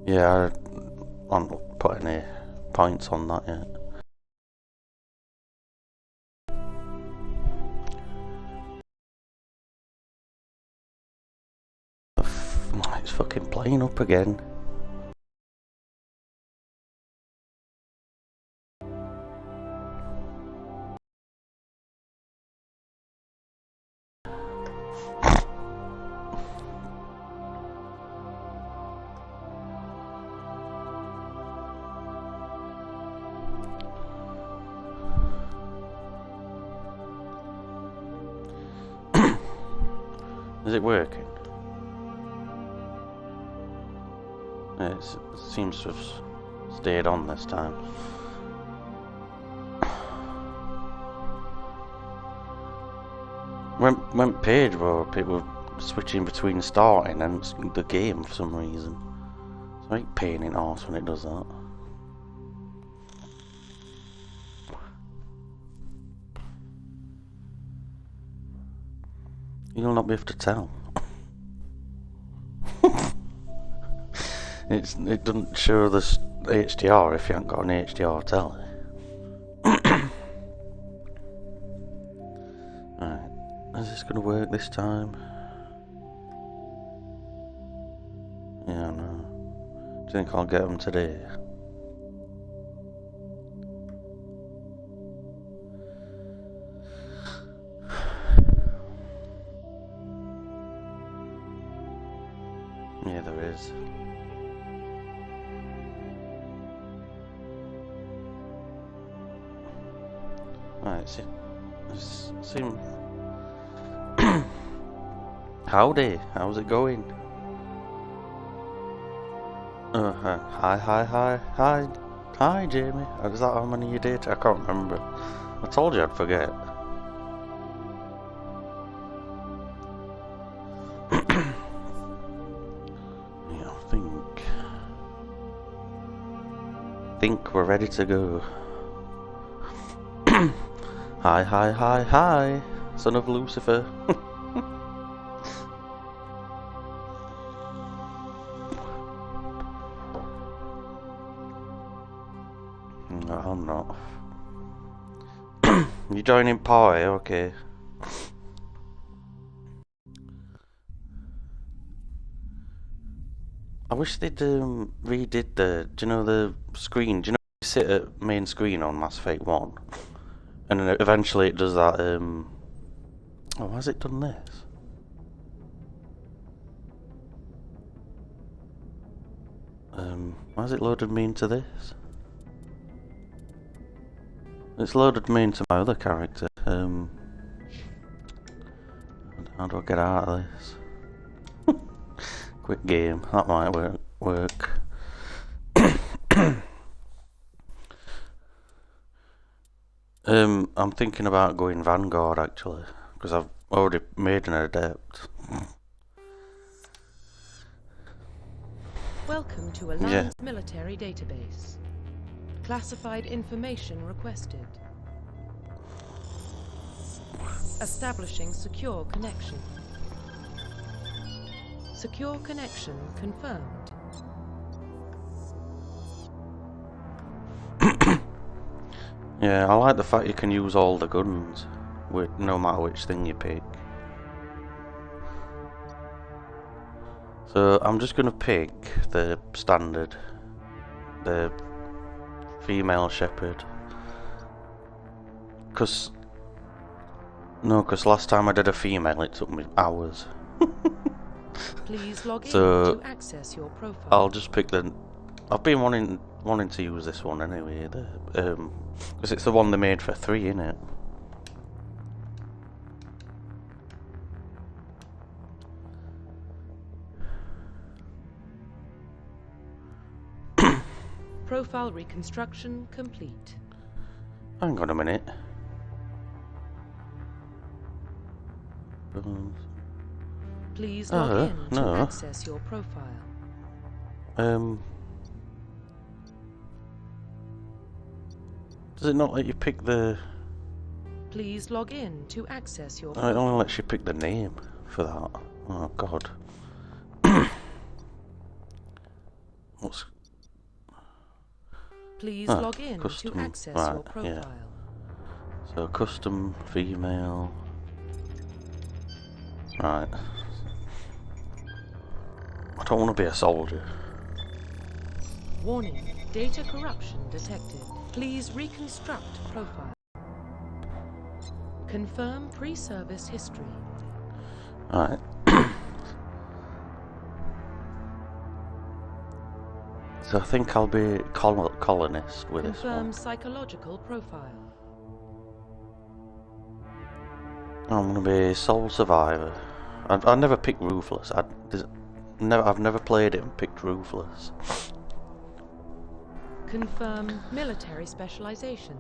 Yeah, I haven't put any points on that yet. It's fucking playing up again. Is it working? It seems to have stayed on this time. When page were people switching between starting and the game for some reason. It's like pain in the arse when it does that. You'll not be able to tell. It doesn't show the HDR if you haven't got an HDR telly. Alright, is this going to work this time? Yeah, no. Do you think I'll get them today? Yeah, there is. Right, seem. Howdy, how's it going? Hi, Jamie. Is that how many you did? I can't remember. I told you I'd forget. Yeah, I think we're ready to go. Hi, son of Lucifer. No, I'm not. You joining party? Okay. I wish they'd redid the, do you know the screen? Do you know you sit at main screen on Mass Effect 1? And then eventually it does that, oh, why has it done this? Why has it loaded me into this? It's loaded me into my other character. How do I get out of this? Quick game, that might work. I'm thinking about going Vanguard actually, because I've already made an adept. Welcome to Alliance Military Database. Classified information requested. Establishing secure connection. Secure connection confirmed. Yeah, I like the fact you can use all the guns, no matter which thing you pick. So I'm just gonna pick the standard, the female shepherd. Cause last time I did a female it took me hours. Please log in so to access your profile. I'll just pick the. I've been wanting to use this one anyway, because it's the one they made for 3, innit? Profile reconstruction complete. Hang on a minute. Please log in to access your profile. Does it not let you pick the... Please log in to access your It profile. only lets you pick the name for that. Oh god. What's... Please Ah, log in custom. to access Right, your profile. yeah. So custom female. Right. I don't want to be a soldier. Warning, data corruption detected. Please reconstruct profile. Confirm pre-service history. Right. So I think I'll be colonist with this Confirm one. psychological profile. I'm gonna be sole survivor. I never picked ruthless. I've never played it and picked ruthless. Confirm military specialization.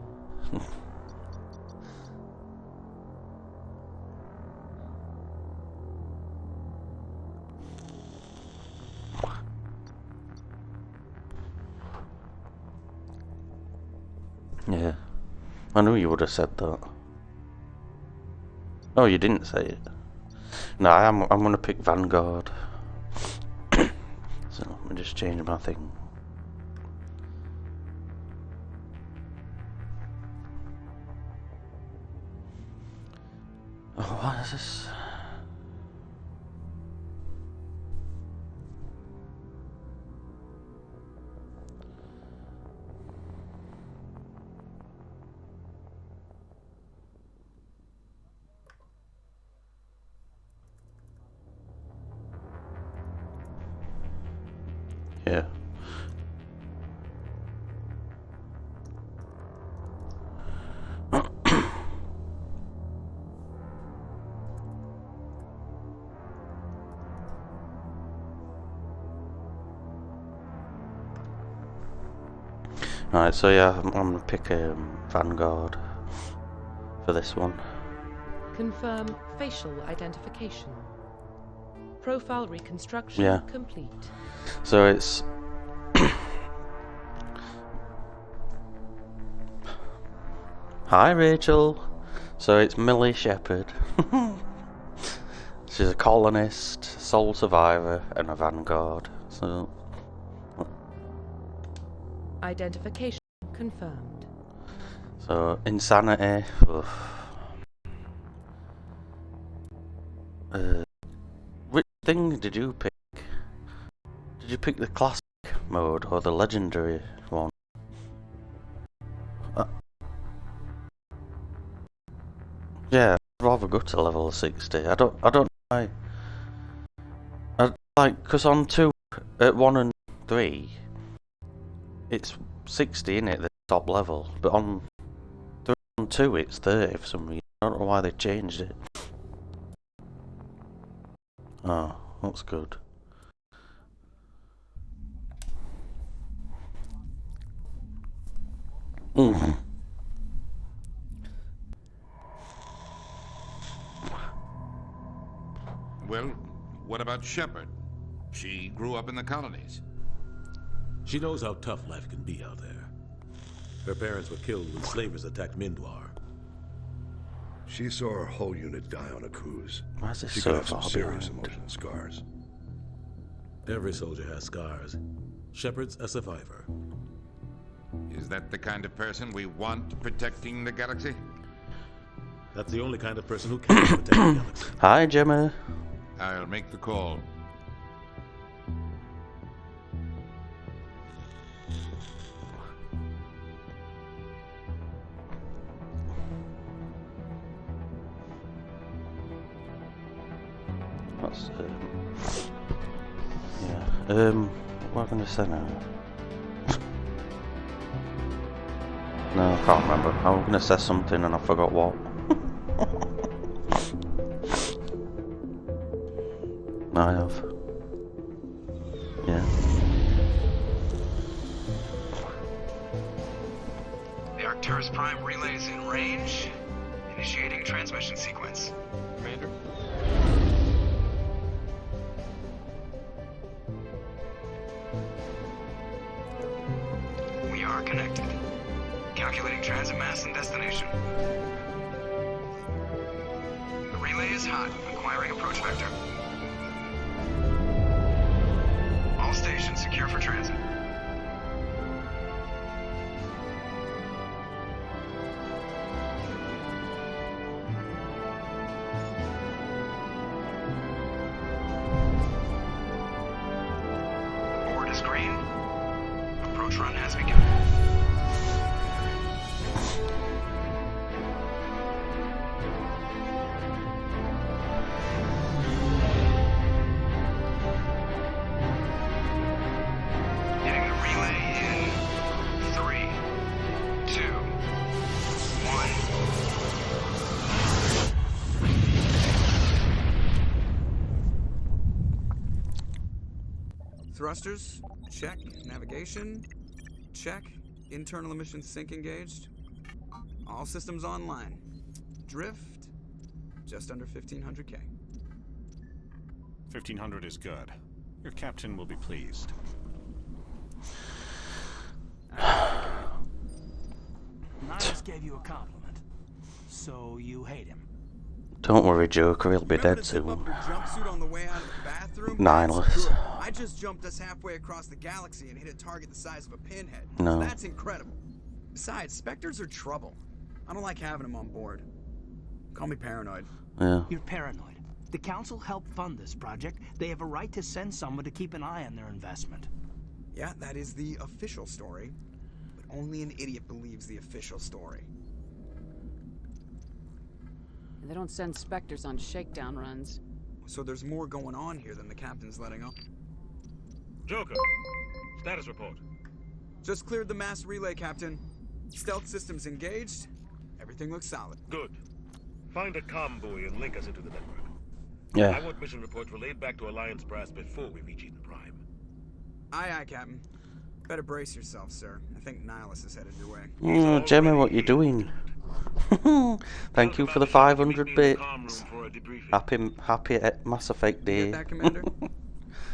Yeah, I knew you would have said that. Oh, you didn't say it. No, I'm gonna pick Vanguard. So let me just change my thing. Oh, what is this? Yeah. Alright, so yeah, I'm gonna pick Vanguard for this one. Confirm facial identification. Profile reconstruction complete. So it's Hi Rachel. So it's Millie Shepherd. She's a colonist, sole survivor, and a Vanguard. So Identification confirmed. So insanity. Which thing did you pick? Did you pick the classic mode or the legendary one? Yeah, I'd rather go to level 60. I don't know why. Cause on 1 and 3, it's 60 in it, the top level, but on 3 and 2 it's 30 for some reason. I don't know why they changed it. Oh, that's good. Well, what about Shepard? She grew up in the colonies. She knows how tough life can be out there. Her parents were killed when slavers attacked Mindwar. She saw her whole unit die on a cruise. Why is this She so could have some far serious behind? emotional scars. Every soldier has scars. Shepard's a survivor. Is that the kind of person we want protecting the galaxy? That's the only kind of person who can protect the galaxy. Hi, Gemma. I'll make the call. That's yeah. What am I gonna say now? No, I can't remember. I was gonna say something and I forgot what. I have. Yeah. The Arcturus Prime relay is in range. Initiating transmission sequence. Commander? We are connected. Calculating transit mass and destination. The relay is hot. Acquiring approach vector. All stations secure for transit. launch run has begun. Hitting the relay in 3, 2, 1. Thrusters, check. Navigation, check. Internal emission sync engaged. All systems online. Drift, just under 1500K. 1500 is good. Your captain will be pleased. Niles gave you a compliment. So you hate him. Don't worry, Joker, he'll be Remember dead to zip up soon. your jumpsuit on the way out of the bathroom? Nihilus. That's good. I just jumped us halfway across the galaxy and hit a target the size of a pinhead. No. That's incredible. Besides, Spectres are trouble. I don't like having them on board. Call me paranoid. Yeah. You're paranoid. The Council helped fund this project. They have a right to send someone to keep an eye on their investment. Yeah, that is the official story. But only an idiot believes the official story. They don't send Spectres on shakedown runs. So there's more going on here than the captain's letting on. Joker, status report. Just cleared the mass relay, Captain. Stealth systems engaged. Everything looks solid. Good. Find a comm buoy and link us into the network. I Yeah. want mission reports relayed back to Alliance Brass before we reach Eden Prime. Aye, aye, Captain. Better brace yourself, sir. I think Nihilus is headed your way. Gemma, what you doing? Thank you for the 500 bits. Happy Mass Effect You Day. get that, Commander?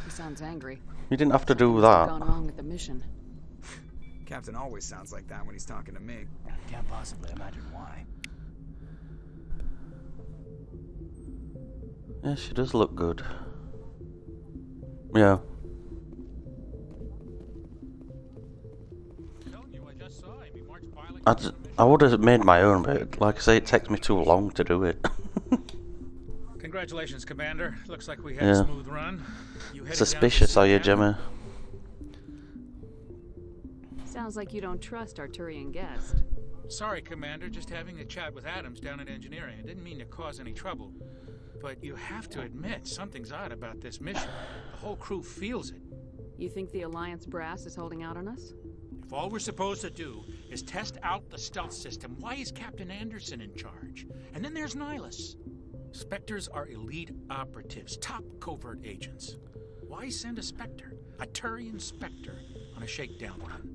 He sounds angry. You didn't have to do Something's that. gone wrong with the mission. Captain always sounds like that when he's talking to me. Can't possibly imagine why. Yeah, she does look good. Yeah. I would have made my own, but like I say, it takes me too long to do it. Congratulations, Commander. Looks like we had Yeah. a smooth run. You headed Suspicious, down are to you, Seattle? Gemma? Sounds like you don't trust our Turian guest. Sorry, Commander. Just having a chat with Adams down at engineering. I didn't mean to cause any trouble. But you have to admit, something's odd about this mission. The whole crew feels it. You think the Alliance brass is holding out on us? If all we're supposed to do is test out the stealth system, why is Captain Anderson in charge? And then there's Nihilus. Spectres are elite operatives, top covert agents. Why send a Spectre, a Turian Spectre, on a shakedown run?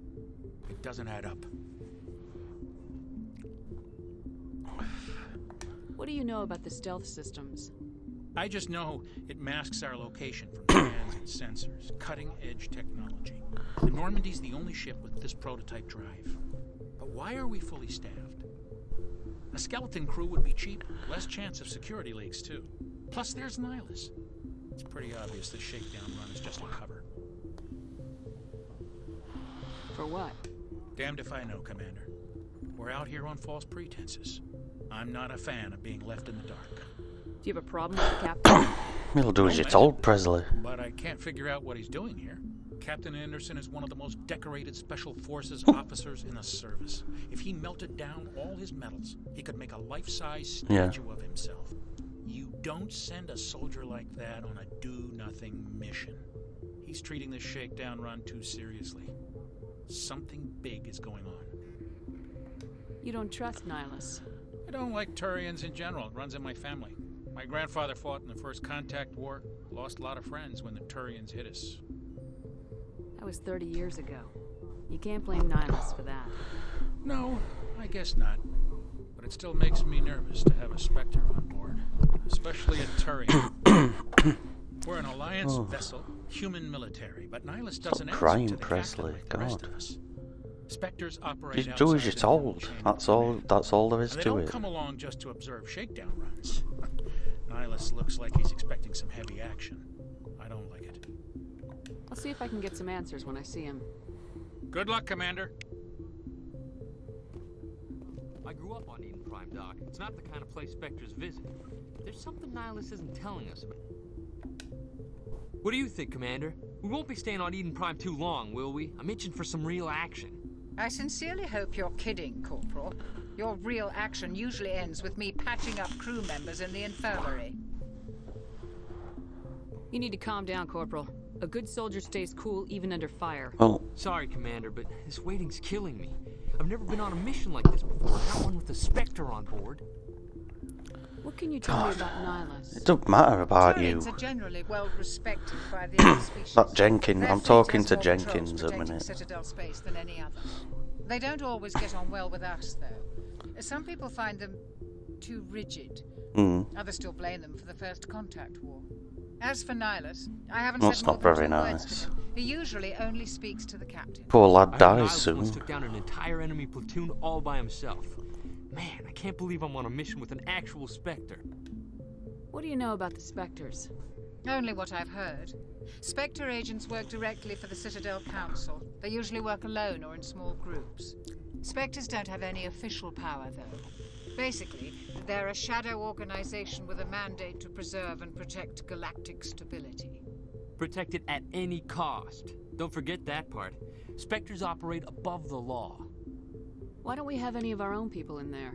It doesn't add up. What do you know about the stealth systems? I just know it masks our location from scans and sensors, cutting-edge technology. The Normandy's the only ship with this prototype drive. But why are we fully staffed? A skeleton crew would be cheap, less chance of security leaks too. Plus there's Nihilus. It's pretty obvious the shakedown run is just a cover. For what? Damned if I know, Commander. We're out here on false pretenses. I'm not a fan of being left in the dark. Do you have a problem with the captain? You'll do as you're told, Presley. But I can't figure out what he's doing here. Captain Anderson is one of the most decorated Special Forces officers in the service. If he melted down all his medals, he could make a life-size statue of himself. You don't send a soldier like that on a do-nothing mission. He's treating this shakedown run too seriously. Something big is going on. You don't trust Nihilus. I don't like Turians in general. It runs in my family. My grandfather fought in the First Contact War, lost a lot of friends when the Turians hit us. That was 30 years ago. You can't blame Nihilus for that. No, I guess not. But it still makes me nervous to have a Spectre on board, especially a Turian. We're an Alliance vessel, human military, but Nihilus doesn't answer crying, to the Presley. captain like the rest God. of us. Spectres operate You do as outside you're the normal told. chain of That's command. all there is And they to don't it. come along just to observe shakedown runs. Nihilus looks like he's expecting some heavy action. I don't like it. I'll see if I can get some answers when I see him. Good luck, Commander. I grew up on Eden Prime, Doc. It's not the kind of place Spectres visit. There's something Nihilus isn't telling us about. What do you think, Commander? We won't be staying on Eden Prime too long, will we? I'm itching for some real action. I sincerely hope you're kidding, Corporal. Your real action usually ends with me patching up crew members in the infirmary. You need to calm down, Corporal. A good soldier stays cool even under fire. Oh. Sorry, Commander, but this waiting's killing me. I've never been on a mission like this before, not one with a Spectre on board. What can you tell me about Nihilus? It don't matter about you. Are generally well respected by the other species. Not Jenkins. Their I'm fleet talking has to more Jenkins patrols a protecting minute. Citadel space than any other. They don't always get on well with us, though. Some people find them too rigid. Others still blame them for the First Contact War. As for Nihilus, I haven't That's said more not than very 2 words nice. to him. He usually only speaks to the captain. Poor lad I heard dies Nihilus soon. once took down an entire enemy platoon all by himself. Man, I can't believe I'm on a mission with an actual Spectre. What do you know about the Spectres? Only what I've heard. Spectre agents work directly for the Citadel Council. They usually work alone or in small groups. Spectres don't have any official power, though. Basically, they're a shadow organization with a mandate to preserve and protect galactic stability. Protect it at any cost. Don't forget that part. Spectres operate above the law. Why don't we have any of our own people in there?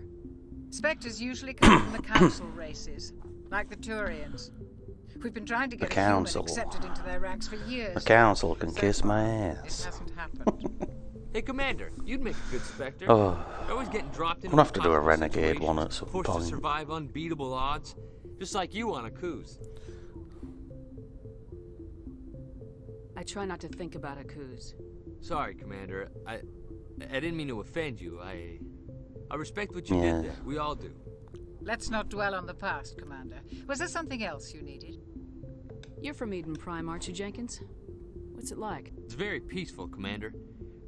Spectres usually come from the Council races, like the Turians. We've been trying to get The a human Council. accepted into their ranks for years. The Council can So kiss far, my It ass. hasn't happened. Hey, Commander, you'd make a good Spectre. Oh. You're always getting dropped into We'll have to do a impossible renegade situations, one at some forced to point. survive unbeatable odds, just like you on a cruise. I try not to think about Aku's. Sorry, Commander. I didn't mean to offend you. I respect what you Yeah. did there. We all do. Let's not dwell on the past, Commander. Was there something else you needed? You're from Eden Prime, aren't you, Jenkins? What's it like? It's very peaceful, Commander.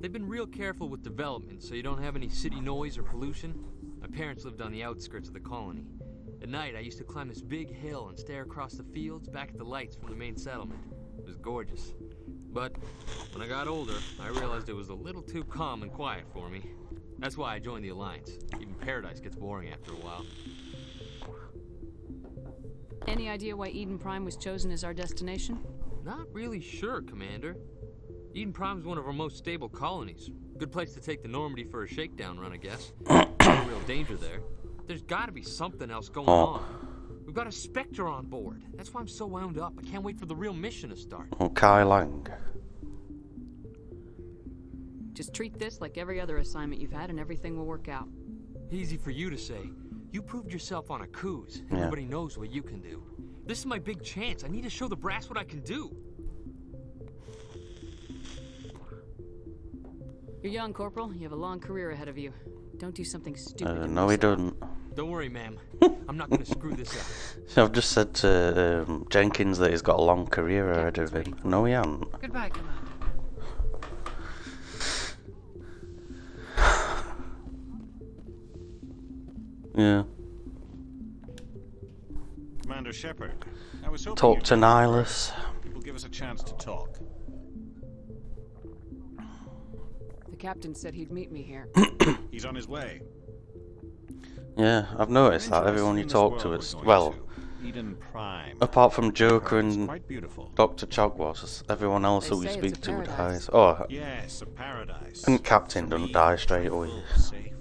They've been real careful with development, so you don't have any city noise or pollution. My parents lived on the outskirts of the colony. At night, I used to climb this big hill and stare across the fields back at the lights from the main settlement. It was gorgeous. But when I got older, I realized it was a little too calm and quiet for me. That's why I joined the Alliance. Even paradise gets boring after a while. Any idea why Eden Prime was chosen as our destination? Not really sure, Commander. Eden Prime's one of our most stable colonies. Good place to take the Normandy for a shakedown run, I guess. No real danger there. There's gotta be something else going on. We've got a Spectre on board. That's why I'm so wound up. I can't wait for the real mission to start. Oh, Kai Lang. Just treat this like every other assignment you've had and everything will work out. Easy for you to say. You proved yourself on a cruise. Yeah. Everybody knows what you can do. This is my big chance. I need to show the brass what I can do. You're young, Corporal. You have a long career ahead of you. Don't do something stupid. and No, he mess up. doesn't. Don't worry, ma'am. I'm not gonna screw this up. So I've just said to Jenkins that he's got a long career ahead of him. No, he hasn't. Goodbye, Commander. Yeah. Commander Shepard, I was hoping Talk you'd to be Nihilus. It will give us a chance to talk. The captain said he'd meet me here. He's on his way. Yeah, I've noticed that. Everyone you talk to is... Well, Eden Prime. apart from Joker It's and quite beautiful. Dr. Chogwas, everyone else They who we say it's speak a to paradise. dies. Oh, Yes, a paradise. and Captain For doesn't me, die straight away. full, safe.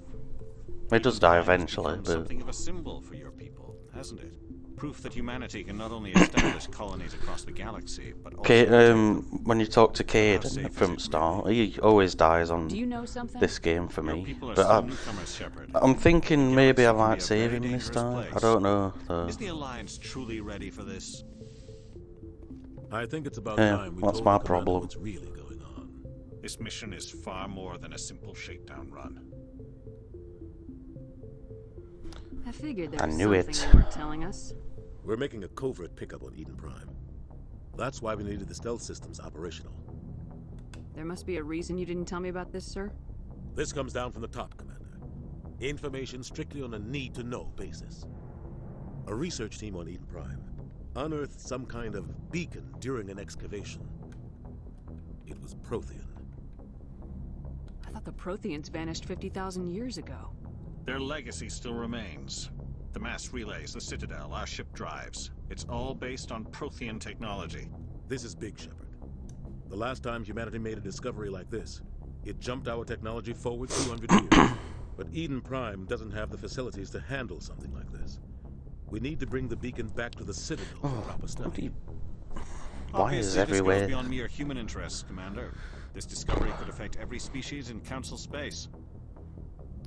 He does Eden die Prime has eventually, become but... something of a symbol for your people, hasn't it? Proof that humanity can not only establish colonies across the galaxy, but also protect them. when you talk to safe Caden is from it start, he always dies on Do you know something? this game for Your me. people are But still newcomers, Shepard. I'm thinking maybe I Galaxy can might be a save very him this dangerous time. I place. don't know, though. Is the Alliance truly ready for this? I think it's about Yeah, time we what's told my the commander problem? what's really going on. This mission is far more than a simple shakedown run. I figured there I was knew something it. you weren't telling us. We're making a covert pickup on Eden Prime. That's why we needed the stealth systems operational. There must be a reason you didn't tell me about this, sir. This comes down from the top, Commander. Information strictly on a need-to-know basis. A research team on Eden Prime unearthed some kind of beacon during an excavation. It was Prothean. I thought the Protheans vanished 50,000 years ago. Their legacy still remains. The mass relays, the Citadel, our ship drives. It's all based on Prothean technology. This is Big Shepard. The last time humanity made a discovery like this, it jumped our technology forward 200 years. But Eden Prime doesn't have the facilities to handle something like this. We need to bring the beacon back to the Citadel for proper study. Wires everywhere. This goes beyond mere human interests, Commander. This discovery could affect every species in Council space.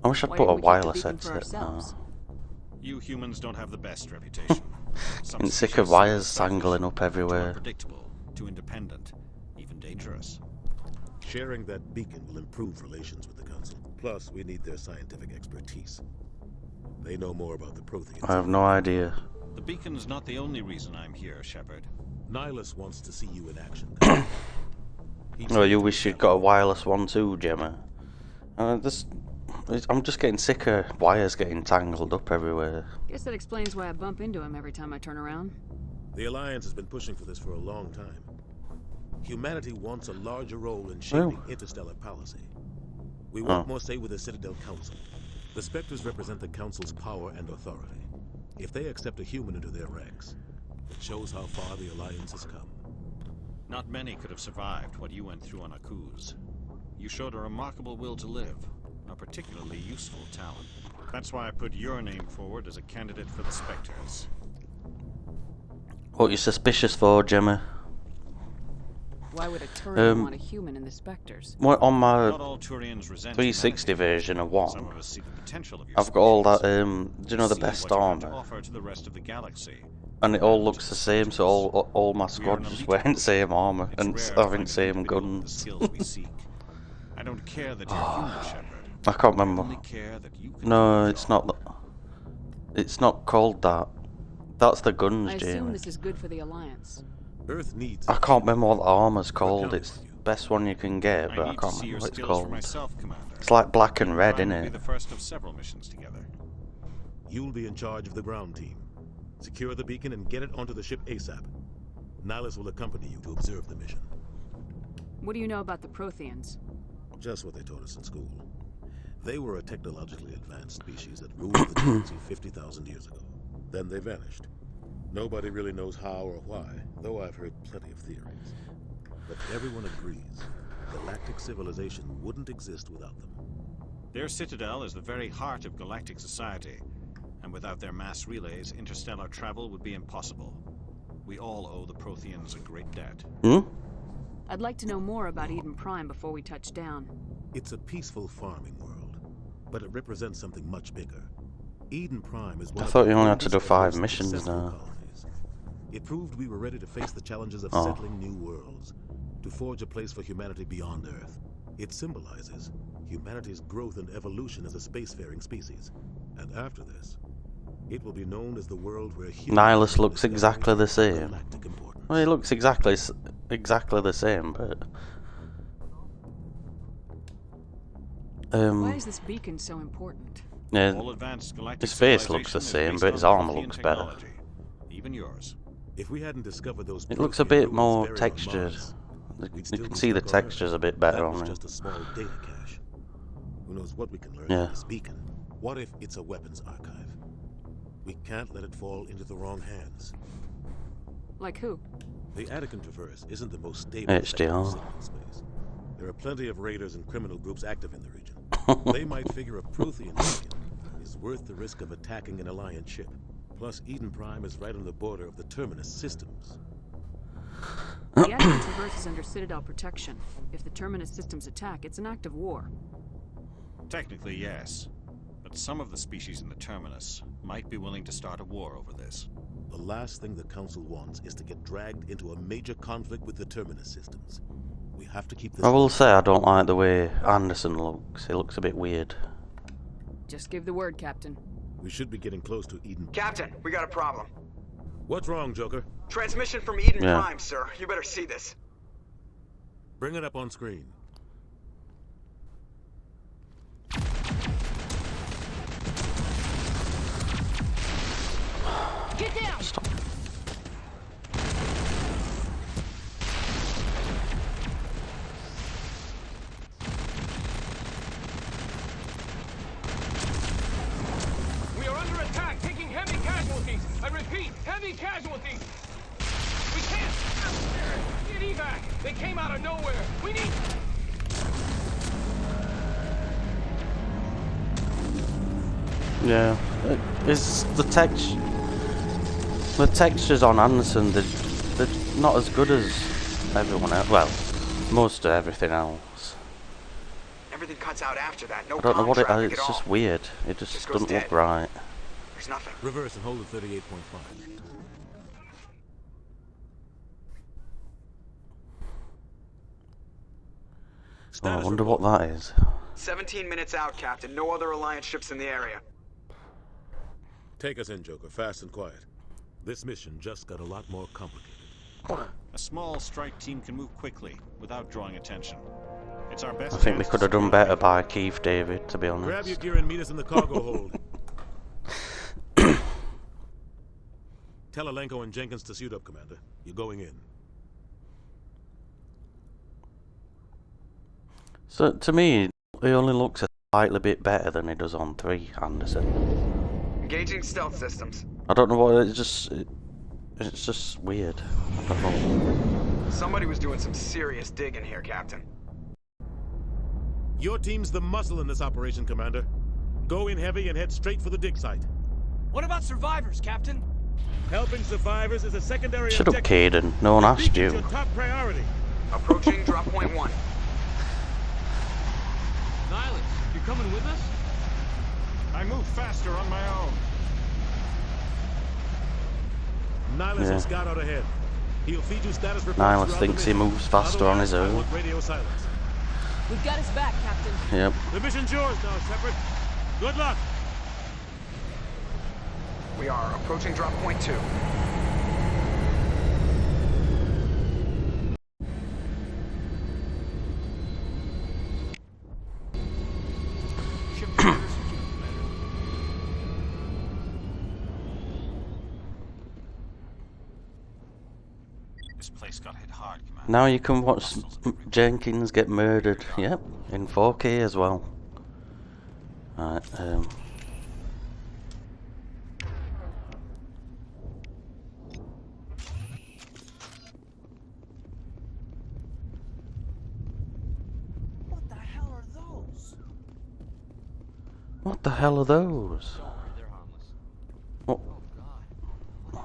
I wish I'd put a wireless headset. You humans don't have the best reputation. I'm sick of wires tangling up everywhere. Too unpredictable, too independent, even dangerous. Sharing that beacon will improve relations with the Council. Plus, we need their scientific expertise. They know more about the Protheans. I have no idea. The beacon's not the only reason I'm here, Shepard. Nihilus wants to see you in action. Oh, you wish you'd got a wireless one too, Gemma. I'm just getting sick of wires getting tangled up everywhere. Guess that explains why I bump into him every time I turn around. The Alliance has been pushing for this for a long time. Humanity wants a larger role in shaping interstellar policy. We want more say with the Citadel Council. The Spectres represent the Council's power and authority. If they accept a human into their ranks, it shows how far the Alliance has come. Not many could have survived what you went through on Akuz. You showed a remarkable will to live, a particularly useful talent. That's why I put your name forward as a candidate for the Spectres. What are you suspicious for, Gemma? Why would a Turian want a human in the Spectres? Well, on my Not all Turians resent 360 version of Wong, Some of us see the potential of your I've got all that, species. do you know the See best what you have to armour? offer to the rest of the galaxy. And it all looks the same, so all my squad just wearing same armour and having same guns. Skills we seek. I don't care that you're human, Shepard. I can't remember. I only care that you can No, it's not. It's not called that. That's the guns, I assume Jamie. this is good for the Alliance. Earth needs. I can't remember what the armour's called. It's the best one you can get, but I need to can't see your remember what it's skills for called. myself, Commander. It's like black and red, Prime will innit? be the first of several missions together. You'll be in charge of the ground team. Secure the beacon and get it onto the ship ASAP. Nihilus will accompany you to observe the mission. What do you know about the Protheans? Just what they taught us in school. They were a technologically advanced species that ruled the galaxy 50,000 years ago. Then they vanished. Nobody really knows how or why, though I've heard plenty of theories. But everyone agrees, galactic civilization wouldn't exist without them. Their citadel is the very heart of galactic society, and without their mass relays, interstellar travel would be impossible. We all owe the Protheans a great debt. I'd like to know more about Eden Prime before we touch down. It's a peaceful farming world, but it represents something much bigger. Eden Prime is one I of thought the you only had to do oldest 5 and most missions successful now. colonies. It proved we were ready to face the challenges of Oh. settling new worlds, to forge a place for humanity beyond Earth. It symbolizes humanity's growth and evolution as a spacefaring species. And after this, it will be known as the world where Nihilus looks exactly the same. galactic importance. Well, he looks exactly the same, but Why is this beacon so important? yeah, All advanced galactic his face looks the civilization same, is but based his on armor Prothean looks better. technology, even yours. If we hadn't discovered those It looks a Prothean bit ruins more buried on textured. Mars, You we'd still can be see the stuck on Earth. textures a bit better That on was it. just a small data cache. Who knows what we can learn Yeah. from this beacon? What if it's a weapons archive? We can't let it fall into the wrong hands. Like who? The Attican Traverse isn't the most stable HDR. sector of space. There are plenty of raiders and criminal groups active in the region. They might figure a Prothean beacon is worth the risk of attacking an Alliance ship. Plus, Eden Prime is right on the border of the Terminus systems. The Admiral Traverse is under Citadel protection. If the Terminus systems attack, it's an act of war. Technically, yes. But some of the species in the Terminus might be willing to start a war over this. The last thing the Council wants is to get dragged into a major conflict with the Terminus systems. We have to keep this. I will say I don't like the way Anderson looks. He looks a bit weird. Just give the word, Captain. We should be getting close to Eden. Captain, we got a problem. What's wrong, Joker? Transmission from Eden Yeah. Prime, sir. You better see this. Bring it up on screen. Get down! Stop. We are under attack, taking heavy casualties. I repeat, heavy casualties. We Get evac! They came out of nowhere! We need... Yeah, it's the textures on Anderson. They're not as good as everyone else. Well, most of everything else. Everything cuts out after that. No I don't know what it traffic is. at It's just all. weird. It just Just goes doesn't dead. look right. There's nothing. Reverse and hold at 38.5. Oh, I wonder what that is. 17 minutes out, Captain. No other Alliance ships in the area. Take us in, Joker, fast and quiet. This mission just got a lot more complicated. A small strike team can move quickly without drawing attention. It's our best. I think we could have done better by Keith David, to be honest. Grab your gear and meet us in the cargo hold. Tell Alenko and Jenkins to suit up, Commander. You're going in. So, to me, he only looks a slightly bit better than he does on 3, Anderson. Engaging stealth systems. I don't know what, it's just weird. I don't know. Somebody was doing some serious digging here, Captain. Your team's the muscle in this operation, Commander. Go in heavy and head straight for the dig site. What about survivors, Captain? Helping survivors is a secondary Shut up, objective. Caden. No one asked Beacon's you. your top priority. Approaching drop point 1. Nihilus, you're coming with us? I move faster on my own. Nihilus will scout out ahead. He'll feed you status reports. Nihilus throughout thinks the he mission. moves faster on his Otherwise, I own. want radio silence. We've got his back, Captain. Yep. The mission's yours now, Shepard. Good luck. We are approaching drop point 2. This place got hit hard, Commander. Now you can watch Jenkins get murdered. Yep, in 4K as well. Right, What the hell are those? what the hell are those? They're harmless. What? Oh, God.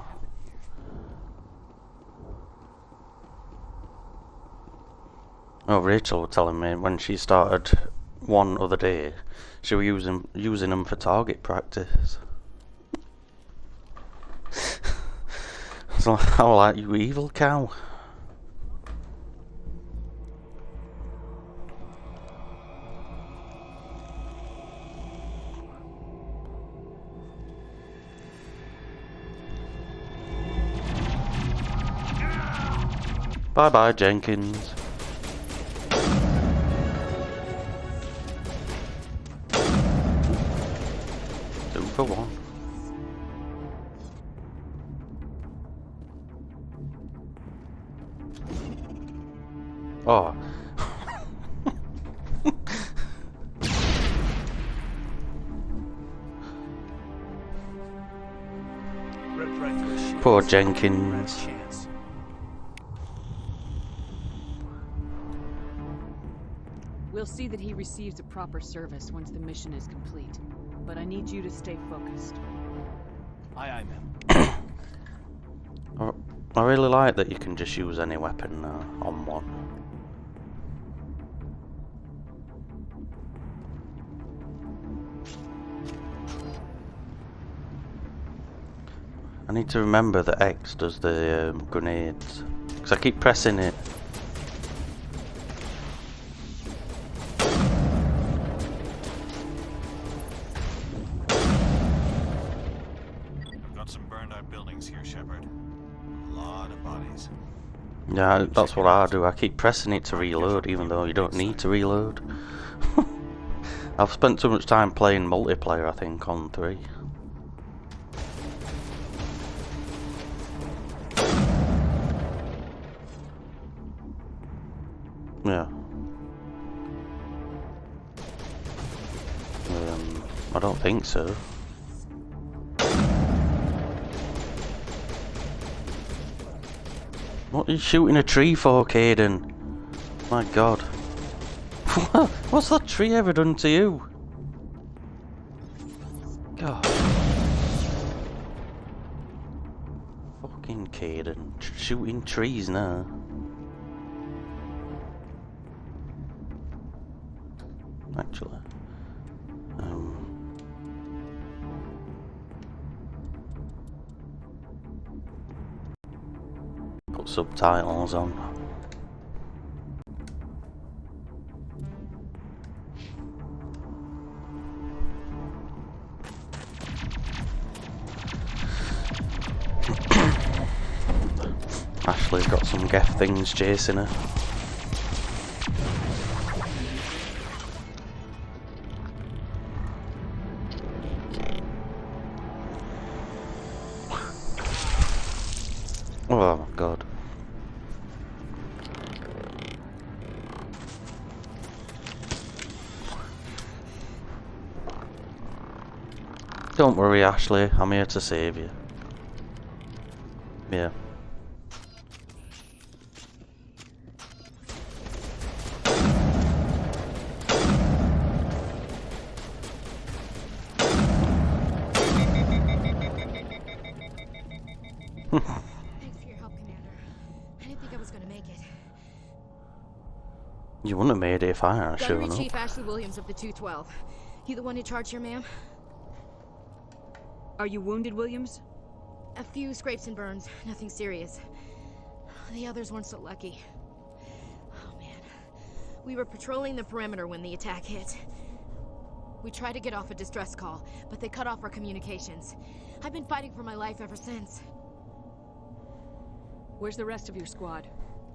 Oh, Rachel was telling me when she started one other day, she was using them for target practice. So I was like, you evil cow. Bye bye, Jenkins. 2 for 1. Oh. Poor Jenkins. We'll see that he receives a proper service once the mission is complete. But I need you to stay focused. Aye, aye, ma'am. I really like that you can just use any weapon on one. I need to remember that X does the grenades, because I keep pressing it. I've got some burned out buildings here, Shepard. A lot of bodies. Yeah, that's what I do. I keep pressing it to reload, even though you don't need to reload. I've spent too much time playing multiplayer, I think, on 3. Yeah. I don't think so. What are you shooting a tree for, Caden? My god. What's that tree ever done to you? God. Fucking Caden. Shooting trees now. Actually. Put subtitles on. Ashley's got some gaff things chasing her. Oh my god. Don't worry, Ashley, I'm here to save you. Yeah. Thanks for your help, Commander. I didn't think I was gonna make it. You wouldn't have made it if I hadn't shown Gunnery up. Chief Ashley Williams of the 212. You the one in charge here, ma'am? Are you wounded, Williams? A few scrapes and burns, nothing serious. The others weren't so lucky. Oh man. We were patrolling the perimeter when the attack hit. We tried to get off a distress call, but they cut off our communications. I've been fighting for my life ever since. Where's the rest of your squad?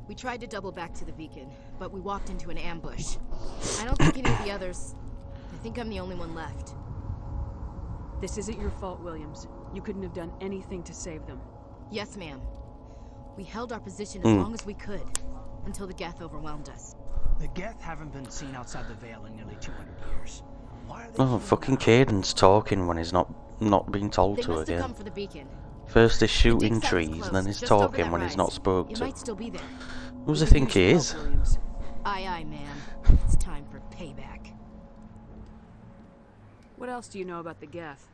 We tried to double back to the beacon, but we walked into an ambush. I don't think any of the others... I think I'm the only one left. This isn't your fault, Williams. You couldn't have done anything to save them. Yes, ma'am. We held our position as long as we could, until the Geth overwhelmed us. The Geth haven't been seen outside the Veil in nearly 200 years. Why are they Oh, fucking Caden's talking when he's not being told They to must have again. come for the beacon. First he's shooting The dig site was trees, close, and then he's just over talking that when he's rise. not spoke It to. might still be there. Who does he think he is? Williams. Aye, aye, ma'am. It's time for payback. What else do you know about the Geth?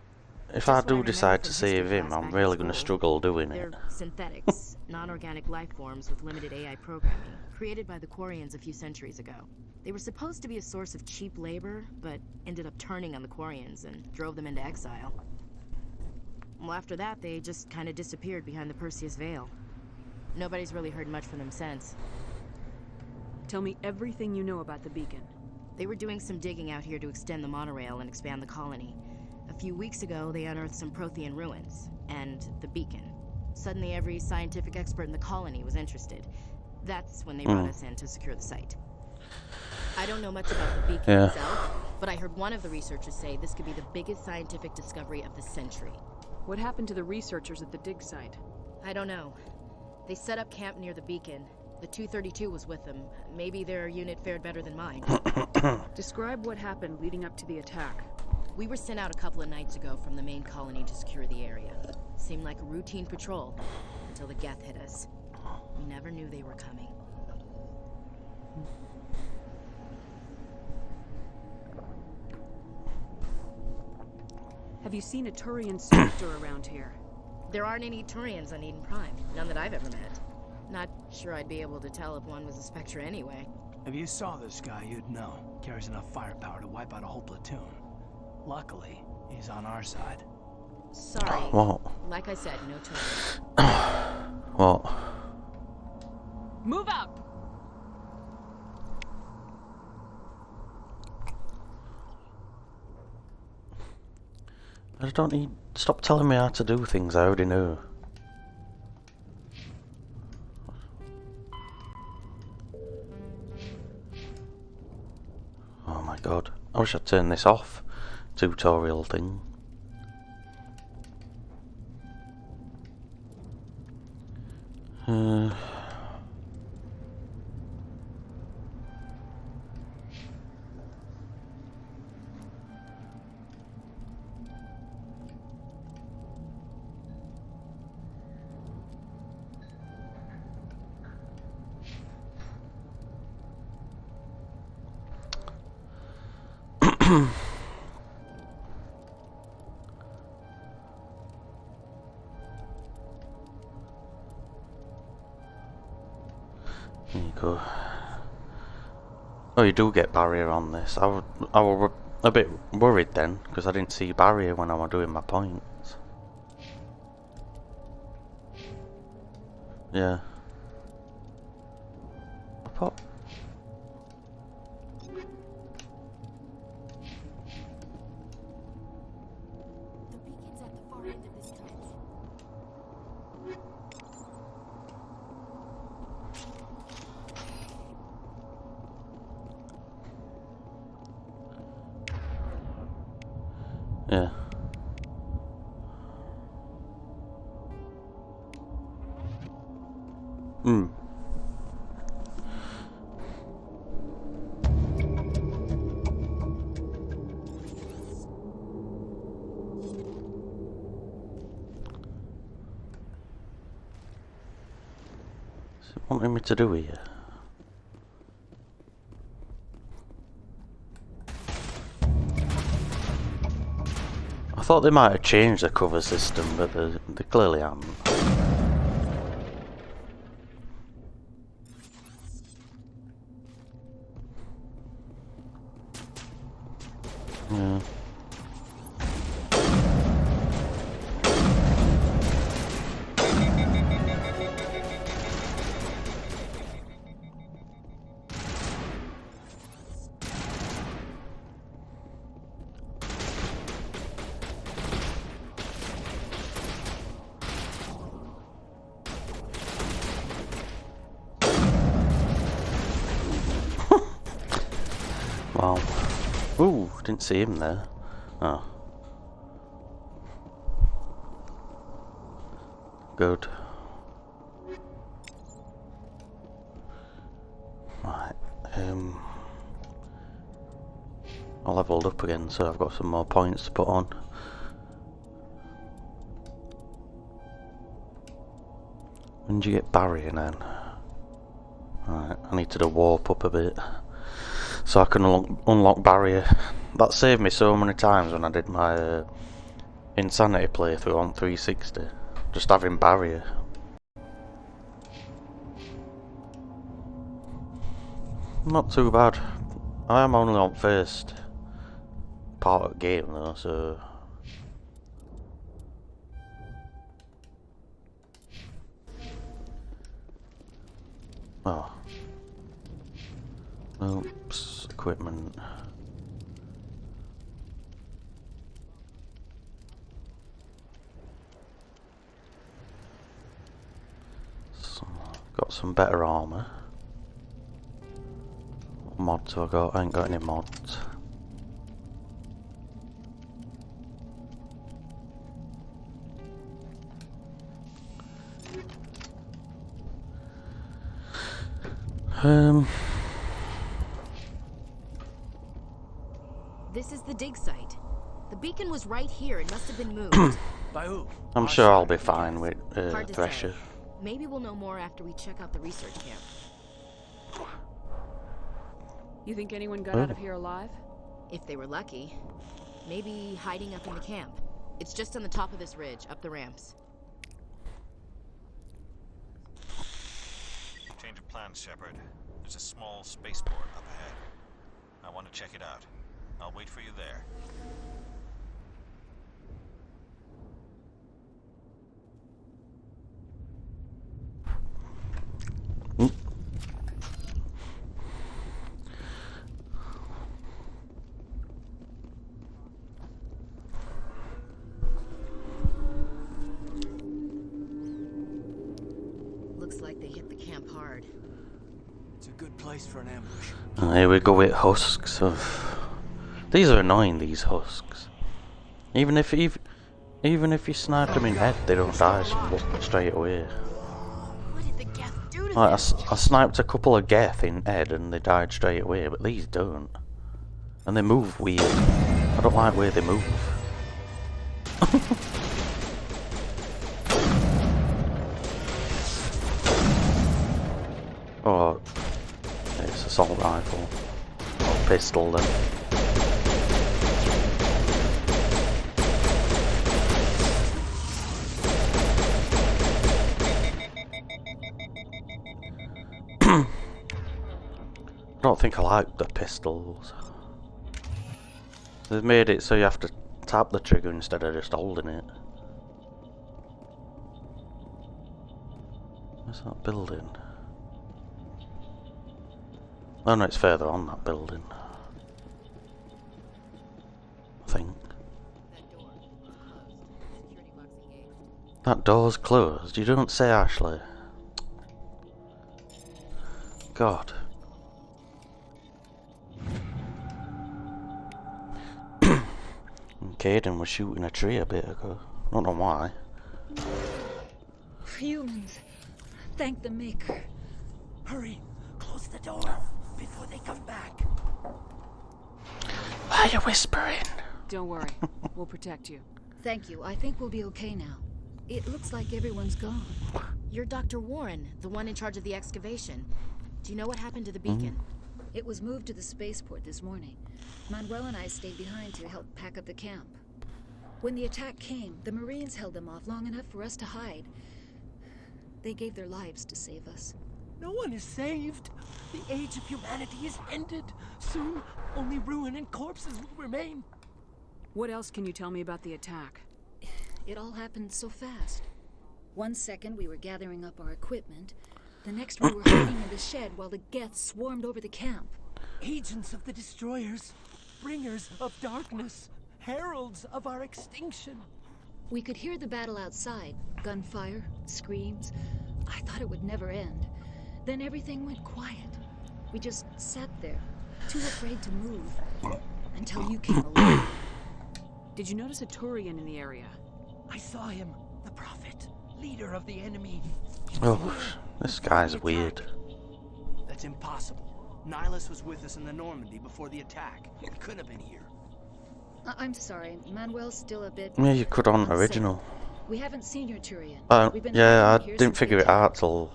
If I Just what do remember decide from to save history him, class I'm back really in going to school. struggle doing it. They're synthetics, non-organic life forms with limited AI programming, created by the Quarians a few centuries ago. They were supposed to be a source of cheap labor, but ended up turning on the Quarians and drove them into exile. Well, after that, they just kind of disappeared behind the Perseus Veil. Nobody's really heard much from them since. Tell me everything you know about the beacon. They were doing some digging out here to extend the monorail and expand the colony. A few weeks ago, they unearthed some Prothean ruins, and the beacon. Suddenly, every scientific expert in the colony was interested. That's when they brought us in to secure the site. I don't know much about the beacon itself, but I heard one of the researchers say this could be the biggest scientific discovery of the century. What happened to the researchers at the dig site? I don't know. They set up camp near the beacon. The 232 was with them. Maybe their unit fared better than mine. Describe what happened leading up to the attack. We were sent out a couple of nights ago from the main colony to secure the area. Seemed like a routine patrol until the Geth hit us. We never knew they were coming. Have you seen a Turian specter around here? There aren't any Turians on Eden Prime. None that I've ever met. Not sure I'd be able to tell if one was a Spectre anyway. If you saw this guy, you'd know. Carries enough firepower to wipe out a whole platoon. Luckily, he's on our side. Sorry. What? Like I said, no Turians. What? Move out! I don't need... Stop telling me how to do things, I already know. Oh my god. I wish I'd turned this off. Tutorial thing. There you go. Oh, you do get barrier on this. I was a bit worried then, because I didn't see barrier when I was doing my points. Yeah. Pop. Yeah. Hmm. What's it wanting me to do here? I thought they might have changed the cover system, but they clearly haven't. Yeah. Wow. Ooh, didn't see him there. Oh. Good. Right. I leveled up again, so I've got some more points to put on. When did you get barrier then? Right, I need to warp up a bit so I can unlock barrier. That saved me so many times when I did my Insanity playthrough on 360. Just having barrier. Not too bad. I am only on first part of the game though, so... Oh. Oops, equipment. Got some better armor. What mods have I got? I ain't got any mods. This is the dig site. The beacon was right here. It must have been moved. By who? I'm sure I'll be fine with Hard to Thresher. say. Maybe we'll know more after we check out the research camp. You think anyone got out of here alive? If they were lucky. Maybe hiding up in the camp. It's just on the top of this ridge, up the ramps. Change of plans, Shepard. There's a small spaceport up ahead. I want to check it out. I'll wait for you there. Looks like they hit the camp hard. It's a good place for an ambush. And here we go with husks of... These are annoying, these husks. Even if you snipe them in head, they don't die straight away. What did the Geth do to Like, them? I sniped a couple of Geth in head and they died straight away, but these don't. And they move weird. I don't like where they move. Oh, it's assault rifle. Or pistol then. don't think I like the pistols. They've made it so you have to tap the trigger instead of just holding it. Where's that building? Oh no, it's further on, that building. I think. That door's closed. You don't say, Ashley. God. Caden was shooting a tree a bit ago. Don't know why. Humans. Thank the Maker. Hurry. Close the door before they come back. Why are you whispering? Don't worry. We'll protect you. Thank you. I think we'll be okay now. It looks like everyone's gone. You're Dr. Warren, the one in charge of the excavation. Do you know what happened to the beacon? It was moved to the spaceport this morning. Manuel and I stayed behind to help pack up the camp. When the attack came, the Marines held them off long enough for us to hide. They gave their lives to save us. No one is saved. The age of humanity is ended. Soon, only ruin and corpses will remain. What else can you tell me about the attack? It all happened so fast. 1 second we were gathering up our equipment. The next we were hiding in the shed while the Geth swarmed over the camp. Agents of the destroyers, bringers of darkness, heralds of our extinction. We could hear the battle outside. Gunfire, screams. I thought it would never end. Then everything went quiet. We just sat there, too afraid to move, until you came along. Did you notice a Turian in the area? I saw him, the Prophet, leader of the enemy. Oh, this guy's weird. That's impossible. Nihilus was with us in the Normandy before the attack. He couldn't have been here. I'm sorry, Manuel's still a bit... Yeah, you could on original. We haven't seen your Turian. Yeah, I didn't figure it out till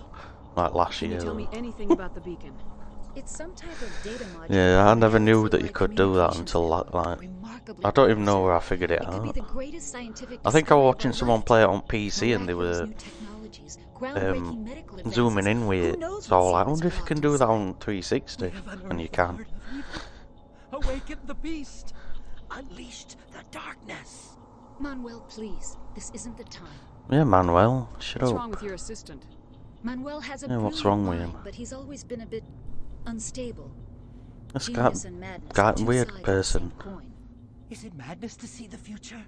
like last year. Can you tell me anything about the beacon? It's some type of data module. Yeah, I never knew that you could do that until like I don't even know where I figured it out. I think I was watching someone play it on PC and they were zooming in with it. So I was like, I wonder if you can do that on 360, and you can. Awaken the beast. Unleashed the darkness. Manuel, please. This isn't the time. Yeah, Manuel, shut up. What's wrong with your assistant? Manuel has a what's wrong with him? But he's always been a bit unstable. This guy weird person. Is it madness to see the future?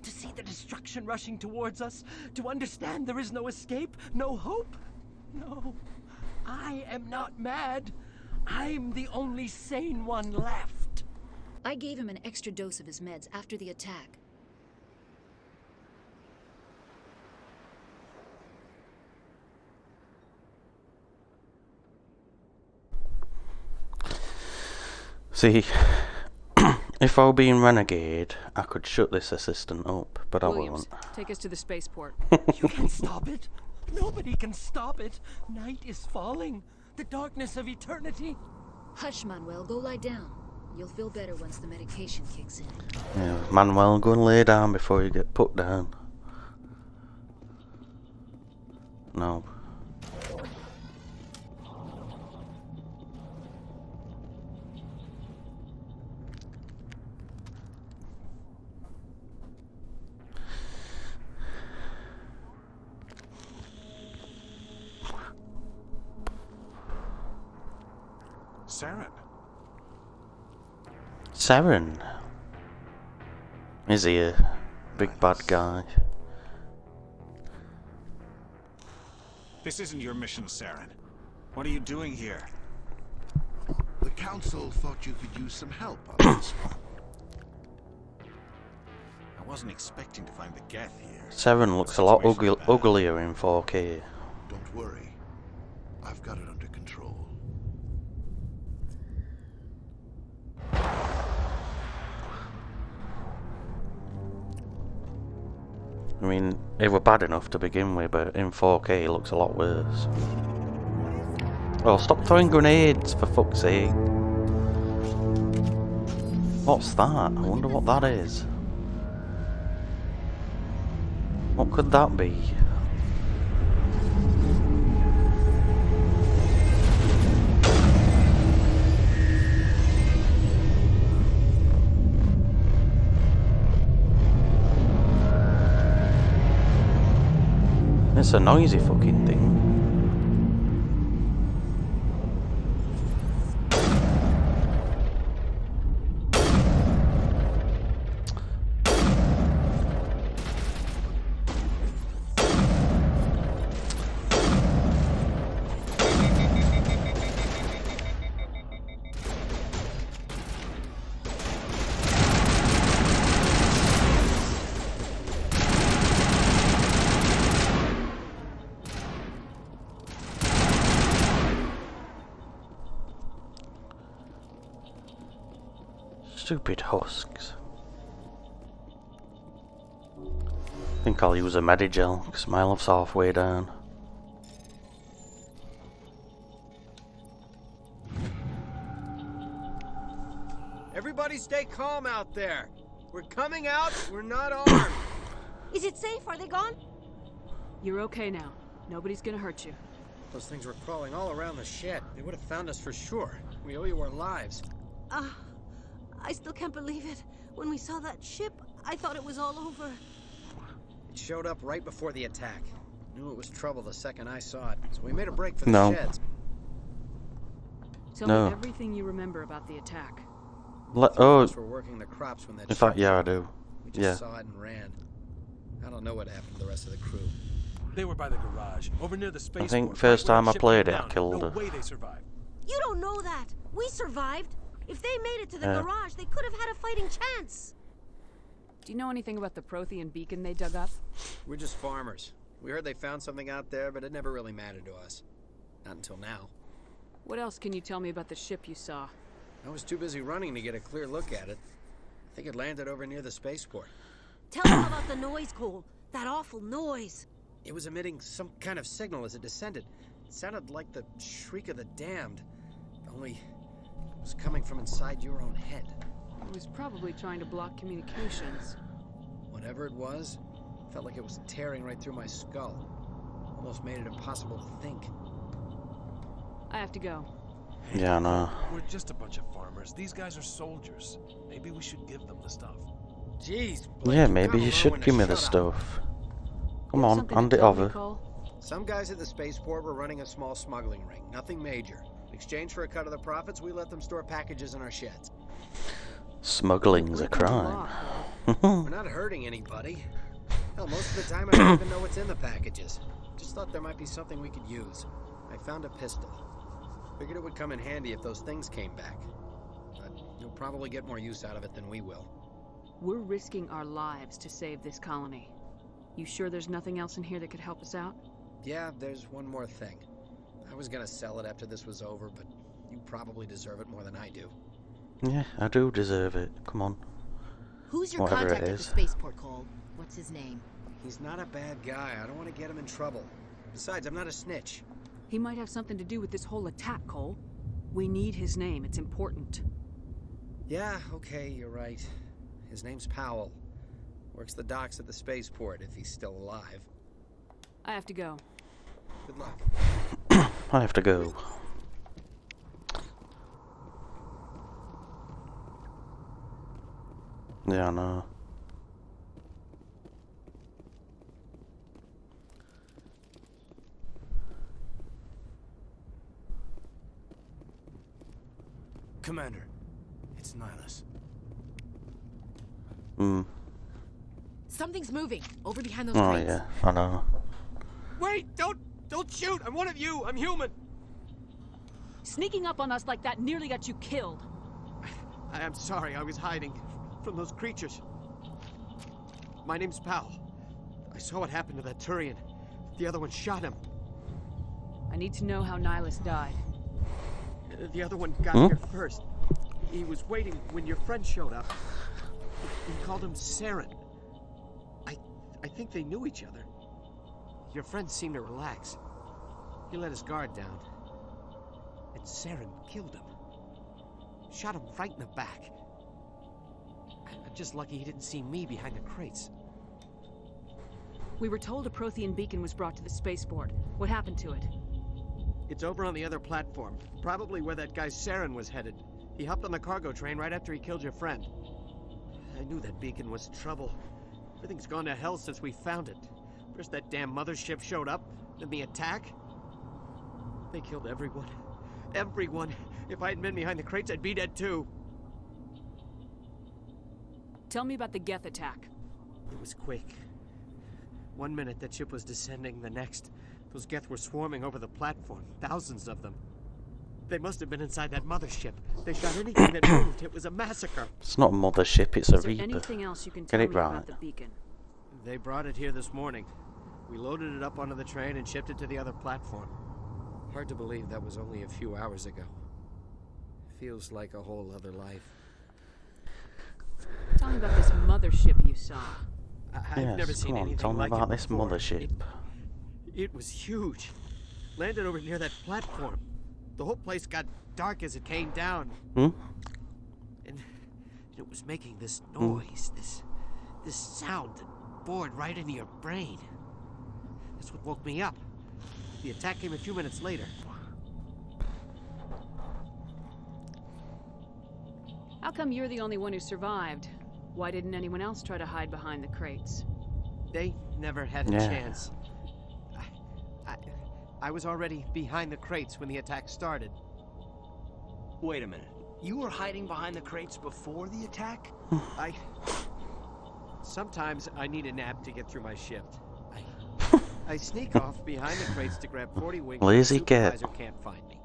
To see the destruction rushing towards us? To understand there is no escape? No hope? No. I am not mad. I'm the only sane one left. I gave him an extra dose of his meds after the attack. See, if I were being renegade, I could shut this assistant up, but Williams, I won't. Take us to the spaceport. You can stop it. Nobody can stop it. Night is falling. The darkness of eternity. Hush, Manuel. Go lie down. You'll feel better once the medication kicks in. Yeah, Manuel, go and lay down before you get put down. No. Saren. Is he a big bad guy? This isn't your mission, Saren. What are you doing here? The Council thought you could use some help on this one. I wasn't expecting to find the Geth here. Saren looks a lot uglier in 4K. Don't worry. I've got it under control. I mean, it were bad enough to begin with, but in 4K it looks a lot worse. Oh, stop throwing grenades, for fuck's sake. What's that? I wonder what that is. What could that be? It's a noisy fucking thing. Stupid husks. I think I'll use a Medigel, because my health's halfway down. Everybody stay calm out there. We're coming out, we're not armed. Is it safe? Are they gone? You're okay now. Nobody's gonna hurt you. Those things were crawling all around the shed. They would have found us for sure. We owe you our lives. I still can't believe it. When we saw that ship, I thought it was all over. It showed up right before the attack. Knew it was trouble the second I saw it, so we made a break for the No. sheds. Tell No. me everything you remember about the attack. Oh, We're working the crops when that in fact, ship yeah, I came. do. We just Yeah. saw it and ran. I don't know what happened to the rest of the crew. They were by the garage, over near the space. I think first time I played it, I killed No her. way they survived. You don't know that. We survived. If they made it to the Yeah. garage, they could have had a fighting chance. Do you know anything about the Prothean beacon they dug up? We're just farmers. We heard they found something out there, but it never really mattered to us. Not until now. What else can you tell me about the ship you saw? I was too busy running to get a clear look at it. I think it landed over near the spaceport. Tell them about the noise, Cole. That awful noise. It was emitting some kind of signal as it descended. It sounded like the shriek of the damned, only it was coming from inside your own head. It was probably trying to block communications. Whatever it was, felt like it was tearing right through my skull. Almost made it impossible to think. I have to go. Yeah, I know. We're just a bunch of farmers. These guys are soldiers. Maybe we should give them the stuff. Jeez. Yeah, maybe you should give me the stuff. Come on, hand it over. Some guys at the spaceport were running a small smuggling ring. Nothing major. In exchange for a cut of the profits, we let them store packages in our sheds. Smuggling's a crime. We're not hurting anybody. Hell, most of the time I don't even know what's in the packages. Just thought there might be something we could use. I found a pistol. Figured it would come in handy if those things came back. But you'll probably get more use out of it than we will. We're risking our lives to save this colony. You sure there's nothing else in here that could help us out? Yeah, there's one more thing. I was gonna sell it after this was over, but you probably deserve it more than I do. Yeah, I do deserve it. Come on. Who's your Whatever contact it at the is. spaceport, Cole? What's his name? He's not a bad guy. I don't want to get him in trouble. Besides, I'm not a snitch. He might have something to do with this whole attack, Cole. We need his name. It's important. Yeah, okay, you're right. His name's Powell. Works the docks at the spaceport if he's still alive. I have to go. Good luck. I have to go. Yeah, I know. Commander, it's Nihilus. Something's moving over behind those Oh crates. yeah, I know. Wait! Don't shoot! I'm one of you! I'm human! Sneaking up on us like that nearly got you killed. I'm sorry, I was hiding from those creatures. My name's Powell. I saw what happened to that Turian. The other one shot him. I need to know how Nihilus died. The other one got here first. He was waiting when your friend showed up. He called him Saren. I think they knew each other. Your friend seemed to relax. He let his guard down. And Saren killed him. Shot him right in the back. I'm just lucky he didn't see me behind the crates. We were told a Prothean beacon was brought to the spaceport. What happened to it? It's over on the other platform. Probably where that guy Saren was headed. He hopped on the cargo train right after he killed your friend. I knew that beacon was trouble. Everything's gone to hell since we found it. First that damn mothership showed up, then the attack. They killed everyone. Everyone. If I had been behind the crates, I'd be dead too. Tell me about the Geth attack. It was quick. 1 minute that ship was descending, the next, those Geth were swarming over the platform. Thousands of them. They must have been inside that mothership. They shot anything that moved. It was a massacre. It's not a mothership, it's a Is there Reaper. anything else you can Get tell it me right. about the beacon? They brought it here this morning. We loaded it up onto the train and shipped it to the other platform. Hard to believe that was only a few hours ago. Feels like a whole other life. Tell me about this mothership you saw. I've never seen anything tell me like about it this before. mothership. It was huge. Landed over near that platform. The whole place got dark as it came down. And it was making this noise, this sound that bored right into your brain. That's what woke me up. The attack came a few minutes later. How come you're the only one who survived? Why didn't anyone else try to hide behind the crates? They never had a chance. I was already behind the crates when the attack started. Wait a minute. You were hiding behind the crates before the attack? Sometimes I need a nap to get through my shift. I sneak off behind the crates to grab 40 wings. Lazy the cat. supervisor can't find me.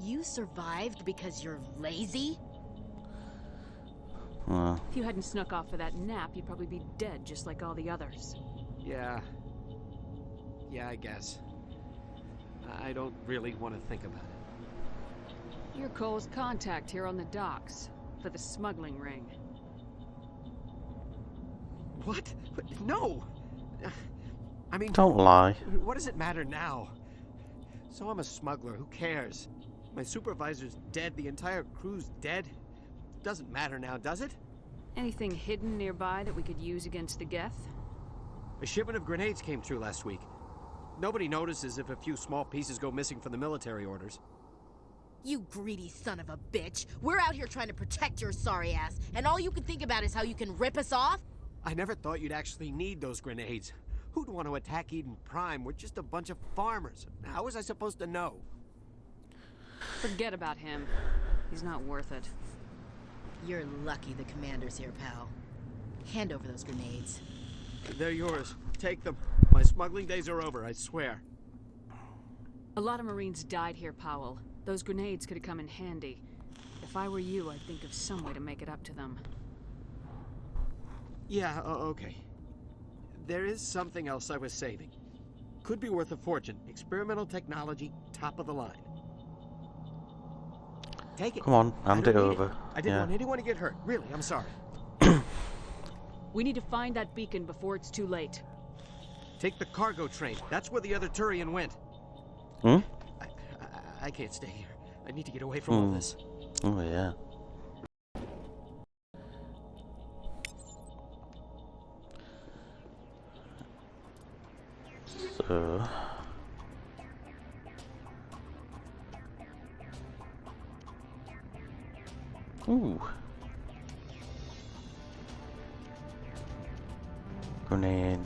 You survived because you're lazy? If you hadn't snuck off for that nap, you'd probably be dead just like all the others. Yeah, I guess. I don't really want to think about it. You're Cole's contact here on the docks for the smuggling ring. What? No! I mean... Don't lie. What does it matter now? So I'm a smuggler, who cares? My supervisor's dead, the entire crew's dead. Doesn't matter now, does it? Anything hidden nearby that we could use against the Geth? A shipment of grenades came through last week. Nobody notices if a few small pieces go missing from the military orders. You greedy son of a bitch. We're out here trying to protect your sorry ass, and all you can think about is how you can rip us off? I never thought you'd actually need those grenades. Who'd want to attack Eden Prime? We're just a bunch of farmers. How was I supposed to know? Forget about him. He's not worth it. You're lucky the commander's here, pal. Hand over those grenades. They're yours. Take them. My smuggling days are over, I swear. A lot of Marines died here, Powell. Those grenades could have come in handy. If I were you, I'd think of some way to make it up to them. Yeah, okay. There is something else I was saving. Could be worth a fortune. Experimental technology, top of the line. Take it. Come on, hand it over. I didn't want anyone to get hurt. Really, I'm sorry. We need to find that beacon before it's too late. Take the cargo train. That's where the other Turian went. I can't stay here. I need to get away from all this. Oh, yeah. So... Ooh. Grenade.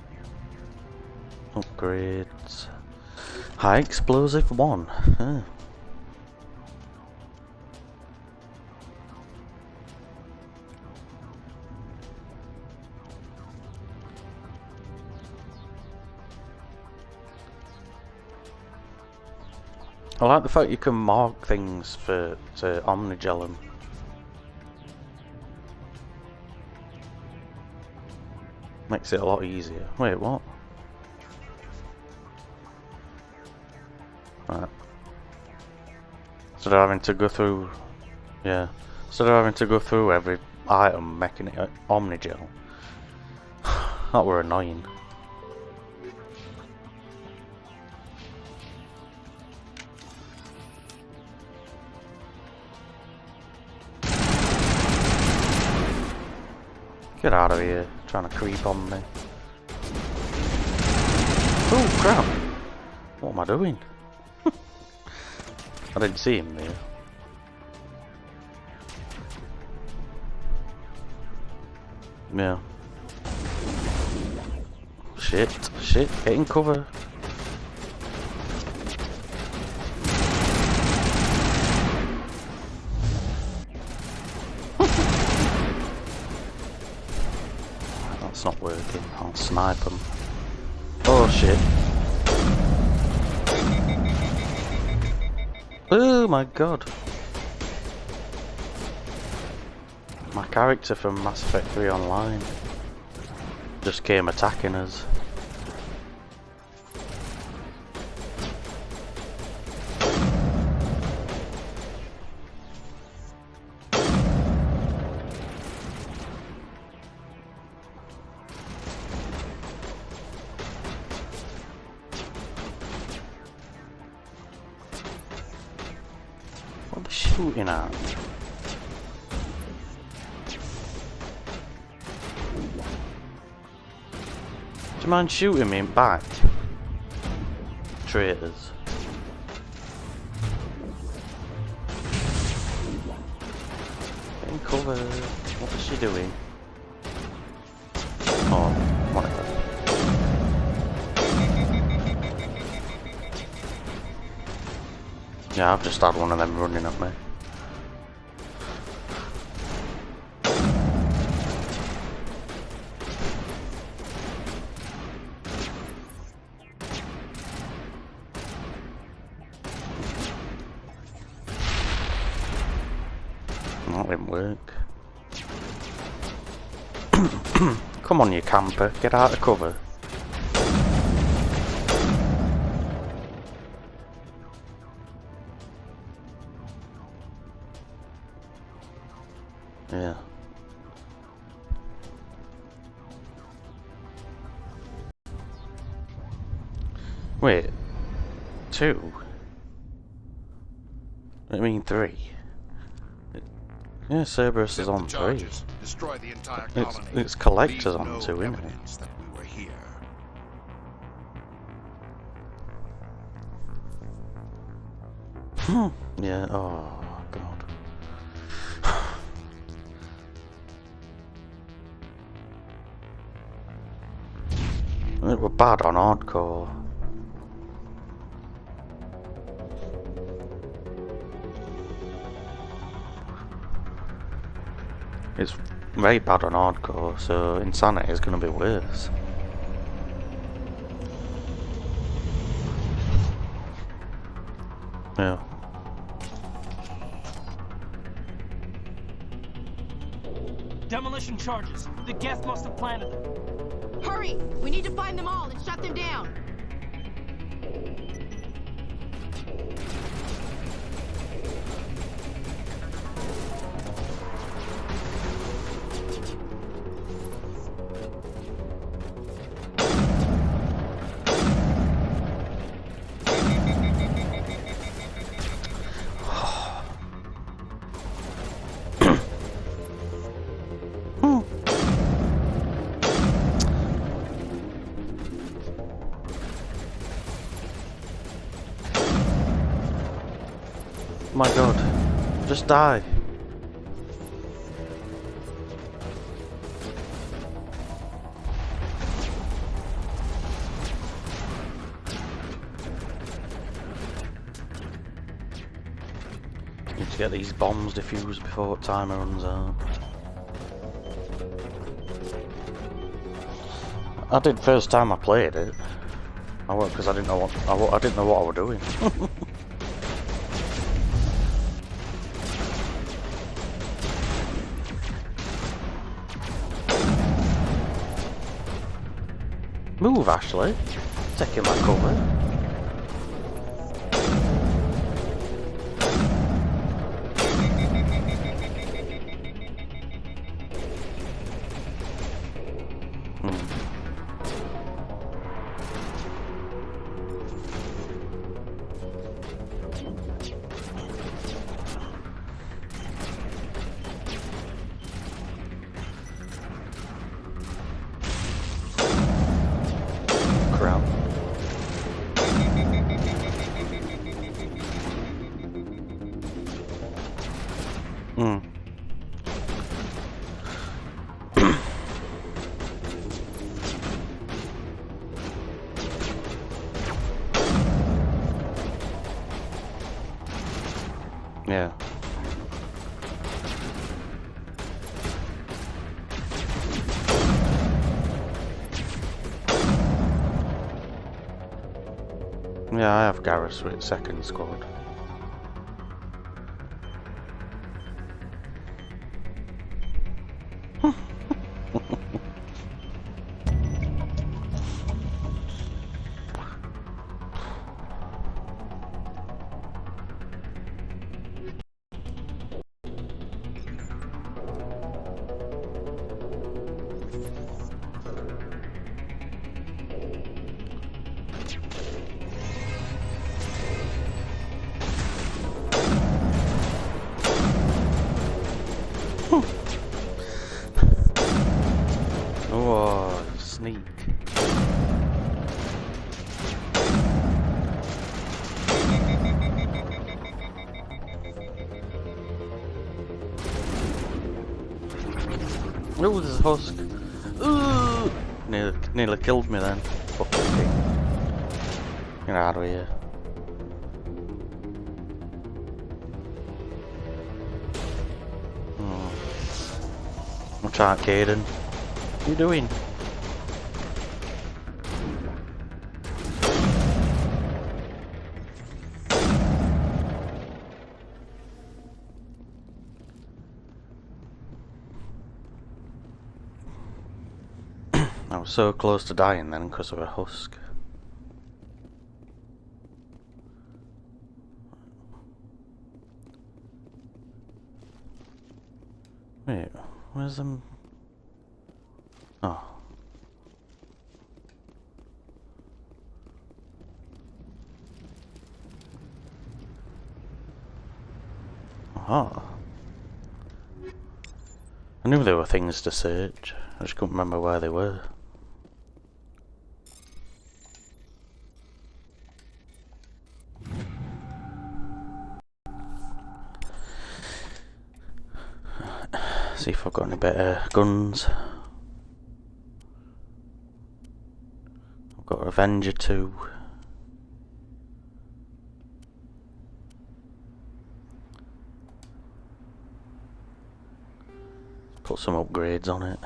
Upgrades. High explosive 1. Huh. I like the fact you can mark things to omnigel them. Makes it a lot easier. Wait, what? Right. Instead of having to go through... Yeah. Instead of having to go through every item making it omnigel. That were annoying. Get out of here, trying to creep on me. Oh crap! What am I doing? I didn't see him there. Yeah. shit, shit, get in cover. That's not working, I'll snipe them. Oh shit. Oh my god. My character from Mass Effect 3 Online just came attacking us. What are they shooting at? Do you mind shooting me back? Traitors. Get in cover. What is she doing? Oh, whatever. Yeah, I've just had one of them running at me. That didn't work. Come on, you camper, get out of cover. Yeah. Wait, 2? I mean 3. Yeah, Cerberus is on 3. Destroy the entire It's colony. Collector's Leave on no 2, isn't it? evidence that we were here. Yeah, oh god. It were bad on hardcore. It's very bad on hardcore, so Insanity is going to be worse. Yeah. Demolition charges. The Geth must have planted them. Hurry! We need to find them all and shut them down. My god, just die. Need to get these bombs diffused before timer runs out. I did first time I played it. I won't because I didn't know what I didn't know what I was doing. Move, Ashley. Taking my cover. Yeah. Yeah, I have Garrus with second squad. Oh, sneak. Oh, there's a husk. Ooh! Nearly killed me then. Fucking thing. Get out of here. Watch out, Caden. What are you doing? I was so close to dying then because of a husk. Wait, where's them? Oh. Aha. I knew there were things to search. I just couldn't remember where they were. See if I've got any better guns. I've got Avenger 2. Put some upgrades on it.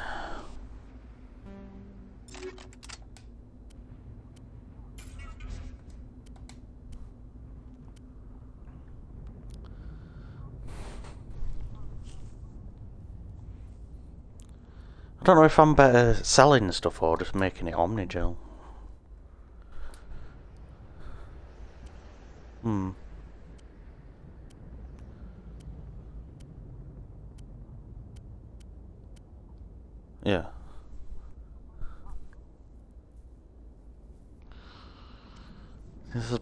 I don't know if I'm better selling stuff or just making it Omnigel. Yeah. This is...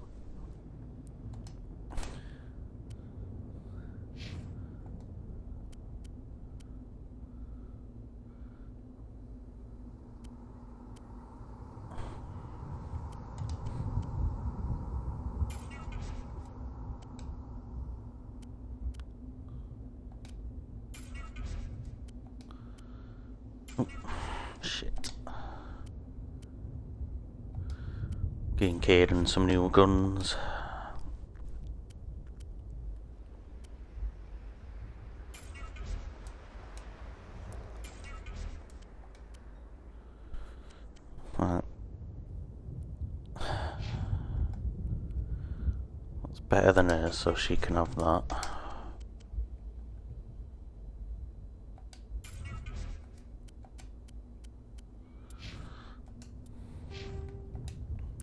Shit. Getting Caden some new guns. Right. That's better than hers, so she can have that.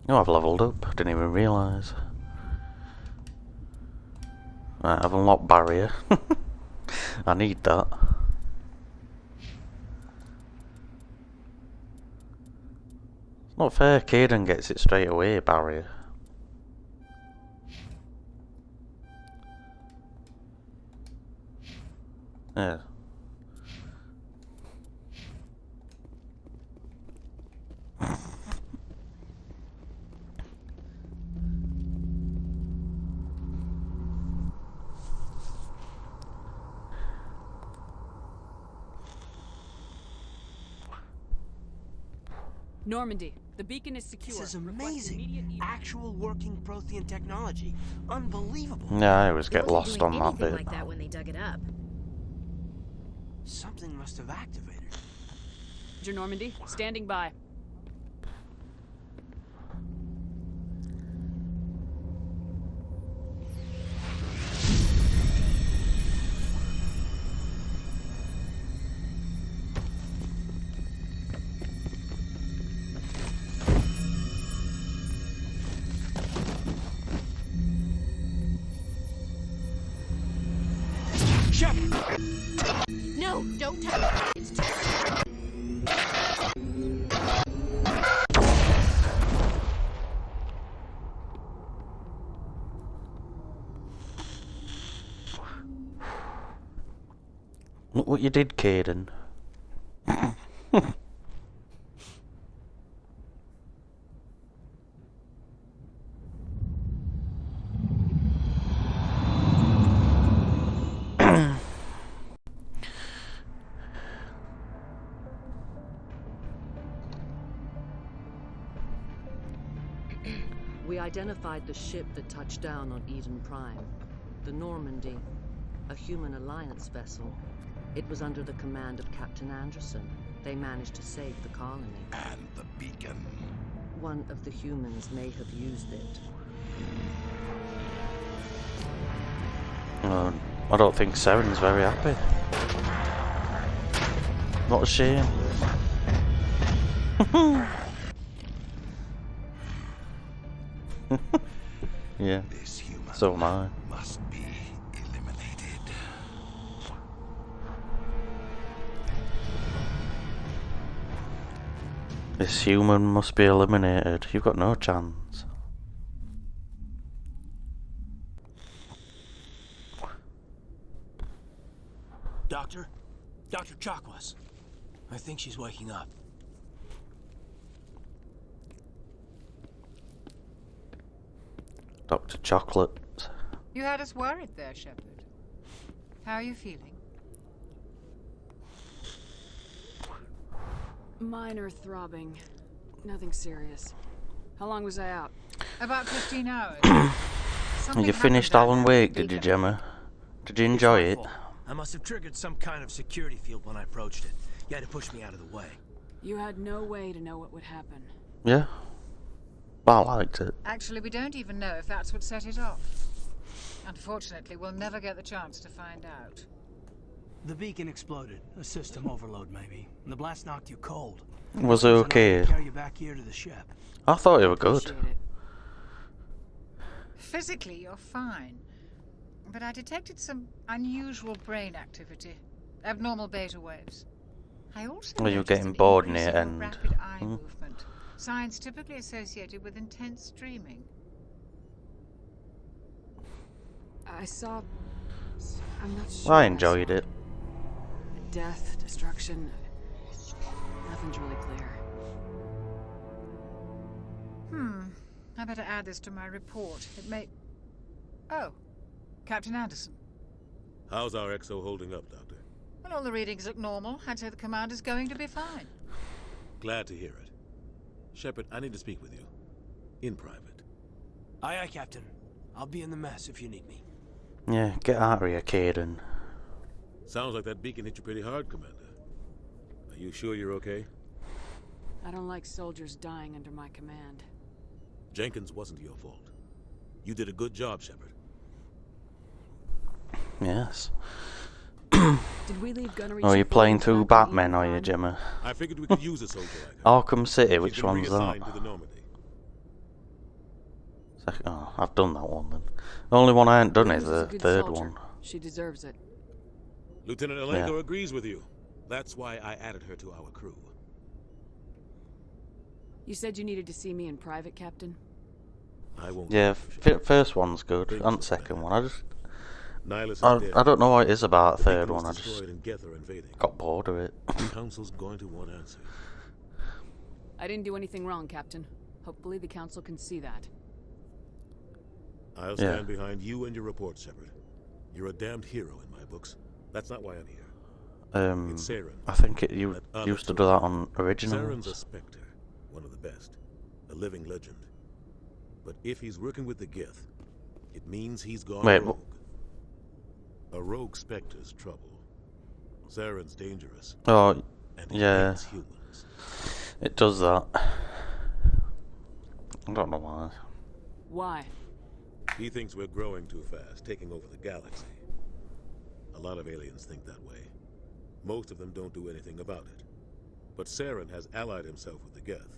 Oh, I've leveled up. I didn't even realise. Right, I've unlocked barrier. I need that. It's not fair. Caden gets it straight away, barrier. Yeah. Normandy, The beacon is secure. This is amazing. Actual working Prothean technology. Unbelievable. Yeah, I always They get wasn't lost doing on that anything bit. like that when they dug it up. Something must have activated. Major Normandy, standing by. No, don't touch it. It's too... Look what you did, Caden. We identified the ship that touched down on Eden Prime. The Normandy, a human alliance vessel. It was under the command of Captain Anderson. They managed to save the colony. And the beacon. One of the humans may have used it. I don't think Seren's very happy. What a shame. Yeah, so am I. Must be eliminated. This human must be eliminated. You've got no chance. Doctor? Dr. Chakwas. I think she's waking up. Dr. Chocolate. You had us worried there, Shepard. How are you feeling? Minor throbbing. Nothing serious. How long was I out? About 15 hours. You finished Alan Wake, did you, Gemma? Did you enjoy it? I must have triggered some kind of security field when I approached it. You had to push me out of the way. You had no way to know what would happen. Yeah. I liked it. Actually, we don't even know if that's what set it off. Unfortunately, we'll never get the chance to find out. The beacon exploded. A system overload, maybe. And the blast knocked you cold. Was it okay? Carry you back here to the ship. I thought you were good. Physically, you're fine. But I detected some unusual brain activity. Abnormal beta waves. I also Well, you're noticed getting an bored increase near in end. rapid eye movement. Signs typically associated with intense dreaming. I saw... I'm not sure. I enjoyed it. Death, destruction... Nothing's really clear. I better add this to my report. It may... Oh. Captain Anderson. How's our XO holding up, Doctor? Well, all the readings look normal. I'd say the commander's going to be fine. Glad to hear it. Shepard, I need to speak with you. In private. Aye, aye, Captain. I'll be in the mess if you need me. Yeah, get out of here, Caden. Sounds like that beacon hit you pretty hard, Commander. Are you sure you're okay? I don't like soldiers dying under my command. Jenkins wasn't your fault. You did a good job, Shepard. Yes. Did we leave gunnery? Oh, you're playing through Batman, are you, Gemma? I figured we could use a soldier like her. Arkham City, which She's been one's that? reassigned to the Normandy. Oh, I've done that one then. The only one I haven't done is the third one. She deserves it. Lieutenant Alengo agrees with you. That's why I added her to our crew. You said you needed to see me in private, Captain? I won't. Yeah, first one's good, and the second one. I don't know what it is about the third one. I just got bored of it. The Council's going to want answers. I didn't do anything wrong, Captain. Hopefully the Council can see that. I'll stand behind you and your report, Shepard. You're a damned hero in my books. That's not why I'm here. It's Saren. I think you used to do that on originals. Saren's a Spectre, one of the best. a living legend. But if he's working with the Geth, it means he's gone Wait, rogue. A rogue Spectre's trouble. Saren's dangerous. Oh, and he yeah. hates humans. It does that. I don't know why. Why? He thinks we're growing too fast, taking over the galaxy. A lot of aliens think that way. Most of them don't do anything about it. But Saren has allied himself with the Geth.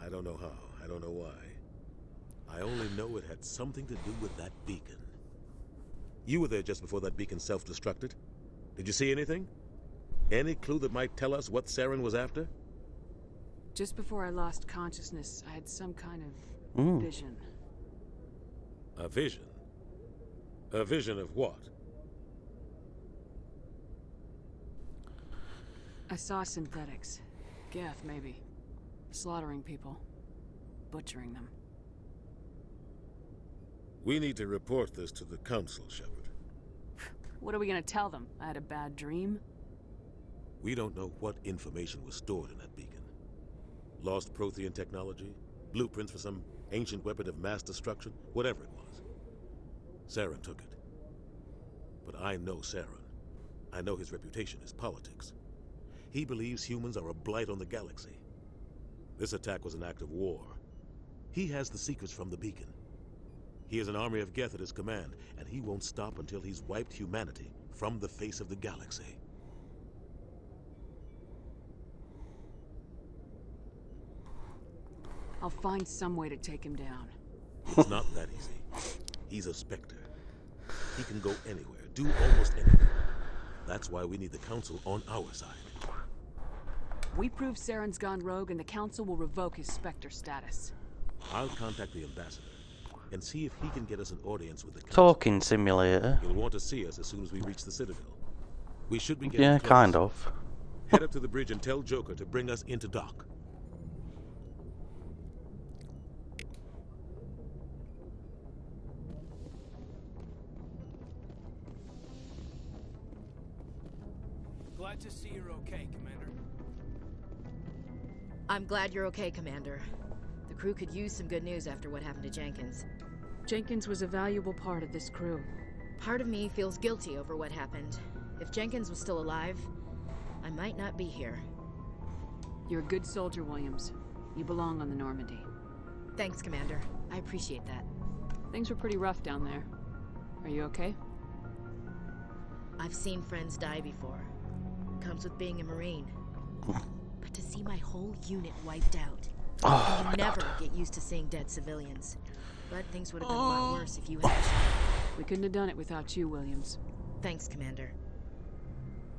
I don't know how, I don't know why. I only know it had something to do with that beacon. You were there just before that beacon self-destructed. Did you see anything? Any clue that might tell us what Saren was after? Just before I lost consciousness, I had some kind of vision. A vision? A vision of what? I saw synthetics. Geth, maybe. Slaughtering people. Butchering them. We need to report this to the Council, Shepard. What are we gonna tell them? I had a bad dream? We don't know what information was stored in that beacon. Lost Prothean technology? Blueprints for some ancient weapon of mass destruction? Whatever it was. Saren took it. But I know Saren. I know his reputation is politics. He believes humans are a blight on the galaxy. This attack was an act of war. He has the secrets from the beacon. He has an army of Geth at his command, and he won't stop until he's wiped humanity from the face of the galaxy. I'll find some way to take him down. It's not that easy. He's a Spectre. He can go anywhere, do almost anything. That's why we need the Council on our side. We prove Saren's gone rogue and the Council will revoke his Spectre status. I'll contact the Ambassador and see if he can get us an audience with the Council. Talking simulator. He'll want to see us as soon as we reach the Citadel. We should be getting Yeah, close. kind of. Head up to the bridge and tell Joker to bring us into dock. Glad to see you're okay, Commander. I'm glad you're okay, Commander. The crew could use some good news after what happened to Jenkins. Jenkins was a valuable part of this crew. Part of me feels guilty over what happened. If Jenkins was still alive, I might not be here. You're a good soldier, Williams. You belong on the Normandy. Thanks, Commander. I appreciate that. Things were pretty rough down there. Are you okay? I've seen friends die before. Comes with being a Marine. But to see my whole unit wiped out, you never get used to seeing dead civilians. But things would have been a lot worse if you had. We couldn't have done it without you, Williams. Thanks, Commander.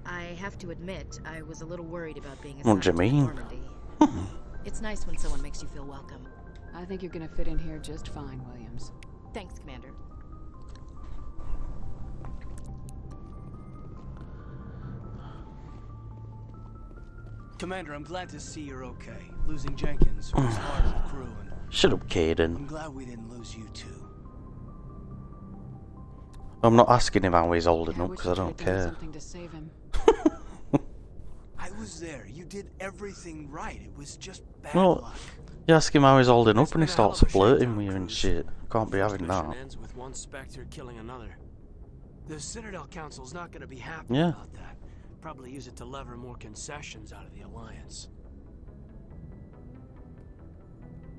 I have to admit, I was a little worried about being What assigned do you to mean? Normandy. It's nice when someone makes you feel welcome. I think you're gonna fit in here just fine, Williams. Thanks, Commander. Commander, I'm glad to see you're okay. Losing Jenkins was hard on the crew, and Shut up, I'm Caden. glad we didn't lose you too. I'm not asking him how he's holding I up wish because I you don't could've done care. something to save him. I was there. You did everything right. It was just bad Well, luck. you ask him how he's holding It's up and he been a hell starts of a flirting shakedown with you and cruise. shit. Can't be having Mission that. ends with one Spectre killing another. The Citadel Council's not going to be happy Yeah. about that. Probably use it to lever more concessions out of the Alliance.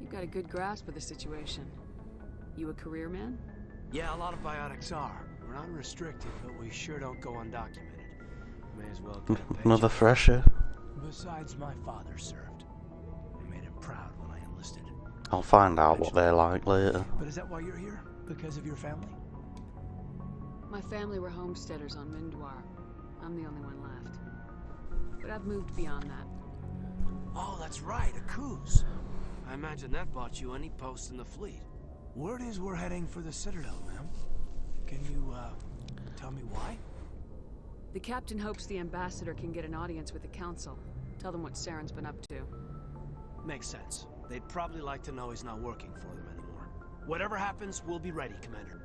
You've got a good grasp of the situation. You a career man? Yeah, a lot of biotics are. We're not restricted, but we sure don't go undocumented. May as well get a paycheck. Another fresher. Besides, my father served. I made him proud when I enlisted. I'll find out what they're like later. But is that why you're here? Because of your family? My family were homesteaders on Mindwar. I'm the only one left. But I've moved beyond that. Oh, that's right, a cruise. I imagine that bought you any post in the fleet. Word is we're heading for the Citadel, ma'am. Can you, tell me why? The captain hopes the ambassador can get an audience with the council. Tell them what Saren's been up to. Makes sense. They'd probably like to know he's not working for them anymore. Whatever happens, we'll be ready, Commander.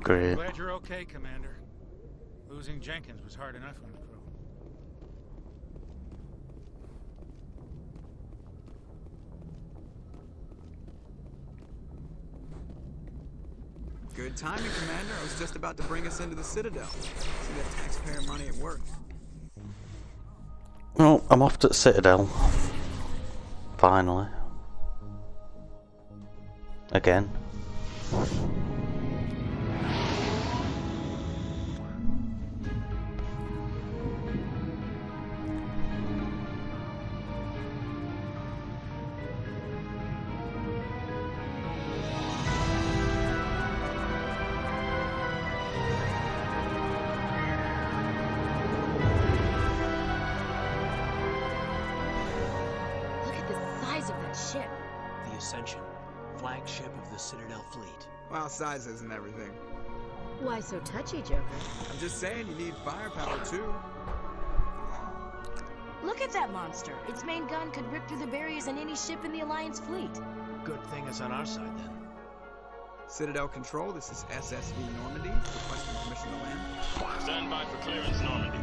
Great. Glad you're okay, Commander. Losing Jenkins was hard enough on the crew. Good timing, Commander. I was just about to bring us into the Citadel. See that taxpayer money at work. Well, I'm off to the Citadel. Finally. Again. Look at the size of that ship. The Ascension, flagship of the Citadel fleet. Well, size isn't everything. Why so touchy, Joker? I'm just saying you need firepower, too. Look at that monster. Its main gun could rip through the barriers in any ship in the Alliance fleet. Good thing it's on our side, then. Citadel Control, this is SSV Normandy. Requesting permission to land. Stand by for clearance, Normandy.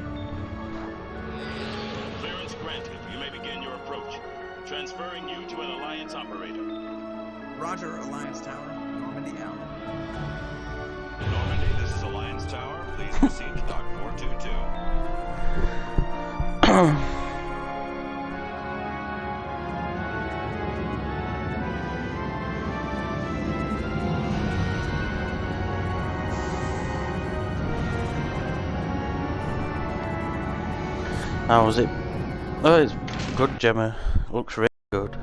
Clearance granted. You may begin your approach. Transferring you to an Alliance operator. Roger, Alliance Tower. Normandy out. Normandy, this is Alliance Tower. Please proceed to Dock 422. How was it? Oh, it's good, Gemma. Looks really good.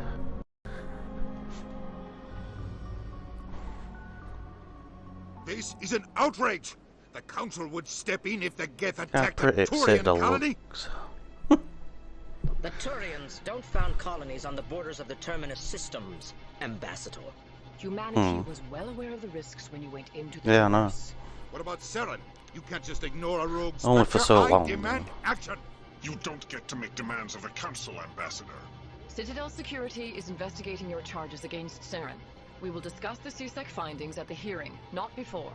This is an outrage! The Council would step in if the Geth How attacked pretty the Turian Citadel colony. looks. The Turians don't found colonies on the borders of the Terminus systems, Ambassador. Humanity was well aware of the risks when you went into the Yeah, I know. universe. What about Seren? You can't just ignore a rogue Only for Spectre. so I long. demand action! You don't get to make demands of the Council, Ambassador. Citadel Security is investigating your charges against Seren. We will discuss the CSEC findings at the hearing, not before.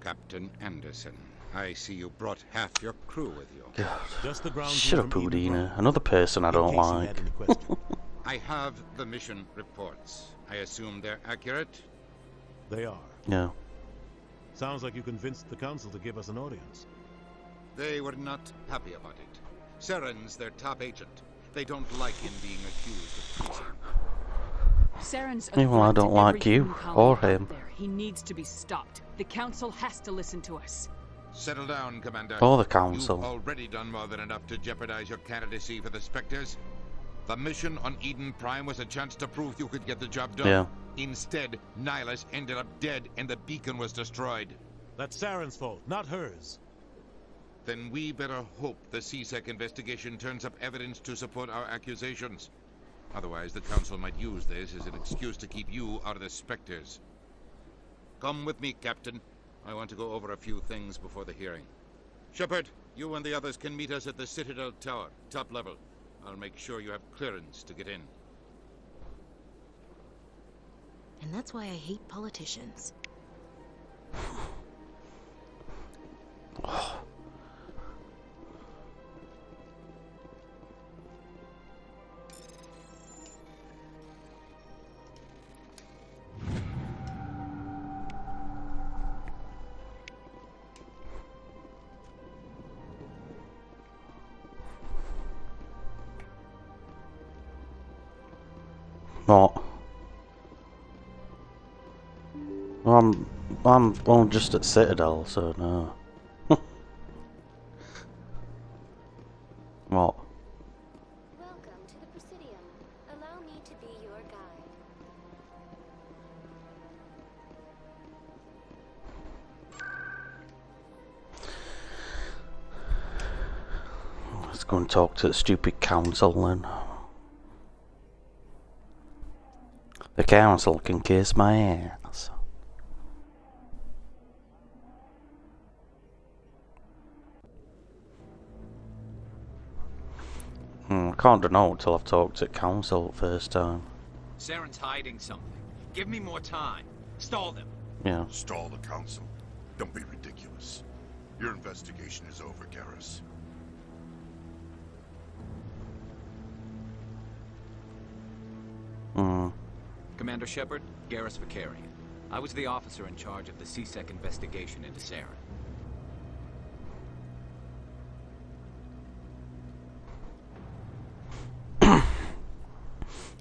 Captain Anderson, I see you brought half your crew with you. God. Just the ground Shut up, crew from Eden Udina. Prime. Another person I don't In case you like. had any questions. I have the mission reports. I assume they're accurate? They are. Yeah. Sounds like you convinced the Council to give us an audience. They were not happy about it. Seren's their top agent. They don't like him being accused of treason. Saren's a Well, I threat don't to like every you human colony or out him. there. He needs to be stopped. The Council has to listen to us. Settle down, Commander. Or the Council. You've already done more than enough to jeopardize your candidacy for the Spectres. The mission on Eden Prime was a chance to prove you could get the job done. Yeah. Instead, Nihilus ended up dead and the beacon was destroyed. That's Saren's fault, not hers. Then we better hope the CSEC investigation turns up evidence to support our accusations. Otherwise, the Council might use this as an excuse to keep you out of the Spectres. Come with me, Captain. I want to go over a few things before the hearing. Shepard, you and the others can meet us at the Citadel Tower, top level. I'll make sure you have clearance to get in. And that's why I hate politicians. What? I'm just at Citadel, so no. What? Welcome to the Presidium. Allow me to be your guide. Let's go and talk to the stupid council then. The council can kiss my ass. I can't know until I've talked to council first time. Saren's hiding something. Give me more time. Stall them. Yeah. Stall the council? Don't be ridiculous. Your investigation is over, Garrus. Commander Shepard, Garrus Vicarian. I was the officer in charge of the CSEC investigation into Saren.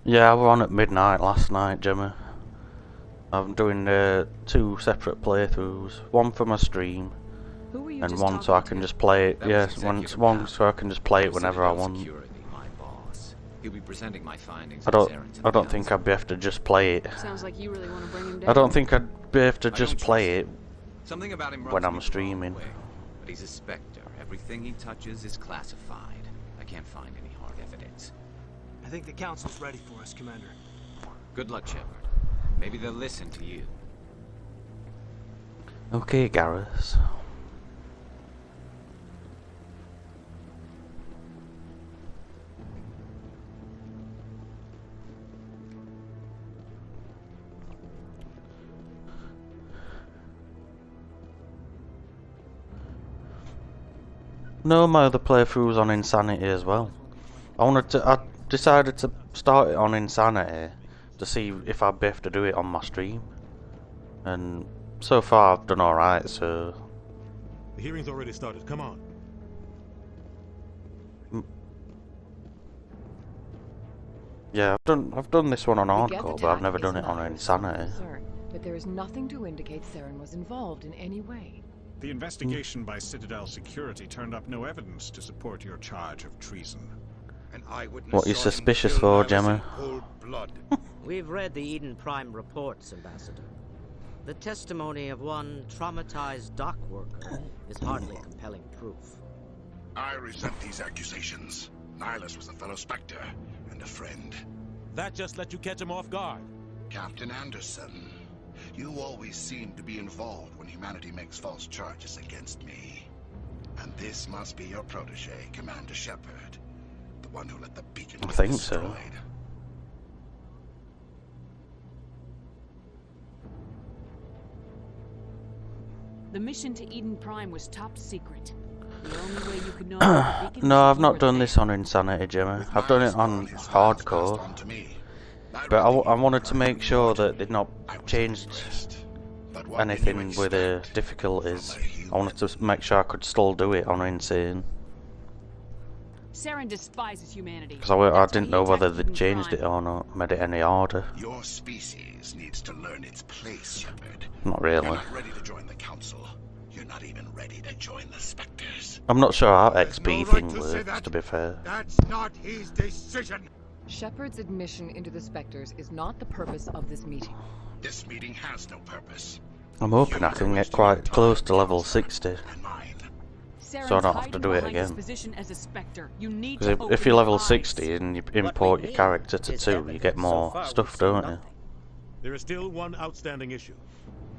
Yeah, I was on at midnight last night, Gemma. I'm doing 2 separate playthroughs. One for my stream, and one so I can just play it. Yes, one so I can just play it whenever I want. He'll be presenting my findings. I don't think I'd be able to just play it. Sounds like you really want to bring him down. I don't think I'd be able to just play it Something about him when rubs I'm me the streaming. wrong way, but he's a Spectre. Everything he touches is classified. I can't find any hard evidence. I think the council's ready for us, Commander. Good luck, Shepard. Maybe they'll listen to you. Okay, Garrus. No, my other playthrough was on Insanity as well. I decided to start it on Insanity to see if I'd be able to do it on my stream. And so far I've done alright, so... The hearing's already started, come on. Yeah, I've done this one on Hardcore, but I've never done it on Insanity. But there is nothing to indicate Saren was involved in any way. The investigation by Citadel Security turned up no evidence to support your charge of treason. An eyewitness What are you saw him suspicious kill for, Nihilus Gemma? in cold blood. We've read the Eden Prime reports, Ambassador. The testimony of one traumatized dock worker is hardly compelling proof. I resent these accusations. Nihilus was a fellow Spectre and a friend. That just let you catch him off guard. Captain Anderson, you always seem to be involved when humanity makes false charges against me. And this must be your protege, Commander Shepard. The one who let the beacon I be think destroyed. so. The mission to Eden Prime was top secret. The only way you could know about the beacon No, was I've if you not were done there. this on Insanity, Gemma. I've done it on Hardcore. But I wanted to make sure that they'd not changed anything with the difficulties. I wanted to make sure I could still do it on Insane. Saren despises humanity. Because I didn't know whether they'd changed it or not, made it any harder. Your species needs to learn its place, Shepard. Not You're really. not ready to join the Council. You're not even ready to join the Spectres. I'm not sure how XP No right thing to say works, that. to be fair. That's not his decision. Shepard's admission into the Spectres is not the purpose of this meeting. This meeting has no purpose. I'm hoping I can get quite close to level 60. So I don't have to do it again. Because if you're level 60 and you import your character to 2, you get more stuff, don't you? There is still one outstanding issue.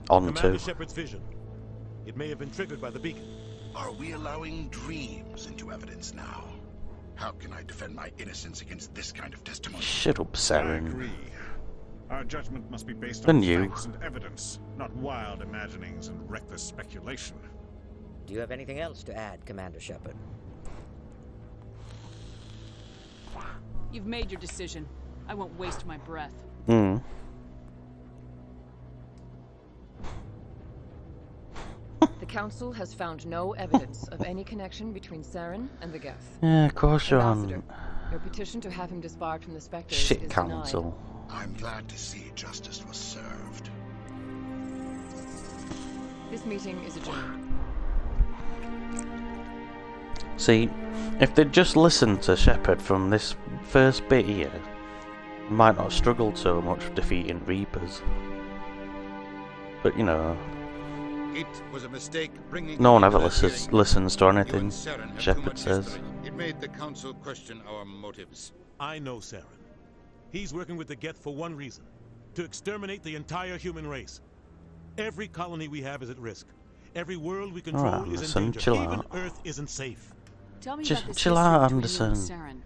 On Commander 2. Shepard's vision. It may have been triggered by the beacon. Are we allowing dreams into evidence now? How can I defend my innocence against this kind of testimony? Shut up, I Saren. agree. Our judgment must be based Then on you. facts and evidence, not wild imaginings and reckless speculation. Do you have anything else to add, Commander Shepard? You've made your decision. I won't waste my breath. Hmm. The Council has found no evidence of any connection between Saren and the Geth. Yeah, of course you're Ambassador, on your petition to have him disbarred from the Spectres shit is council. I'm glad to see justice was served. denied. This meeting is adjourned. See, if they'd just listened to Shepard from this first bit here, they might not have struggled so much with defeating Reapers. But you know, It was a mistake bringing no one you ever to that hearing. listens to You anything and Saren had too Shepard much says. history. It made the Council question our motives. I know Saren. He's working with the Geth for one reason. To exterminate the entire human race. Every colony we have is at risk. Every world we control Alright, is Anderson, in danger. chill Even out. Earth isn't safe. Tell me Just about this chill history out, between you and Anderson. Saren.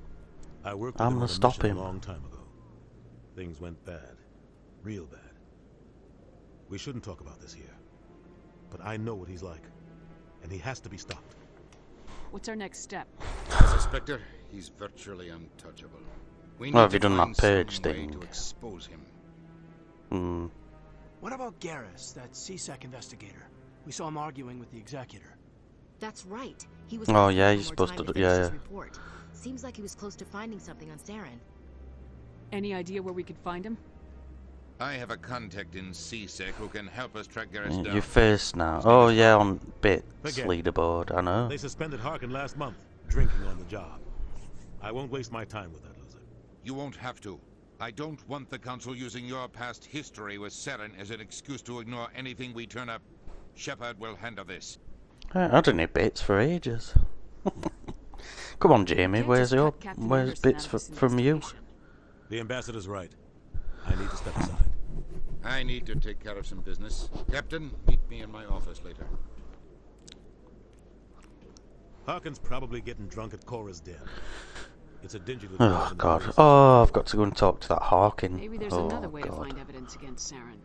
I worked with I'm him gonna on a stop mission him. a long time ago. Things went bad. Real bad. We shouldn't talk about this here. But I know what he's like. And he has to be stopped. What's our next step? As a Spectre, he's virtually untouchable. We need Well, have you to done find that purge some way thing? to expose him. Hmm. What about Garrus, that CSEC investigator? We saw him arguing with the executor. That's right. He was. Oh, yeah, one he's more supposed time to do- finish yeah, his yeah. report. Seems like he was close to finding something on Saren. Any idea where we could find him? I have a contact in CSEC who can help us track Garrus down. You first now. Oh yeah, on bits Forget. leaderboard. I know. They suspended Harkin last month, drinking on the job. I won't waste my time with that loser. You won't have to. I don't want the Council using your past history with Saren as an excuse to ignore anything we turn up. Shepard will handle this. I don't need bits for ages. Come on, Jamie. Can't Where's just your cut Captain where's Anderson bits out of this from you? investigation. The ambassador's right. I need to step aside. I need to take care of some business. Captain, meet me in my office later. Harkin's probably getting drunk at Cora's den. It's a dingy little house Oh in the God. hills. Oh, I've got to go and talk to that Harkin. Maybe there's Oh another way to God. find evidence against Saren.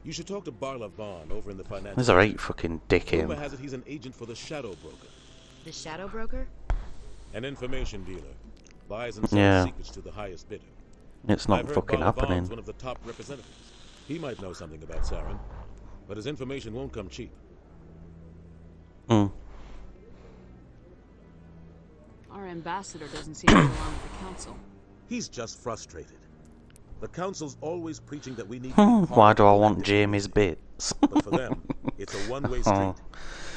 You should talk to Barla Vaughn over in the financial. There's a right fucking dick him. Rumor has it he's an agent for the Shadow Broker, The Shadow Broker? an information dealer. Buys and sells Yeah. secrets to the highest bidder. It's not I've heard fucking Barla Vaughn's happening. one of the top representatives. He might know something about Saren, but his information won't come cheap. Hmm. Our ambassador doesn't seem to get along with the council. He's just frustrated. The council's always preaching that we need to be Why part do I of want the Jamie's bits? But for them, it's a one-way street. Oh.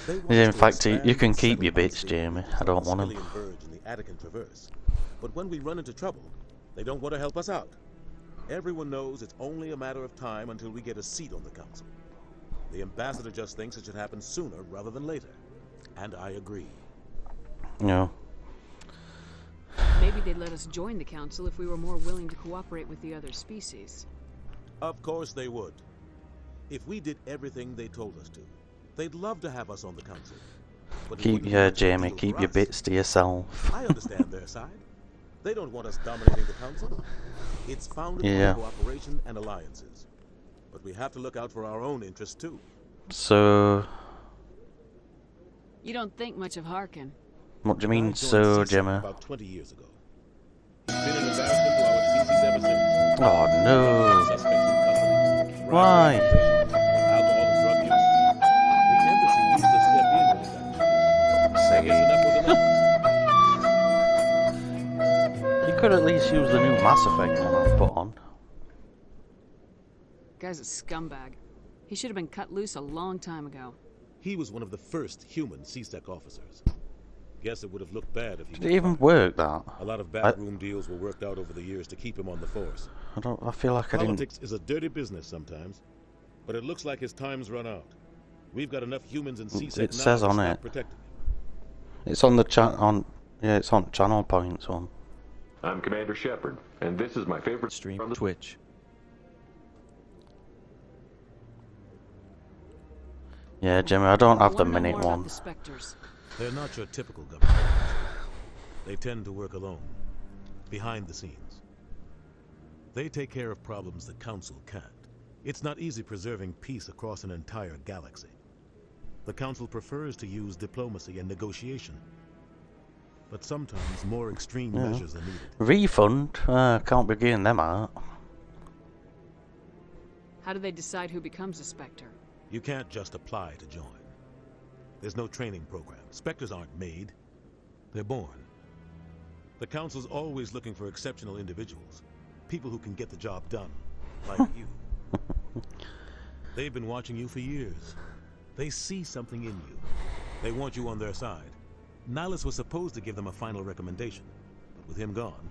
They want Yeah, us in to fact, you expand can and keep settle your bits, unstable Jamie. regions I don't on the want 'em. Skillian Verge and the Attican Traverse. But when we run into trouble, they don't want to help us out. Everyone knows it's only a matter of time until we get a seat on the council. The ambassador just thinks it should happen sooner rather than later. And I agree. No. Maybe they'd let us join the council if we were more willing to cooperate with the other species. Of course they would. If we did everything they told us to, they'd love to have us on the council. But it Keep wouldn't your be much of a Jamie. deal Keep for your us. bits to yourself. I understand their side. They don't want us dominating the council. It's founded Yeah. on cooperation and alliances. But we have to look out for our own interests too. So, You don't think much of Harkin. what do you I mean, joined so, CSEC Gemma? about 20 years ago. He's been an ambassador to our species ever since. Oh no. Suspects in custody. Why? Alcohol and drug use. The embassy used to step in when it got serious. I guess enough was enough. You could at least use the new Mass Effect one I put on. Guy's a scumbag. He should have been cut loose a long time ago. He was one of the first human CSEC officers. Guess it would have looked bad if he Did it even work, that? A lot of backroom deals were worked out over the years to keep him on the force. I feel like I didn't... Politics is a dirty business sometimes, but it looks like his time's run out. We've got enough humans in CSEC It now says to on start it. protecting him. It's on the yeah, it's on channel points on. I'm Commander Shepard, and this is my favorite stream from Twitch. Yeah, Jimmy, I don't have the Wanna know minute more about one. the Spectres. They're not your typical government agents. They tend to work alone, behind the scenes. They take care of problems the Council can't. It's not easy preserving peace across an entire galaxy. The Council prefers to use diplomacy and negotiation. But sometimes more extreme Yeah. measures are needed. Refund? Can't be getting them out. How do they decide who becomes a Spectre? You can't just apply to join. There's no training program. Spectres aren't made. They're born. The Council's always looking for exceptional individuals. People who can get the job done. Like you. They've been watching you for years. They see something in you. They want you on their side. Nihilus was supposed to give them a final recommendation. But with him gone,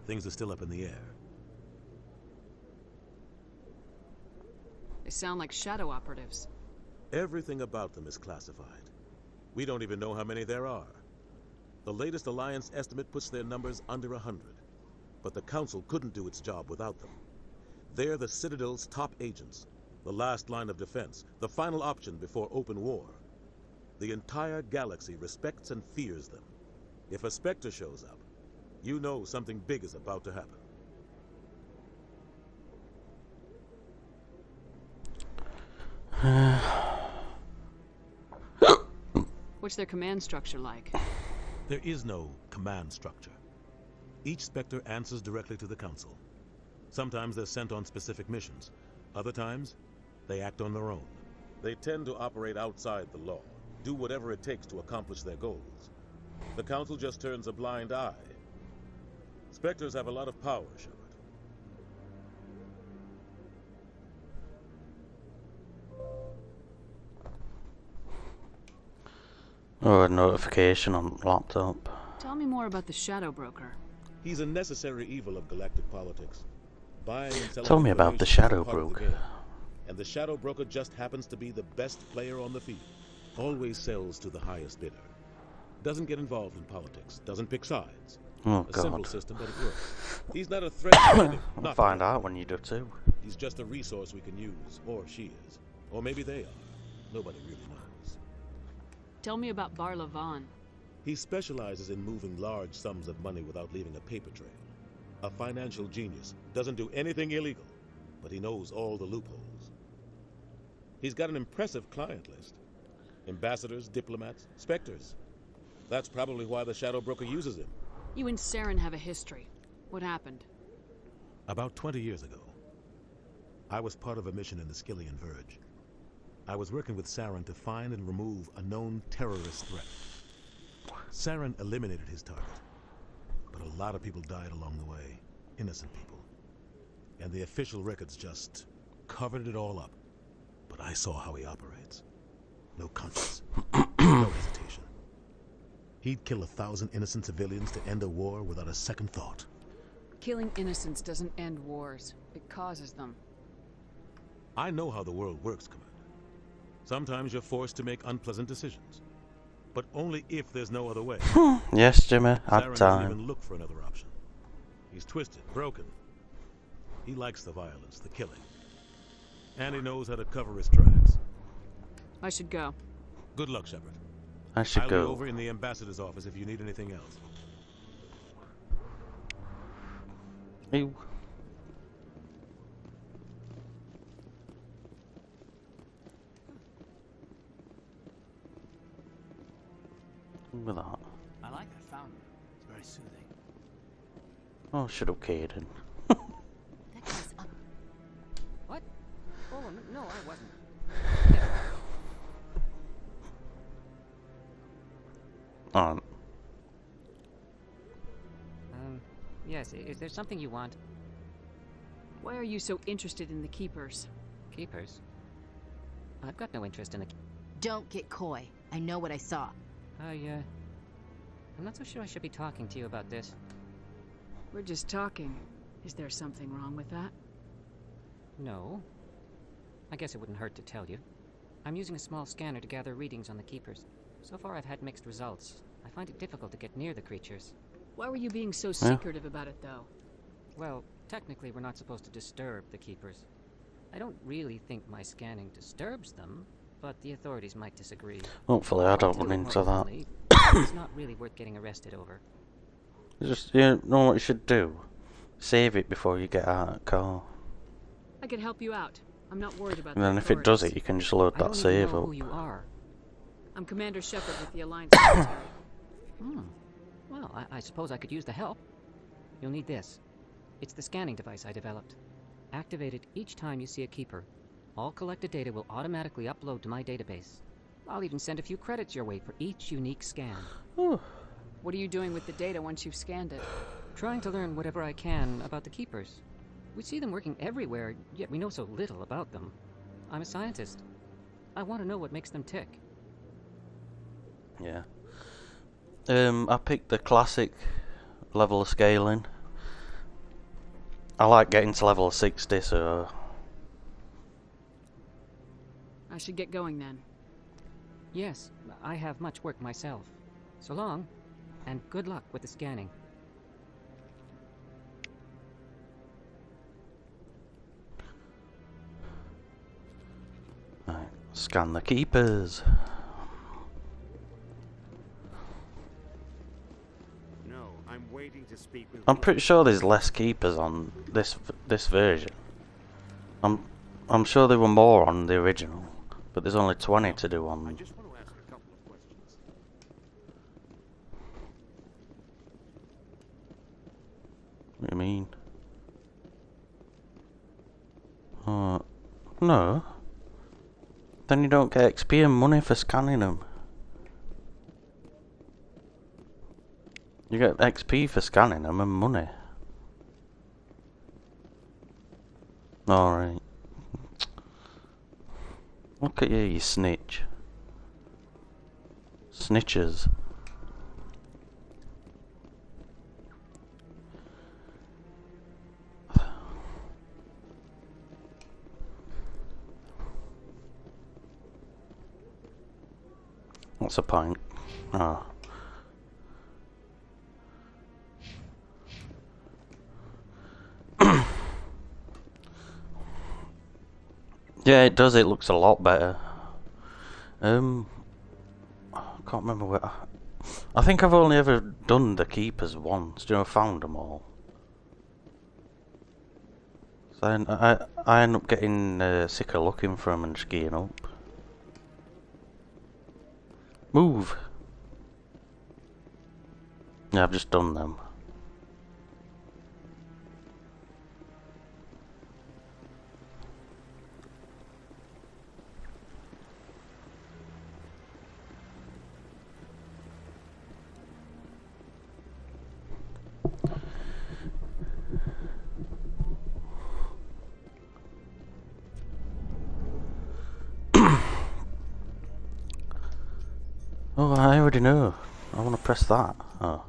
things are still up in the air. They sound like shadow operatives. Everything about them is classified. We don't even know how many there are. The latest Alliance estimate puts their numbers under 100. But the Council couldn't do its job without them. They're the Citadel's top agents, the last line of defense, the final option before open war. The entire galaxy respects and fears them. If a Spectre shows up, you know something big is about to happen. What's their command structure like? There is no command structure. Each Spectre answers directly to the Council. Sometimes they're sent on specific missions. Other times, they act on their own. They tend to operate outside the law, do whatever it takes to accomplish their goals. The Council just turns a blind eye. Spectres have a lot of power, Shepard. Oh, a notification on laptop. Tell me more about the Shadow Broker. He's a necessary evil of galactic politics. Buying and selling Tell me about the information Shadow is part of the Broker. game. And the Shadow Broker just happens to be the best player on the field. Always sells to the highest bidder. Doesn't get involved in politics. Doesn't pick sides. Oh, A simple God. system, but it works. He's not a threat to anything. I'll Not find to out when you do too. He's just a resource we can use, or she is. Or maybe they are. Nobody really knows. Tell me about Barla Vaughn. He specializes in moving large sums of money without leaving a paper trail. A financial genius. Doesn't do anything illegal, but he knows all the loopholes. He's got an impressive client list. Ambassadors, diplomats, Spectres. That's probably why the Shadow Broker uses him. You and Saren have a history. What happened? About 20 years ago, I was part of a mission in the Skillian Verge. I was working with Saren to find and remove a known terrorist threat. Saren eliminated his target, but a lot of people died along the way. Innocent people. And the official records just covered it all up. But I saw how he operates. No conscience. No hesitation. He'd kill 1,000 innocent civilians to end a war without a second thought. Killing innocents doesn't end wars. It causes them. I know how the world works, Commander. Sometimes you're forced to make unpleasant decisions. But only if there's no other way. Yes, Jimmy, Saren had doesn't time. even look for another option. He's twisted, broken. He likes the violence, the killing. And he knows how to cover his tracks. I should go. Good luck, Shepard. I should I'll go. be over in the ambassador's office if you need anything else. Ew. Look at that. I like that fountain. It's very soothing. Oh, shut up, Caden. That guy's up. What? Oh, no, I wasn't. On. Yes, is there something you want? Why are you so interested in the Keepers? Keepers? I've got no interest in the... Don't get coy. I know what I saw. I'm not so sure I should be talking to you about this. We're just talking. Is there something wrong with that? No. I guess it wouldn't hurt to tell you. I'm using a small scanner to gather readings on the Keepers. So far I've had mixed results. I find it difficult to get near the creatures. Why were you being so secretive about it, though? Well, technically we're not supposed to disturb the Keepers. I don't really think my scanning disturbs them, but the authorities might disagree. Hopefully I don't run into that. It's not really worth getting arrested over. Just, you know what you should do? Save it before you get out of the car. I can help you out. I'm not worried about And then the if it does authorities. it, you can just load that save up. Who you are? I'm Commander Shepard with the Alliance Military. Well, I suppose I could use the help. You'll need this. It's the scanning device I developed. Activate it each time you see a Keeper. All collected data will automatically upload to my database. I'll even send a few credits your way for each unique scan. What are you doing with the data once you've scanned it? Trying to learn whatever I can about the Keepers. We see them working everywhere, yet we know so little about them. I'm a scientist. I want to know what makes them tick. Yeah. I picked the classic level of scaling. I like getting to level 60, so... I should get going then. Yes, I have much work myself. So long, and good luck with the scanning. Right, scan the Keepers. No, I'm waiting to speak with... I'm pretty sure there's less Keepers on this version. I'm sure there were more on the original, but there's only 20 to do on No. Then you don't get XP and money for scanning them. You get XP for scanning them and money. Alright. Look at you, you snitch. Snitches. What's the point? Oh. Yeah, it does. It looks a lot better. I can't remember where. I think I've only ever done the keepers once. Do you know, found them all. So I end up getting sick of looking for them and just getting up. Move. Yeah, I've just done them. Oh, I already know. I want to press that. Oh.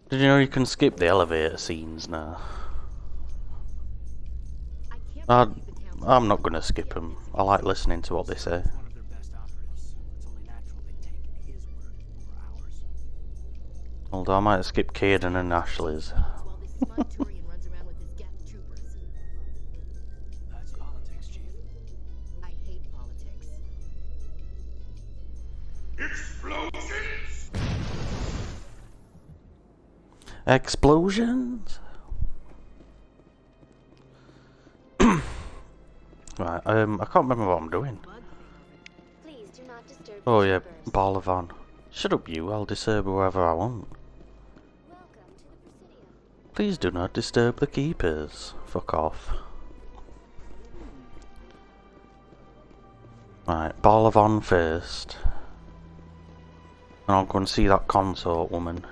Did you know you can skip the elevator scenes now? I'm not going to skip them. I like listening to what they say. Although I might skip Caden and Ashley's. Explosions? Right, I can't remember what I'm doing. Please do not disturb Oh yeah, ball of on. Shut up you, I'll disturb whoever I want. Please do not disturb the keepers. Fuck off. Right, ball of on first. And I'll go and see that consort woman.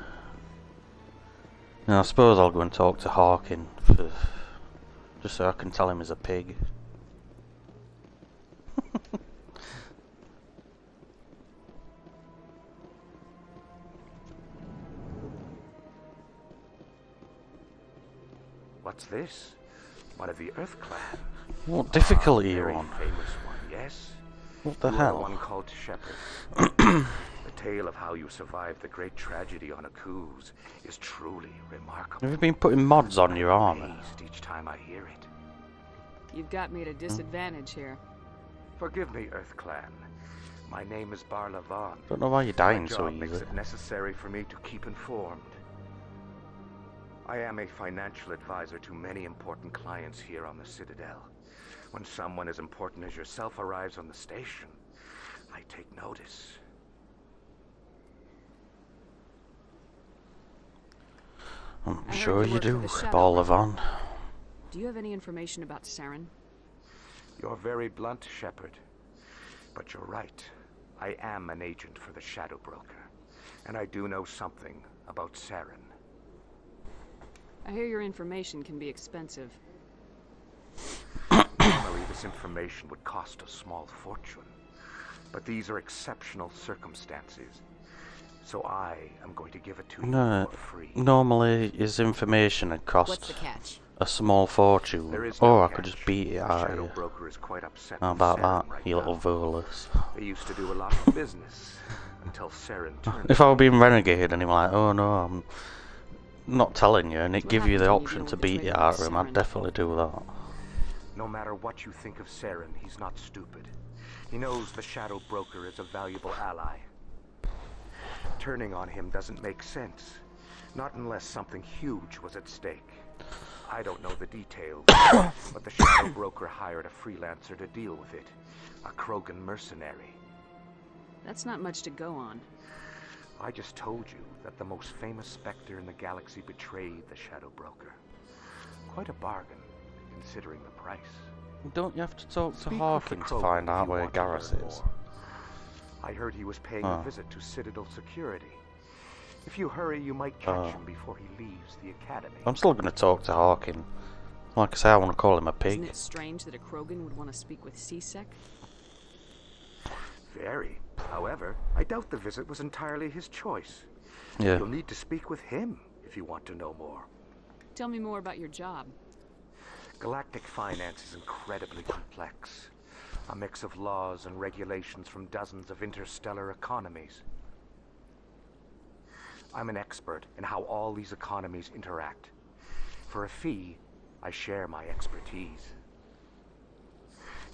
And I suppose I'll go and talk to Hawking, just so I can tell him he's a pig. What's this? One of the Earth Clan. What difficulty are you Very on? famous one, yes? What the You are hell? one called Shepherd. The tale of how you survived the great tragedy on Aku's is truly remarkable. Have you been putting mods on your armor? Amazed each time I hear it. You've got me at a disadvantage here. Forgive me, Earth Clan. My name is Barla Vaughn. Don't know why you're dying My so job makes easy. it necessary for me to keep informed. I am a financial advisor to many important clients here on the Citadel. When someone as important as yourself arrives on the station, I take notice. I'm I sure heard you work for do, the Shadow ball of Broker. on. Do you have any information about Saren? You're very blunt, Shepard. But you're right. I am an agent for the Shadow Broker. And I do know something about Saren. I hear your information can be expensive. Normally, this information would cost a small fortune. But these are exceptional circumstances. So I am going to give it to you No, for free. normally his information would cost What's the catch? a small fortune. There is Or no I could just beat it The out of Shadow you. Broker is quite upset How with about Saren that, right you now. little volus? They used to do a lot of business until Saren turned. If I were being renegade and he was like, oh no, I'm not telling you, and it What give you the happens when you option deal to with the beat it traitor out of like him, I'd Saren? definitely do that. No matter what you think of Saren, he's not stupid. He knows the Shadow Broker is a valuable ally. Turning on him doesn't make sense. Not unless something huge was at stake. I don't know the details, but the Shadow Broker hired a freelancer to deal with it. A Krogan mercenary. That's not much to go on. I just told you that the most famous Spectre in the galaxy betrayed the Shadow Broker. Quite a bargain, considering the price. Don't you have to talk to Speak with Hawking the to Krogan find if out you where want to Garrus learn is? more. I heard he was paying a Oh. visit to Citadel Security. If you hurry, you might catch him before he leaves the academy. I'm still going to talk to Hawking. Like I say, I want to call him a Isn't pig. it strange that a Krogan would want to speak with C-Sec? Very. However, I doubt the visit was entirely his choice. Yeah. You'll need to speak with him if you want to know more. Tell me more about your job. Galactic finance is incredibly complex. A mix of laws and regulations from dozens of interstellar economies. I'm an expert in how all these economies interact. For a fee, I share my expertise.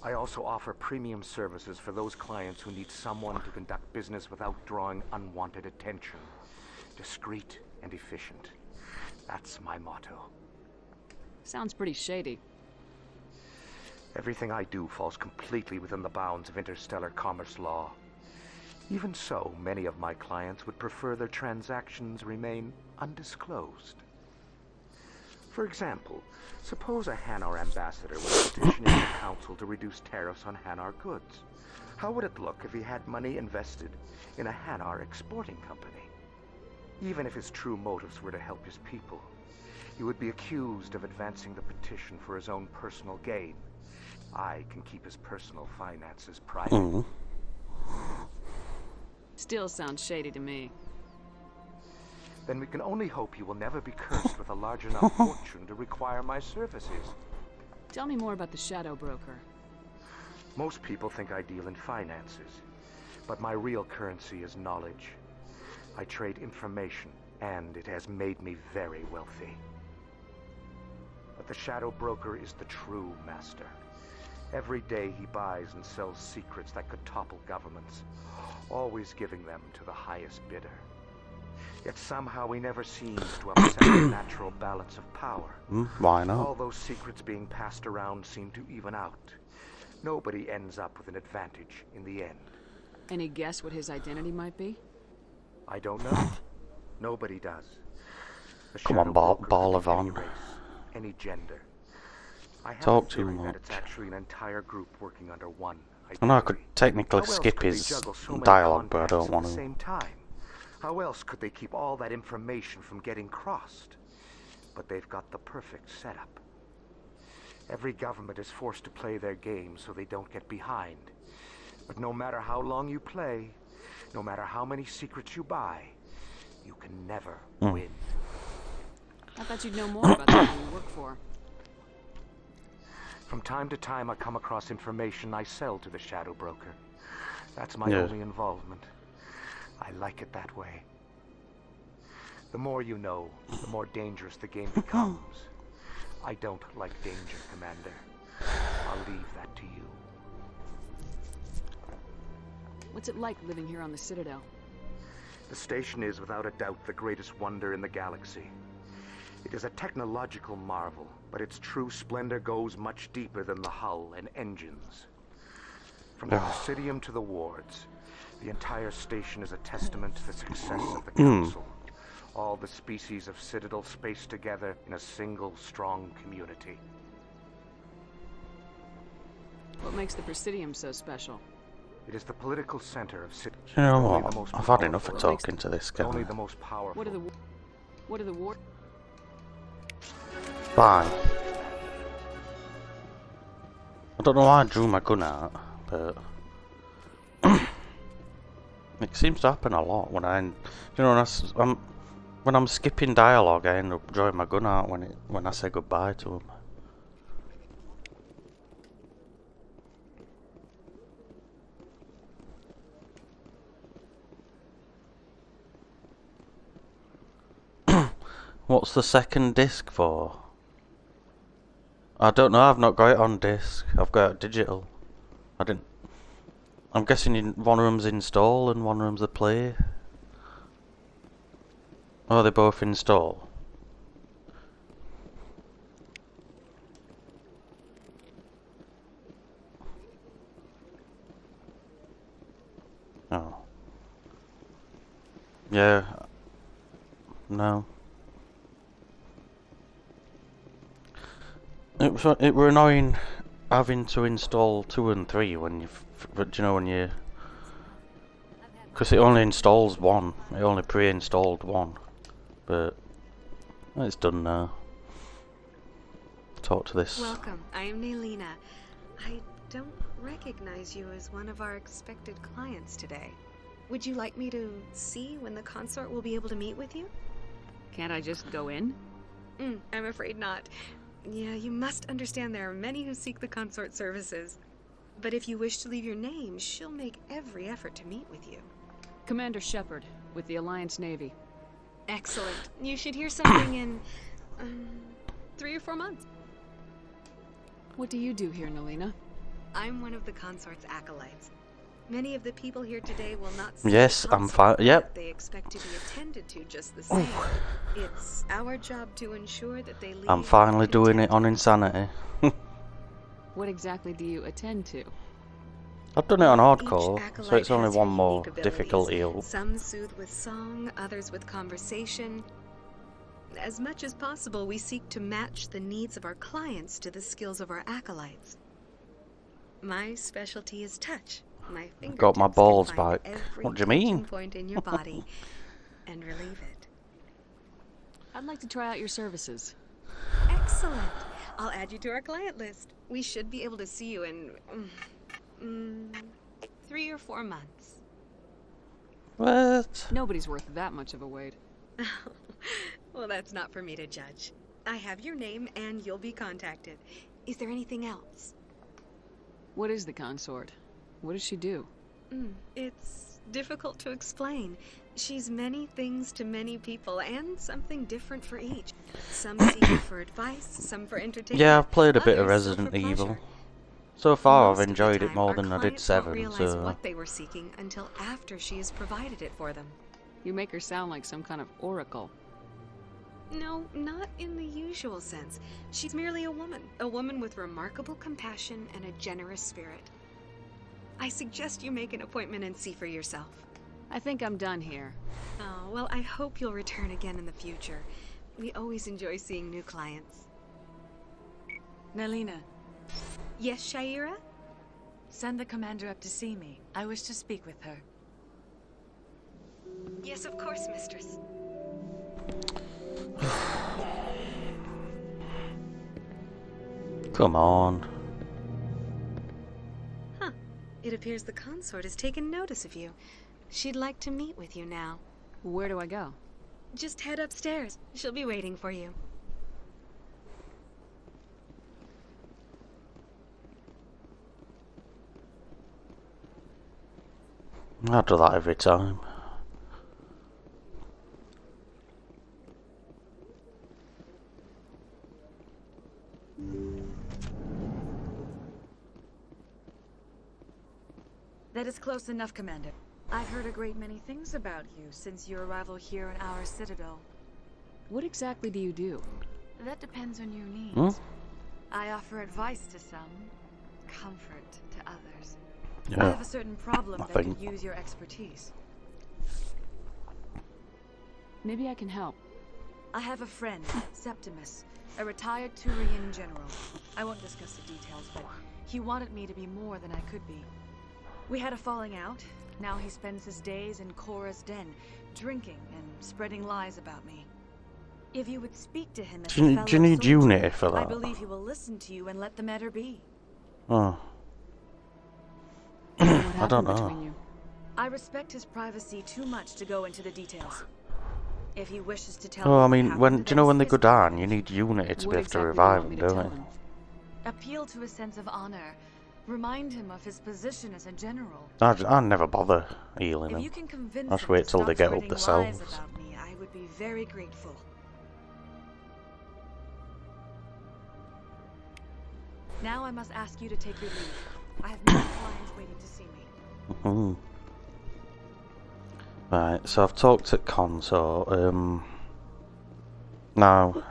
I also offer premium services for those clients who need someone to conduct business without drawing unwanted attention. Discreet and efficient. That's my motto. Sounds pretty shady. Everything I do falls completely within the bounds of interstellar commerce law. Even so, many of my clients would prefer their transactions remain undisclosed. For example, suppose a Hanar ambassador was petitioning the council to reduce tariffs on Hanar goods. How would it look if he had money invested in a Hanar exporting company? Even if his true motives were to help his people, he would be accused of advancing the petition for his own personal gain. I can keep his personal finances private. Still sounds shady to me. Then we can only hope you will never be cursed with a large enough fortune to require my services. Tell me more about the Shadow Broker. Most people think I deal in finances, but my real currency is knowledge. I trade information, and it has made me very wealthy. But the Shadow Broker is the true master. Every day he buys and sells secrets that could topple governments, always giving them to the highest bidder. Yet somehow he never seems to upset the natural balance of power. Why not? All those secrets being passed around seem to even out. Nobody ends up with an advantage in the end. Any guess what his identity might be? I don't know. Nobody does. The Come on, Shadow ball Broker of could be on. any race, any gender. I have Talk a too theory much. that it's actually an entire group working under one I know I could identity. technically How else skip could they his juggle so many dialogue, but I contacts don't at want the to. same time? How else could they keep all that information from getting crossed? But they've got the perfect setup. Every government is forced to play their game so they don't get behind. But no matter how long you play, no matter how many secrets you buy, you can never win. I thought you'd know more about the one you work for. From time to time, I come across information I sell to the Shadow Broker. That's my Yeah. only involvement. I like it that way. The more you know, the more dangerous the game becomes. I don't like danger, Commander. I'll leave that to you. What's it like living here on the Citadel? The station is without a doubt the greatest wonder in the galaxy. It is a technological marvel, but its true splendor goes much deeper than the hull and engines. From the Presidium to the wards, the entire station is a testament to the success of the Council. All the species of Citadel spaced together in a single strong community. What makes the Presidium so special? It is the political center of Citadel. You know what? I've had enough of talking to this guy. Only the most powerful. What are the war? Bye. I don't know why I drew my gun out, but it seems to happen a lot when when I'm skipping dialogue. I end up drawing my gun out when I say goodbye to him. What's the second disc for? I don't know, I've not got it on disc. I've got it digital. I'm guessing one of them's install and one of them's the play. Oh, they both install. Oh. Yeah. No. It were annoying having to install 2 and 3 when you, but you know when you, because it only installs 1. It only pre-installed 1, but it's done now. Talk to this. Welcome. I am Nelina. I don't recognize you as one of our expected clients today. Would you like me to see when the consort will be able to meet with you? Can't I just go in? I'm afraid not. Yeah, you must understand there are many who seek the consort services. But if you wish to leave your name, she'll make every effort to meet with you. Commander Shepard, with the Alliance Navy. Excellent. You should hear something in 3 or 4 months. What do you do here, Nelina? I'm one of the consort's acolytes. Many of the people here today will not see Yes, I'm fine. Yep. they expect to be attended to just the same. It's our job to ensure that they leave. I'm finally doing it on Insanity. What exactly do you attend to? I've done it on hardcore, so acolyte it's only has one her more unique abilities. difficulty. Some soothe with song, others with conversation. As much as possible, we seek to match the needs of our clients to the skills of our acolytes. My specialty is touch. My fingertips Got my balls can find back. every What do you mean? tension point in your body and relieve it. I'd like to try out your services. Excellent. I'll add you to our client list. We should be able to see you in 3 or 4 months. What? Nobody's worth that much of a wait. Well, that's not for me to judge. I have your name and you'll be contacted. Is there anything else? What is the consort? What does she do? It's difficult to explain. She's many things to many people and something different for each. Some seek her for advice, some for entertainment. Yeah, I've played a bit of others so Resident for Evil. pleasure. So far, Most I've of the enjoyed it time, more our than I did clients won't 7. realize So what they were seeking until after she has provided it for them. You make her sound like some kind of oracle. No, not in the usual sense. She's merely a woman with remarkable compassion and a generous spirit. I suggest you make an appointment and see for yourself. I think I'm done here. Oh, well, I hope you'll return again in the future. We always enjoy seeing new clients. Nelina. Yes, Shaira? Send the commander up to see me. I wish to speak with her. Yes, of course, mistress. come on. Huh. It appears the consort has taken notice of you. She'd like to meet with you now. Where do I go? Just head upstairs. She'll be waiting for you. I do that every time. That is close enough, Commander. I've heard a great many things about you since your arrival here in our citadel. What exactly do you do? That depends on your needs. Hmm? I offer advice to some, comfort to others. Yeah, I have a certain problem I that think. could use your expertise. Maybe I can help. I have a friend, Septimus, a retired Turian general. I won't discuss the details, but he wanted me to be more than I could be. We had a falling out. Now he spends his days in Korra's den, drinking and spreading lies about me. If you would speak to him as Do you- a fellow do you need soldier, Unity for I that? believe he will listen to you and let the matter be. Oh. I don't know. I respect his privacy too much to go into the details. If he wishes to tell Oh, me I what mean, happened, when that do you know is when they his go down, you need Unity to be able to revive them, don't you? Appeal to a sense of honor. Remind him of his position as a general. I never bother healing If them. you can convince I just him wait to till they stop get up spreading themselves. lies about me, I would be very grateful. Now I must ask you to take your leave. I have many clients waiting to see me. Mhm. Right, so I've talked at consort. Now,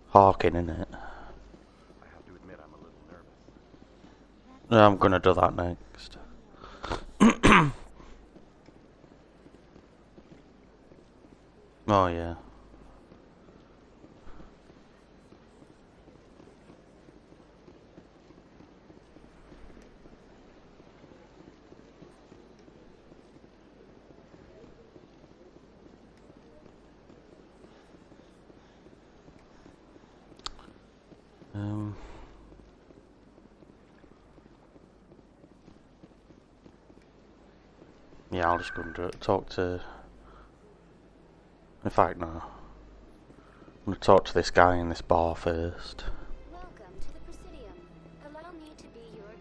Harkin, innit? No, I'm gonna do that next. Oh yeah. Yeah, I'll just go and talk to... In fact, no. I'm gonna talk to this guy in this bar first. Welcome to the Presidium. Allow me to be your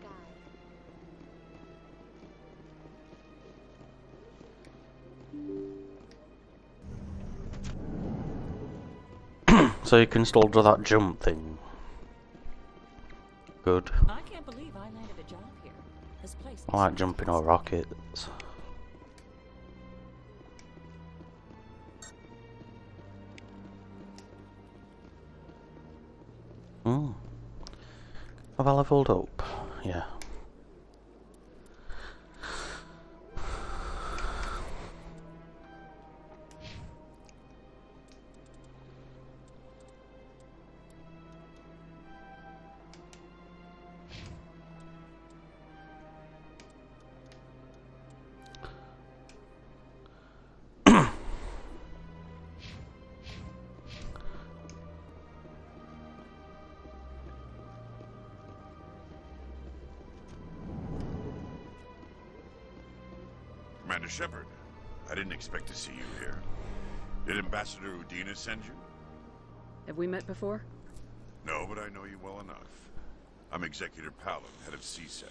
guide. So you can still do that jump thing. Good. I can't believe I landed a job here. This place I like jumping over rockets. Have I leveled up? Yeah. Commander Shepard, I didn't expect to see you here. Did Ambassador Udina send you? Have we met before? No, but I know you well enough. I'm Executor Palin, head of CSEC.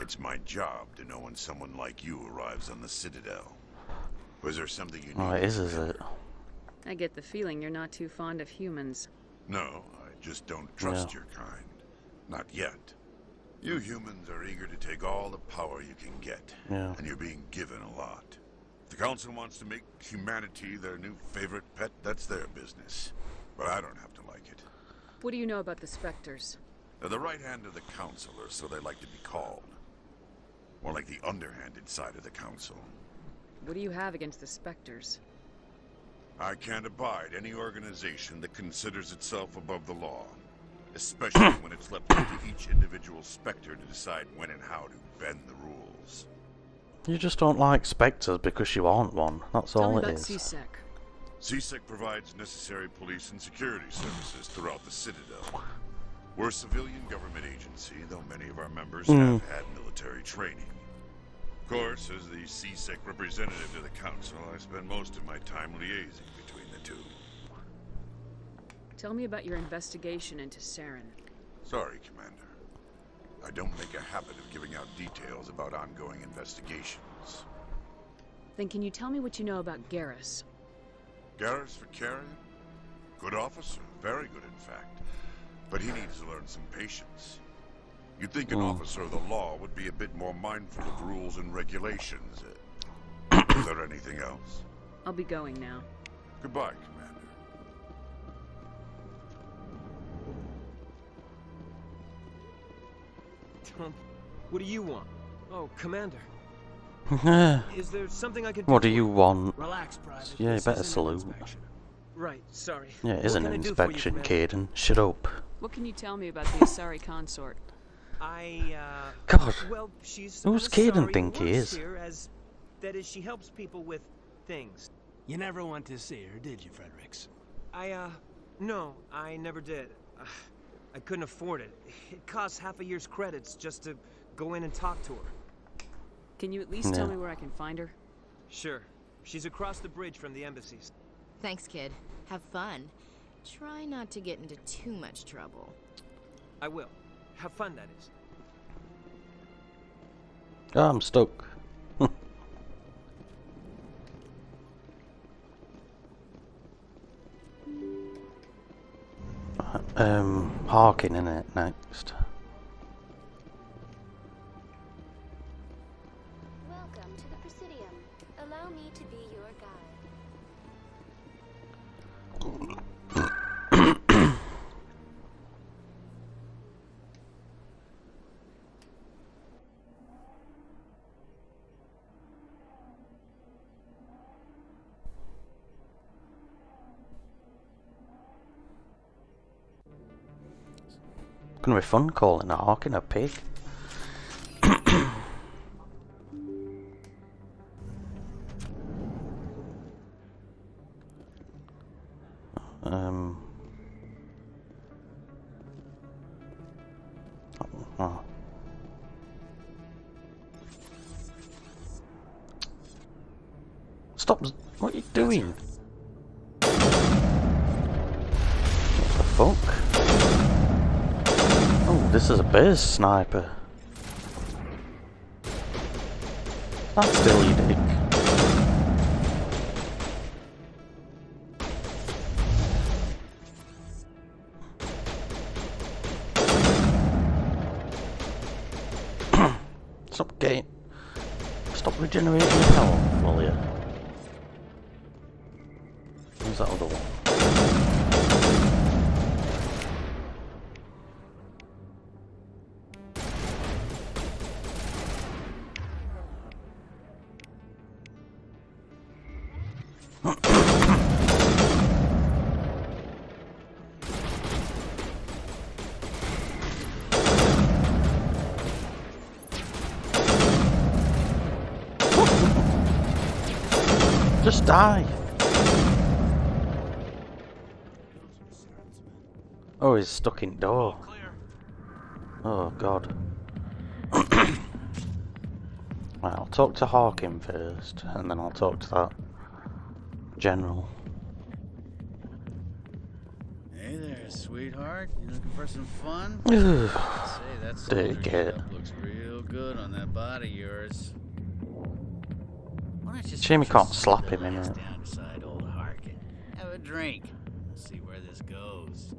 It's my job to know when someone like you arrives on the Citadel. Was there something you Oh, needed? is it? I get the feeling you're not too fond of humans. No, I just don't trust Yeah. your kind. Not yet. You humans are eager to take all the power you can get, Yeah. and you're being given a lot. If the Council wants to make humanity their new favorite pet, that's their business. But I don't have to like it. What do you know about the Spectres? They're the right hand of the Council, or so they like to be called. More like the underhanded side of the Council. What do you have against the Spectres? I can't abide any organization that considers itself above the law. Especially when it's left up to each individual Spectre to decide when and how to bend the rules. You just don't like spectres because you aren't one. That's Tell all me it about is. CSEC. CSEC provides necessary police and security services throughout the Citadel. We're a civilian government agency, though many of our members have had military training. Of course, as the CSEC representative to the Council, I spend most of my time liaising between the two. Tell me about your investigation into Saren. Sorry, Commander. I don't make a habit of giving out details about ongoing investigations. Then can you tell me what you know about Garrus? Garrus Vakarian? Good officer, very good in fact. But he needs to learn some patience. You'd think an officer of the law would be a bit more mindful of rules and regulations. Is there anything else? I'll be going now. Goodbye, Commander. What do you want? Oh, Commander. Is there something I can do? What do you want? Relax, Private. Yeah, you This better isn't an salute. inspection. Right, sorry. Yeah, it is What an can I do for you, inspection, Commander? Caden. Shut up. What can you tell me about the Asari consort? God. Well, she's Who's an Caden Asari think who he works is? here as, that is, she helps people with things. You never went to see her, did you, Fredericks? No, I never did. I couldn't afford it. It costs half a year's credits just to go in and talk to her. Can you at least tell me where I can find her? Sure. She's across the bridge from the embassies. Thanks, kid. Have fun. Try not to get into too much trouble. I will. Have fun, that is. Oh, I'm stuck. Harkin, innit, next. Welcome to the Presidium. Allow me to be your guide. Gonna be fun calling a Harkin a pig. What are you doing? What the fuck? Oh, this is a bear sniper. That's still you dick. Stop regenerating your health, will you? Where's that other one? Just die. Oh, he's stuck in door. Oh god. Right, I'll talk to Hawking first, and then I'll talk to that general. Hey there, sweetheart. You looking for some fun? Ugh. Say, that Did soldier get getup looks real good on that body of yours. Why don't you Shame you sit can't your slap silly him in ass it. down beside old Harkin. Have a drink. We'll see where this goes.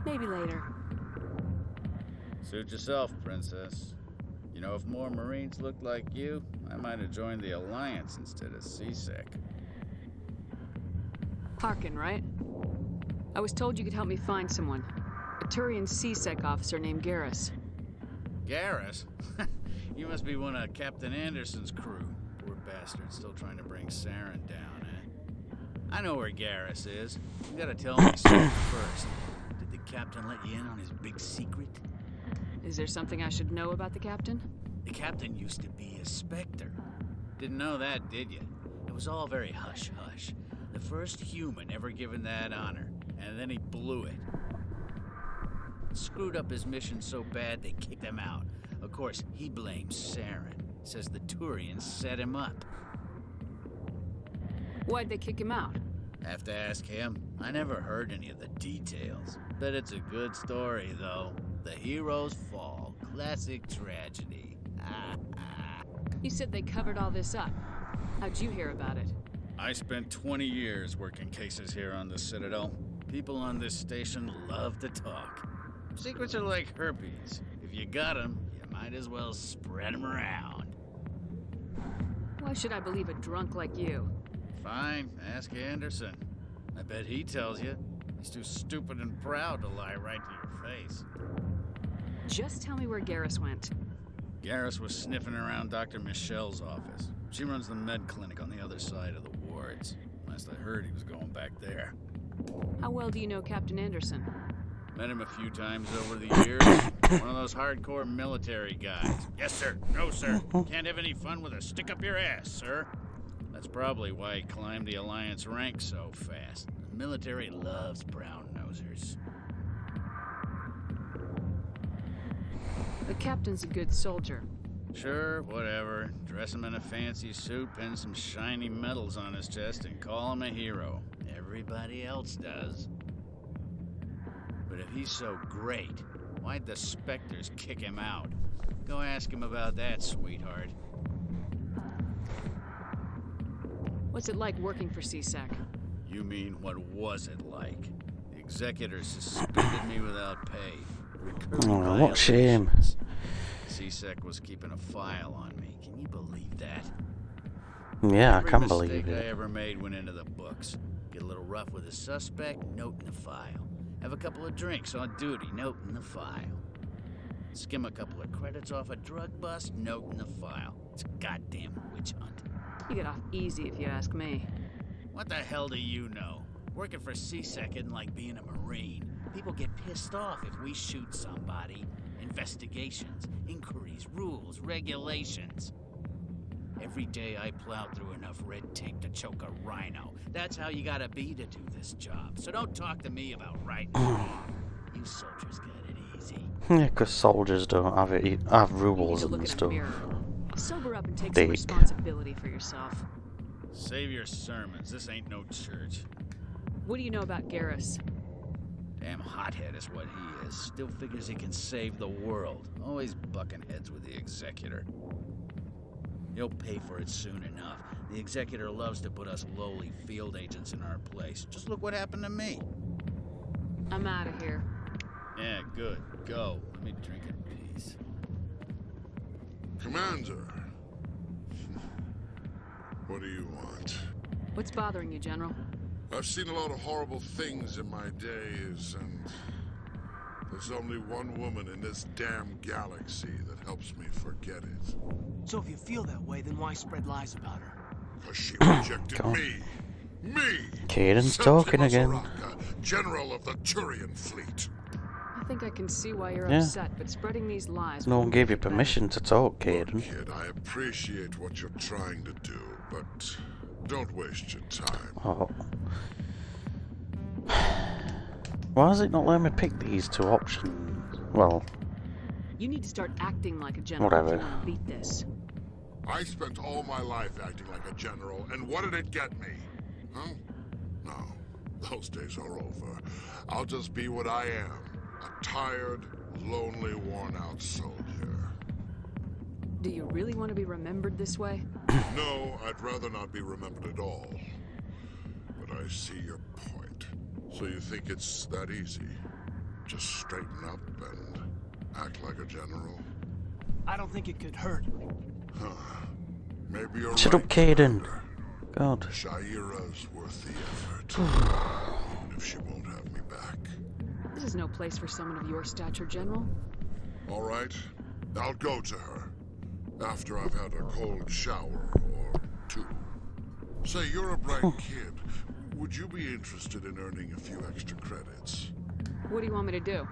Maybe later. Suit yourself, princess. You know, if more Marines looked like you, I might have joined the Alliance instead of CSEC. Harkin, right? I was told you could help me find someone. A Turian CSEC officer named Garrus. Garrus? You must be one of Captain Anderson's crew. Poor bastard, still trying to bring Saren down, eh? I know where Garrus is. You gotta tell me something first. Did the captain let you in on his big secret? Is there something I should know about the captain? The captain used to be a Spectre. Didn't know that, did you? It was all very hush-hush. The first human ever given that honor, and then he blew it. Screwed up his mission so bad they kicked him out. Of course, he blames Saren. Says the Turians set him up. Why'd they kick him out? Have to ask him. I never heard any of the details. Bet it's a good story, though. The heroes fall. Classic tragedy. You said they covered all this up. How'd you hear about it? I spent 20 years working cases here on the Citadel. People on this station love to talk. Secrets are like herpes. If you got them, you might as well spread them around. Why should I believe a drunk like you? Fine, ask Anderson. I bet he tells you. He's too stupid and proud to lie right to your face. Just tell me where Garrus went. Garrus was sniffing around Dr. Michelle's office. She runs the med clinic on the other side of the wards. Last I heard, he was going back there. How well do you know Captain Anderson? Met him a few times over the years. One of those hardcore military guys. Yes, sir. No, sir. Can't have any fun with a stick up your ass, sir. That's probably why he climbed the Alliance ranks so fast. The military loves brown-nosers. The captain's a good soldier. Sure, whatever. Dress him in a fancy suit, pin some shiny medals on his chest, and call him a hero. Everybody else does. But if he's so great, why'd the Spectres kick him out? Go ask him about that, sweetheart. What's it like working for CSEC? You mean, what was it like? The executors suspended me without pay. Oh, what shame. CSEC was keeping a file on me. Can you believe that? Yeah, I can Every believe mistake I it. ever made went into the books. Get a little rough with a suspect, note in the file. Have a couple of drinks on duty, note in the file. Skim a couple of credits off a drug bust, note in the file. It's a goddamn witch hunt. You get off easy if you ask me. What the hell do you know? Working for CSEC isn't like being a Marine. People get pissed off if we shoot somebody. Investigations, inquiries, rules, regulations. Every day I plow through enough red tape to choke a rhino. That's how you gotta be to do this job. So don't talk to me about right and wrong. You soldiers got it easy. Yeah, because soldiers don't have rules and stuff. Sober up and take Dick. some responsibility for yourself. Save your sermons. This ain't no church. What do you know about Garrus? Damn hothead is what he is. Still figures he can save the world. Always bucking heads with the Executor. He'll pay for it soon enough. The Executor loves to put us lowly field agents in our place. Just look what happened to me. I'm out of here. Yeah, good. Go. Let me drink in peace. Commander. What do you want? What's bothering you, General? I've seen a lot of horrible things in my days, and there's only one woman in this damn galaxy that helps me forget it. So if you feel that way, then why spread lies about her? Because she rejected me. Me! Caden's talking again. Soraka, General of the Turian Fleet. I think I can see why you're Yeah. upset, but spreading these lies... No one gave you permission to talk, Caden. Kid, I appreciate what you're trying to do, but don't waste your time. Oh. Why does it not let me pick these two options? Well, You need to start acting like a general whatever. if you want to beat this. I spent all my life acting like a general, and what did it get me? Huh? No, those days are over. I'll just be what I am. A tired, lonely, worn-out soldier. Do you really want to be remembered this way? No, I'd rather not be remembered at all. But I see your point. So you think it's that easy? Just straighten up and act like a general? I don't think it could hurt. Huh. Maybe you're Shut right, up, Caden. Commander. God. Shaira's worth the effort. Even if she won't have me back. This is no place for someone of your stature, General. All right, I'll go to her. After I've had a cold shower or two. Say, you're a bright kid. Would you be interested in earning a few extra credits? What do you want me to do?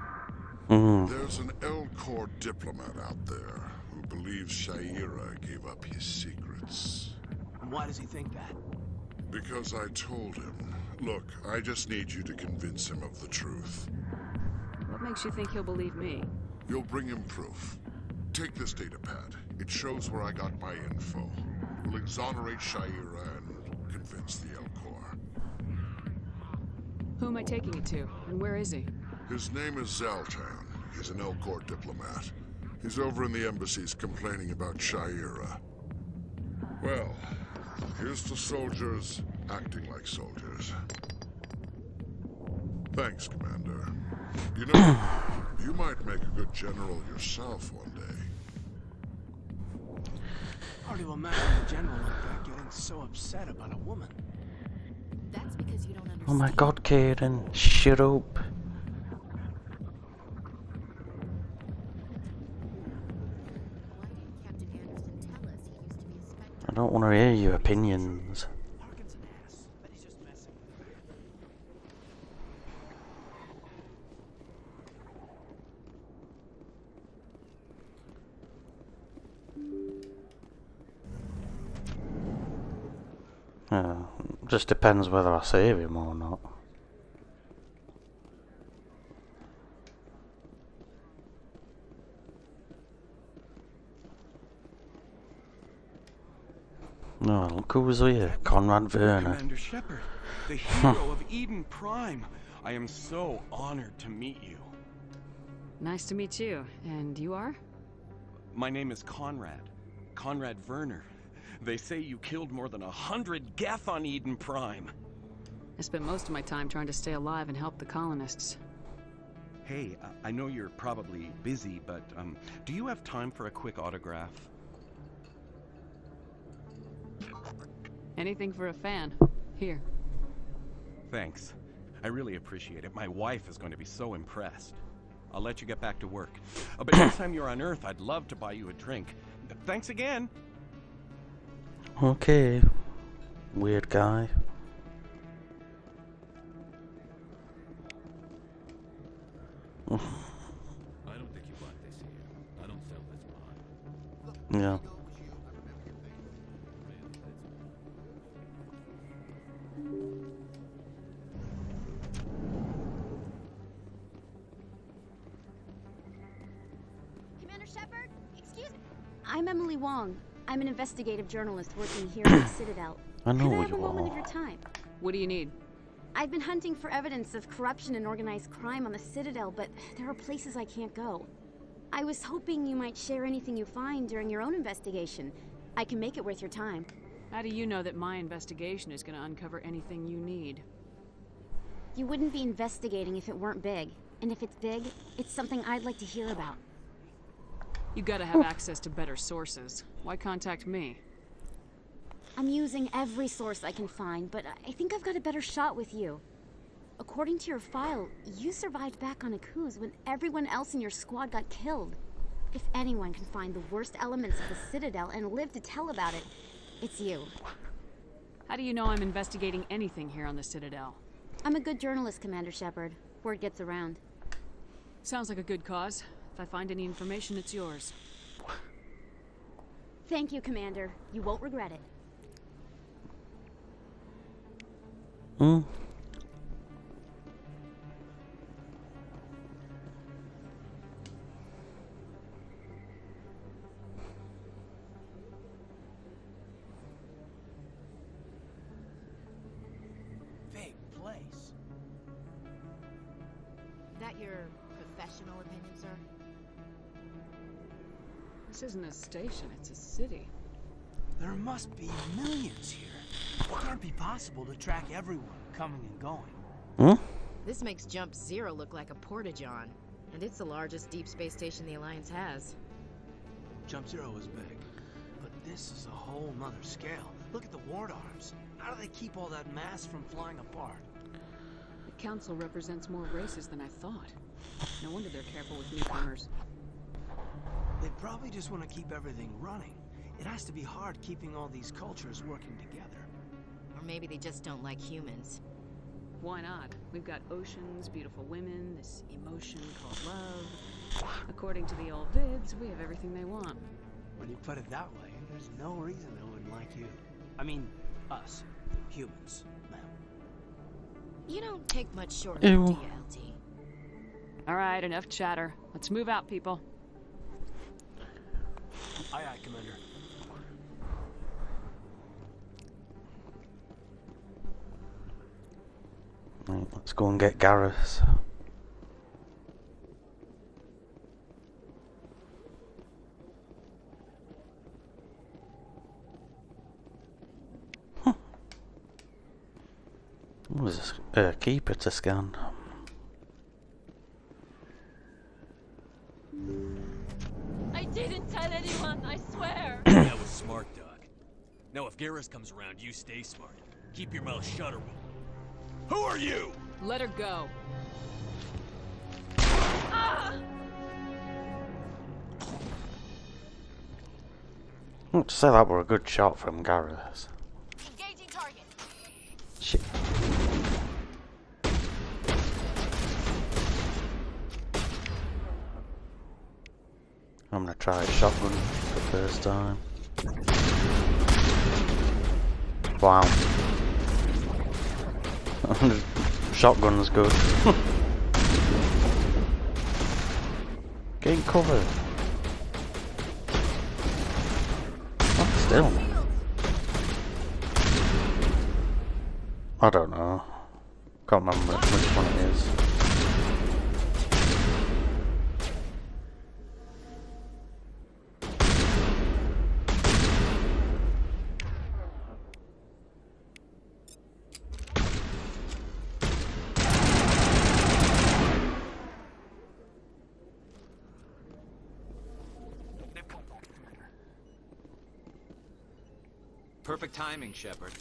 There's an Elkhorn diplomat out there who believes Shaira gave up his secrets. And why does he think that? Because I told him. Look, I just need you to convince him of the truth. What makes you think he'll believe me? You'll bring him proof. Take this datapad. It shows where I got my info. It will exonerate Shaira and convince the Elkhorn. Who am I taking it to? And where is he? His name is Zaltan. He's an Elkhorn diplomat. He's over in the embassies complaining about Shaira. Well, here's to soldiers acting like soldiers. Thanks, Commander. You know, you might make a good general yourself one day. Hard to imagine a general like that getting so upset about a woman. That's because you don't understand. Oh my God, Caden, shut up. I don't want to hear your opinions. Just depends whether I save him or not. No, look who's here, Conrad Werner. Commander Shepard, the hero of Eden Prime. I am so honored to meet you. Nice to meet you. And you are? My name is Conrad. Conrad Werner. They say you killed more than 100 Geth on Eden Prime. I spent most of my time trying to stay alive and help the colonists. Hey, I know you're probably busy, but do you have time for a quick autograph? Anything for a fan. Here. Thanks. I really appreciate it. My wife is going to be so impressed. I'll let you get back to work. But next time you're on Earth, I'd love to buy you a drink. Thanks again. Okay. Weird guy. I don't think you bought this here. I don't sell this mod. Yeah. Commander Shepard, excuse me. I'm Emily Wong. I'm an investigative journalist working here at the Citadel. I know Could I who have a you moment are. of your time? What do you need? I've been hunting for evidence of corruption and organized crime on the Citadel, but there are places I can't go. I was hoping you might share anything you find during your own investigation. I can make it worth your time. How do you know that my investigation is going to uncover anything you need? You wouldn't be investigating if it weren't big. And if it's big, it's something I'd like to hear about. You gotta have access to better sources. Why contact me? I'm using every source I can find, but I think I've got a better shot with you. According to your file, you survived back on Akuz when everyone else in your squad got killed. If anyone can find the worst elements of the Citadel and live to tell about it, it's you. How do you know I'm investigating anything here on the Citadel? I'm a good journalist, Commander Shepard. Word gets around. Sounds like a good cause. If I find any information, it's yours. Thank you, Commander. You won't regret it. Hmm. Big place. That your professional opinion, sir? This isn't a station, it's a city. There must be millions here. It can't be possible to track everyone coming and going. This makes Jump Zero look like a porta-john, and it's the largest deep space station the Alliance has. Jump Zero is big, but this is a whole nother scale. Look at the ward arms. How do they keep all that mass from flying apart? The Council represents more races than I thought. No wonder they're careful with newcomers. They probably just want to keep everything running. It has to be hard keeping all these cultures working together. Or maybe they just don't like humans. Why not? We've got oceans, beautiful women, this emotion called love. According to the old vids, we have everything they want. When you put it that way, there's no reason they wouldn't like you. I mean, us. Humans, ma'am. You don't take much short Ew. do you, LT? Alright, enough chatter. Let's move out, people. Aye, aye, Commander. Right, let's go and get Garrus. What was this? Keeper to scan. I didn't tell anyone, I swear. That was smart, Doc. Now if Garrus comes around, you stay smart. Keep your mouth shut or Who are you? Let her go. Ah! I want to say that were a good shot from Garrus. Engaging target. Shit. I'm gonna try a shotgun for the first time. Wow. Shotgun's good. Getting covered. Oh, still. I don't know. Can't remember which one it is. Perfect timing, Shepard.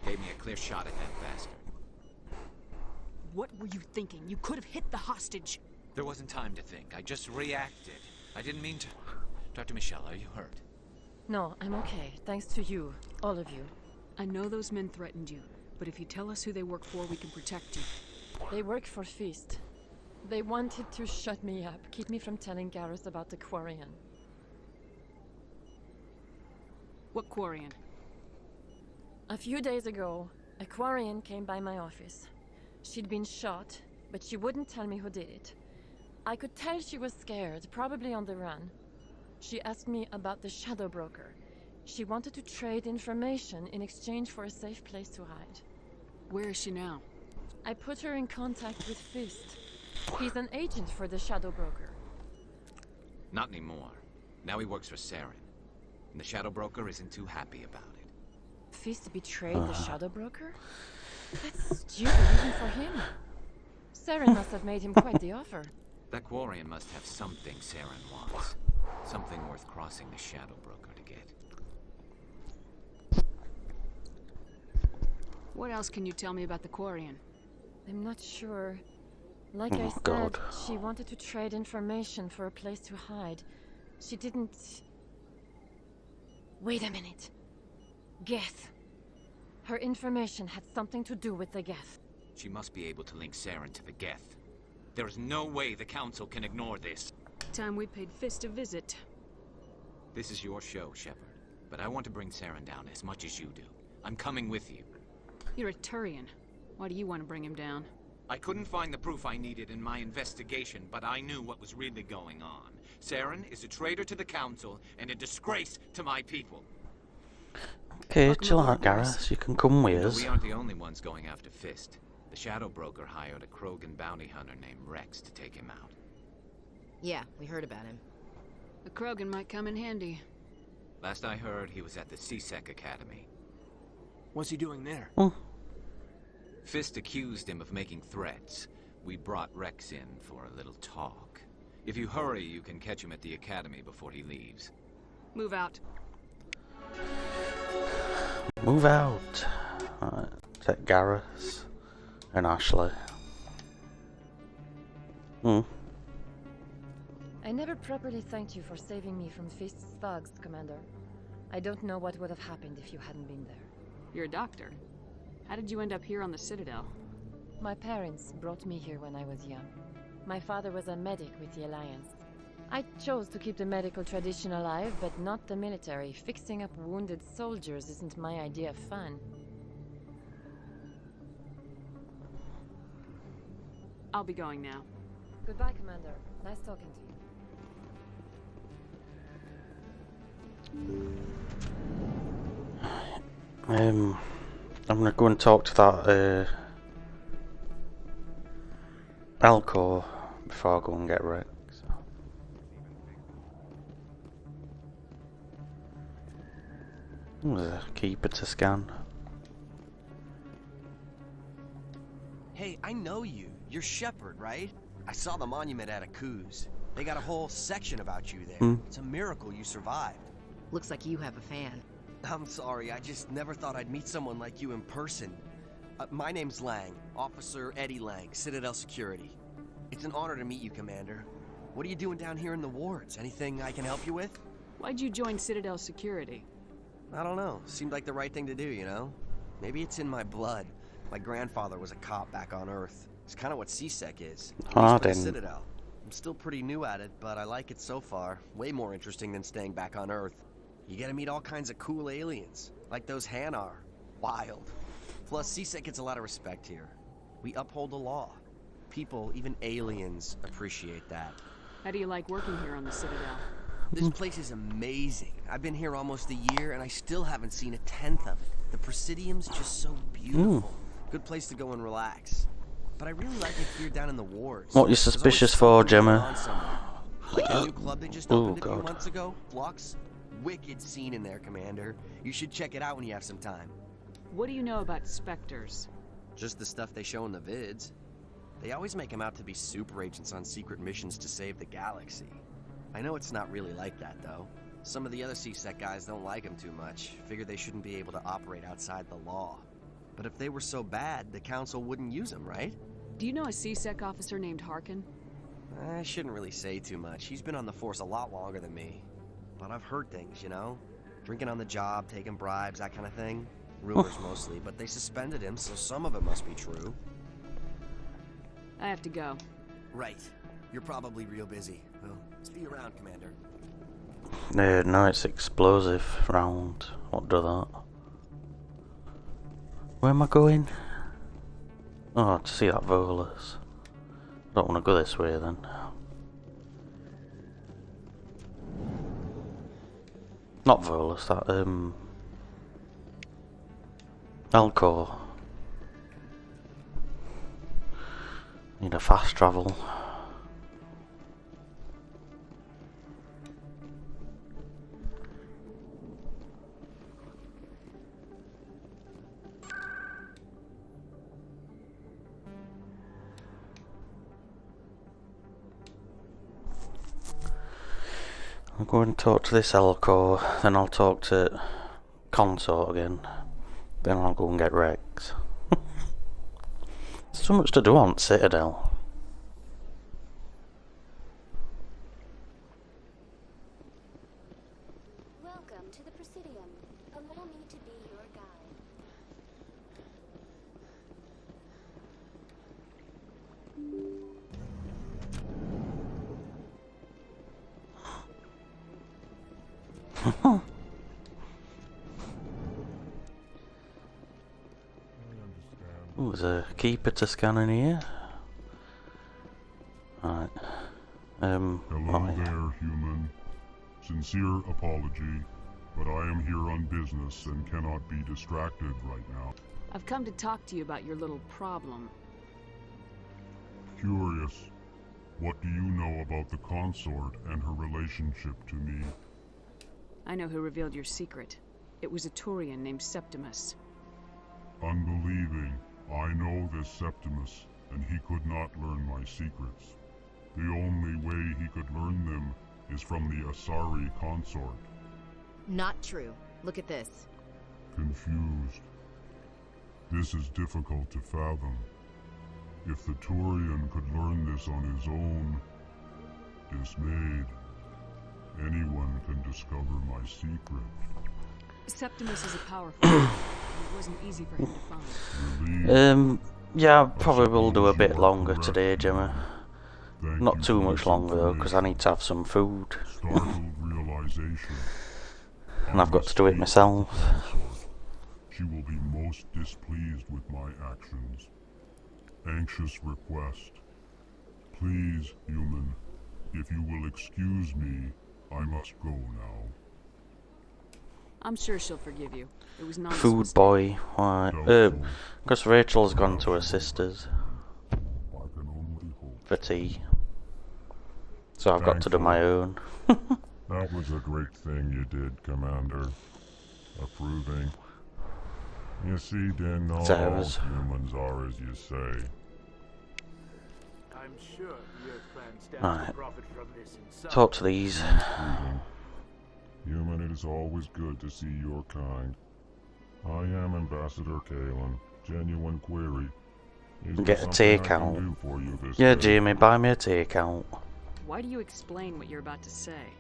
Gave me a clear shot at that bastard. What were you thinking? You could have hit the hostage. There wasn't time to think. I just reacted. I didn't mean to... Dr. Michelle, are you hurt? No, I'm okay. Thanks to you. All of you. I know those men threatened you, but if you tell us who they work for, we can protect you. They work for Feast. They wanted to shut me up, keep me from telling Garrus about the Quarian. What Quarian? A few days ago, a Quarian came by my office. She'd been shot, but she wouldn't tell me who did it. I could tell she was scared, probably on the run. She asked me about the Shadow Broker. She wanted to trade information in exchange for a safe place to hide. Where is she now? I put her in contact with Fist. He's an agent for the Shadow Broker. Not anymore. Now he works for Saren. And the Shadow Broker isn't too happy about it. Fist betrayed the Shadow Broker? That's stupid even for him. Saren must have made him quite the offer. That Quarian must have something Saren wants. Something worth crossing the Shadow Broker to get. What else can you tell me about the Quarian? I'm not sure. Like I said, God. she wanted to trade information for a place to hide. She didn't... Wait a minute. Geth. Her information had something to do with the Geth. She must be able to link Saren to the Geth. There is no way the Council can ignore this. Time we paid Fist a visit. This is your show, Shepard. But I want to bring Saren down as much as you do. I'm coming with you. You're a Turian. Why do you want to bring him down? I couldn't find the proof I needed in my investigation, but I knew what was really going on. Saren is a traitor to the Council and a disgrace to my people. Okay, chill out, Gareth. You can come with us. We aren't the only ones going after Fist. The Shadow Broker hired a Krogan bounty hunter named Rex to take him out. Yeah, we heard about him. The Krogan might come in handy. Last I heard, he was at the CSEC Academy. What's he doing there? Fist accused him of making threats. We brought Rex in for a little talk. If you hurry, you can catch him at the Academy before he leaves. Move out. Move out. Alright, take Gareth and Ashley. I never properly thanked you for saving me from Fist's thugs, Commander. I don't know what would have happened if you hadn't been there. You're a doctor. How did you end up here on the Citadel? My parents brought me here when I was young. My father was a medic with the Alliance. I chose to keep the medical tradition alive, but not the military. Fixing up wounded soldiers isn't my idea of fun. I'll be going now. Goodbye, Commander. Nice talking to you. I'm gonna go and talk to that Elkhorn before I go and get Rex. There's a keeper to scan. Hey, I know you. You're Shepard, right? I saw the monument at Aku's. They got a whole section about you there. It's a miracle you survived. Looks like you have a fan. I'm sorry, I just never thought I'd meet someone like you in person. My name's Lang, Officer Eddie Lang, Citadel Security. It's an honor to meet you, Commander. What are you doing down here in the wards? Anything I can help you with? Why'd you join Citadel Security? I don't know. Seemed like the right thing to do, you know? Maybe it's in my blood. My grandfather was a cop back on Earth. It's kind of what CSEC is. At least for the Citadel. I'm still pretty new at it, but I like it so far. Way more interesting than staying back on Earth. You get to meet all kinds of cool aliens, like those Hanar. Wild. Plus, CSEC gets a lot of respect here. We uphold the law. People, even aliens, appreciate that. How do you like working here on the Citadel? This place is amazing. I've been here almost a year, and I still haven't seen a tenth of it. The Presidium's just so beautiful. Good place to go and relax. But I really like it here down in the wards. What are you suspicious for, Gemma? Like the new club they just opened a few months ago, Flux. Wicked scene in there, Commander. You should check it out when you have some time. What do you know about Spectres? Just the stuff they show in the vids. They always make them out to be super agents on secret missions to save the galaxy. I know it's not really like that, though. Some of the other CSEC guys don't like them too much. Figure they shouldn't be able to operate outside the law. But if they were so bad, the Council wouldn't use them, right? Do you know a CSEC officer named Harkin? I shouldn't really say too much. He's been on the force a lot longer than me. But I've heard things, you know? Drinking on the job, taking bribes, that kind of thing. Rumors mostly, but they suspended him, so some of it must be true. I have to go. Right. You're probably real busy. Well, see you around, Commander. No, it's explosive round. What do that? Where am I going? Oh, to see that Volus. Don't want to go this way then. Not Volus, that, Elkhorn. Need a fast travel. I'll go and talk to this Elkhorn, then I'll talk to Consort again, then I'll go and get Rex. There's so much to do on Citadel. Welcome to the Presidium. Allow me to be your guide. Ooh, there's a keeper to scan in here. Right. Hello there, human. Sincere apology, but I am here on business and cannot be distracted right now. I've come to talk to you about your little problem. Curious. What do you know about the consort and her relationship to me? I know who revealed your secret. It was a Turian named Septimus. Unbelieving. I know this Septimus, and he could not learn my secrets. The only way he could learn them is from the Asari consort. Not true. Look at this. Confused. This is difficult to fathom. If the Turian could learn this on his own, dismayed, anyone can discover my secret. Septimus is a powerful man. It wasn't easy for him to find. Yeah, I probably will do a bit longer today, Jimmy. Not too much longer though, because I need to have some food. And I've got to do it myself. She will be most displeased with my actions. Anxious request. Please, human, if you will excuse me, I must go now. I'm sure she'll forgive you. It was not Food boy. Why? Because Rachel's gone to her sister's for tea. So I've got to do my own. That was a great thing you did, Commander. Approving. You see, Din, not all humans are as you say. I'm sure the Earth Clan stands to profit from this in some Talk to these. Human, it is always good to see your kind. I am Ambassador Kalen. Genuine query. Get a takeout. Yeah, Jamie, buy me a takeout. Why do you explain what you're about to say?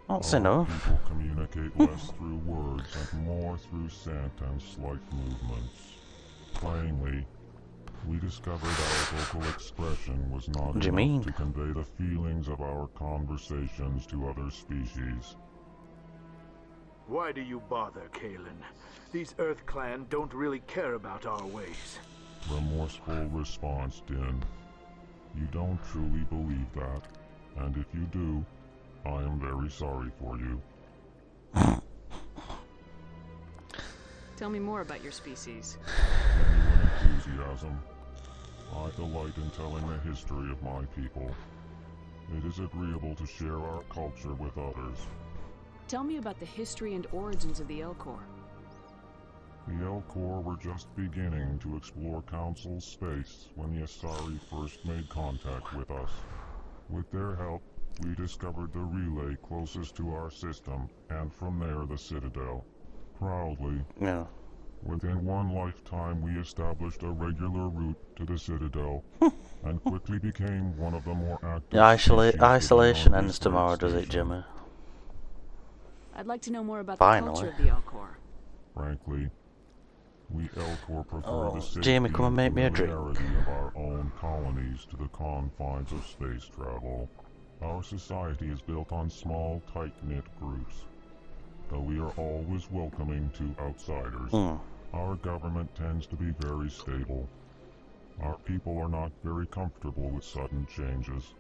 That's enough. People communicate less through words and more through scent and slight movements. Plainly, we discovered our vocal expression was not enough to convey the feelings of our conversations to other species. Why do you bother, Kalen? These Earth Clan don't really care about our ways. Remorseful response, Din. You don't truly believe that, and if you do, I am very sorry for you. Tell me more about your species. Genuine enthusiasm. I delight in telling the history of my people. It is agreeable to share our culture with others. Tell me about the history and origins of the Elkhorn. The Elkhorn were just beginning to explore Council space when the Asari first made contact with us. With their help, we discovered the relay closest to our system, and from there the Citadel. Proudly. Yeah. Within one lifetime, we established a regular route to the Citadel, and quickly became one of the more active. The isolation ends tomorrow, does it, Jimmy? I'd like to know more about the culture of the Elkhorn. Frankly, we Elkhorn prefer the safety Jamie, come and make me a drink. of our own colonies to the confines of space travel. Our society is built on small, tight-knit groups. Though we are always welcoming to outsiders, our government tends to be very stable. Our people are not very comfortable with sudden changes.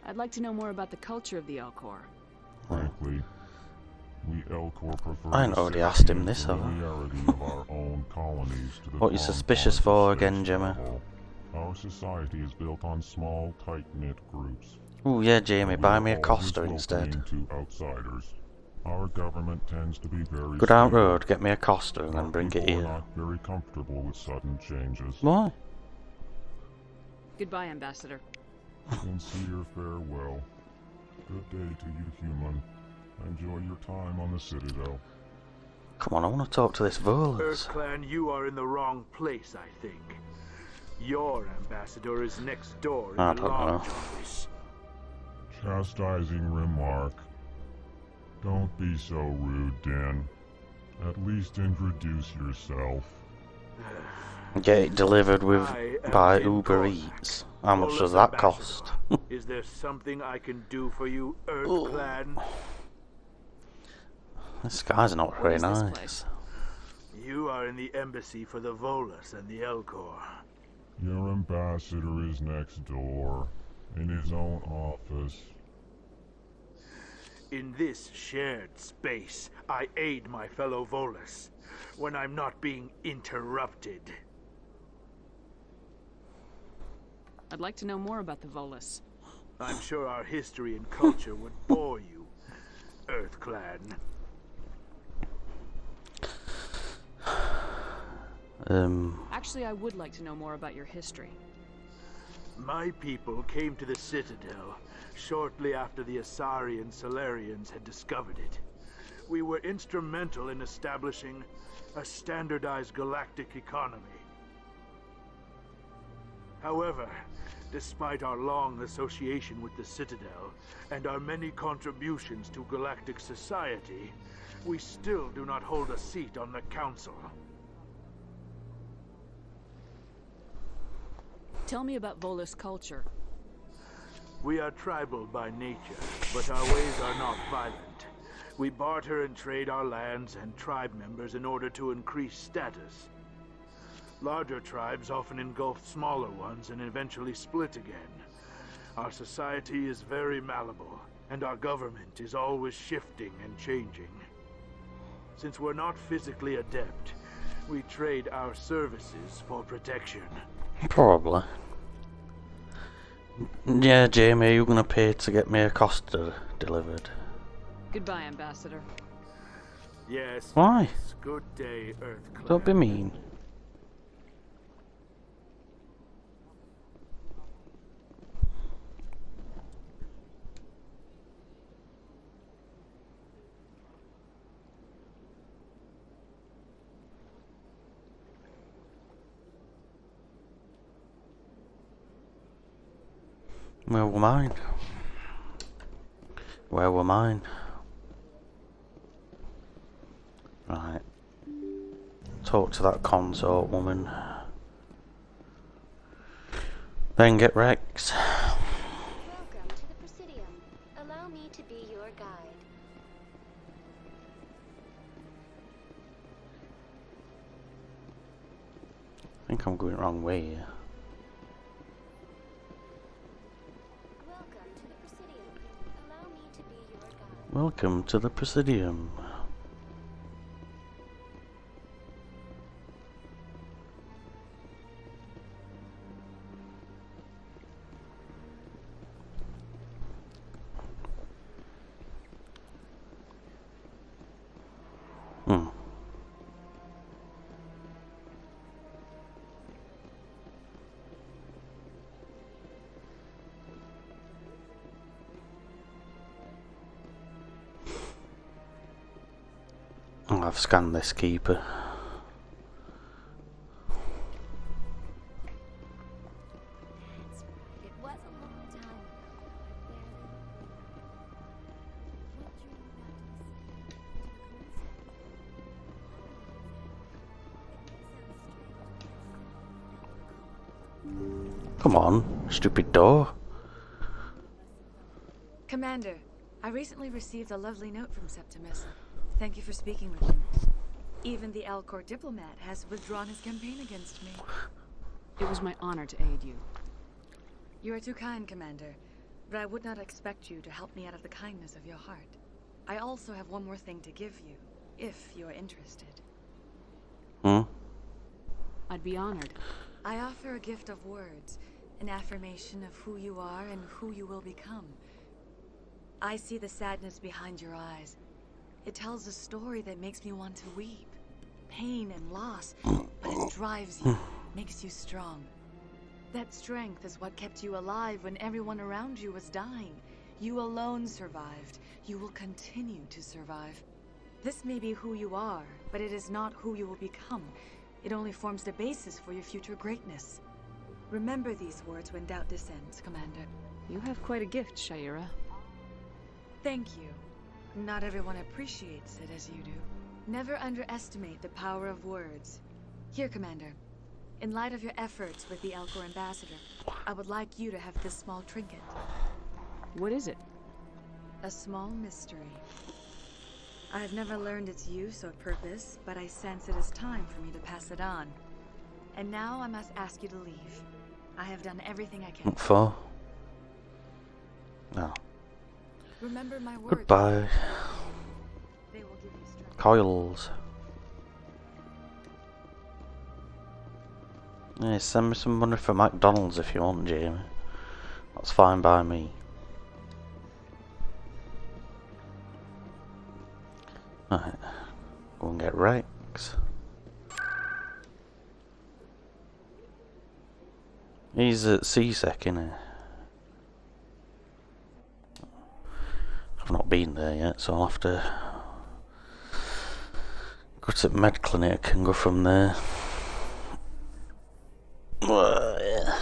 I'd like to know more about the culture of the Elkhorn. Frankly, we Elkhorn prefer I ain't already asked him this, have I? familiarity of our own colonies to the What you suspicious confines for of again, space Jimmy? travel. Our society is built on small, tight-knit groups. Oh yeah, Jamie, We buy are me a always Costa instead. welcoming to outsiders. Our government tends to be very Go down stable. road, get me a Costa, and then bring it People are here. not very comfortable with sudden changes. Why? Goodbye, Ambassador. Sincere farewell. Good day to you, human. Enjoy your time on the Citadel. Come on, I want to talk to this Volus. EarthClan, you are in the wrong place, I think. Your ambassador is next door in I the don't know. lodge office. Chastising remark. Don't be so rude, Dan. At least introduce yourself. Get it delivered with I am by Jim Uber Cormac, Eats. How much Volus does that ambassador. cost? Is there something I can do for you, EarthClan? This guy's not very is this nice. place? You are in the embassy for the Volus and the Elkhorn. Your ambassador is next door, in his own office. In this shared space, I aid my fellow Volus when I'm not being interrupted. I'd like to know more about the Volus. I'm sure our history and culture would bore you, EarthClan. Actually, I would like to know more about your history. My people came to the Citadel shortly after the Asari and Solarians had discovered it. We were instrumental in establishing a standardized galactic economy. However, despite our long association with the Citadel and our many contributions to galactic society, we still do not hold a seat on the Council. Tell me about Volus culture. We are tribal by nature, but our ways are not violent. We barter and trade our lands and tribe members in order to increase status. Larger tribes often engulf smaller ones and eventually split again. Our society is very malleable, and our government is always shifting and changing. Since we're not physically adept, we trade our services for protection. Probably. Yeah, Jamie, you're gonna pay to get me a Costa delivered. Goodbye, Ambassador. Yes. Why? Yes. Good day, EarthClan. Don't be mean. Where were mine? Where were mine? Right. Talk to that consort woman. Then get Rex. Welcome to the Presidium. Allow me to be your guide. I think I'm going the wrong way here. Welcome to the Presidium. Allow me to be your guide. Welcome to the Presidium. I've scanned this keeper. It was a long time ago. Come on, stupid door. Commander, I recently received a lovely note from Septimus. Thank you for speaking with him. Even the Elkhorn diplomat has withdrawn his campaign against me. It was my honor to aid you. You are too kind, Commander, but I would not expect you to help me out of the kindness of your heart. I also have one more thing to give you, if you're interested. Hmm? I'd be honored. I offer a gift of words, an affirmation of who you are and who you will become. I see the sadness behind your eyes. It tells a story that makes me want to weep. Pain and loss, but it drives you, makes you strong. That strength is what kept you alive when everyone around you was dying. You alone survived. You will continue to survive. This may be who you are, but it is not who you will become. It only forms the basis for your future greatness. Remember these words when doubt descends, Commander. You have quite a gift, Shaira. Thank you. Not everyone appreciates it as you do. Never underestimate the power of words. Here, Commander. In light of your efforts with the Elkhorn ambassador, I would like you to have this small trinket. What is it? A small mystery. I have never learned its use or purpose, but I sense it is time for me to pass it on. And now I must ask you to leave. I have done everything I can. What for? No. Remember my words. Goodbye. They will give you strength. Coils. Yeah, send me some money for McDonald's if you want, Jamie. That's fine by me. Right. Go and get Rex. He's at CSEC, innit? I've not been there yet, so I'll have to go to the med clinic and go from there. Yeah.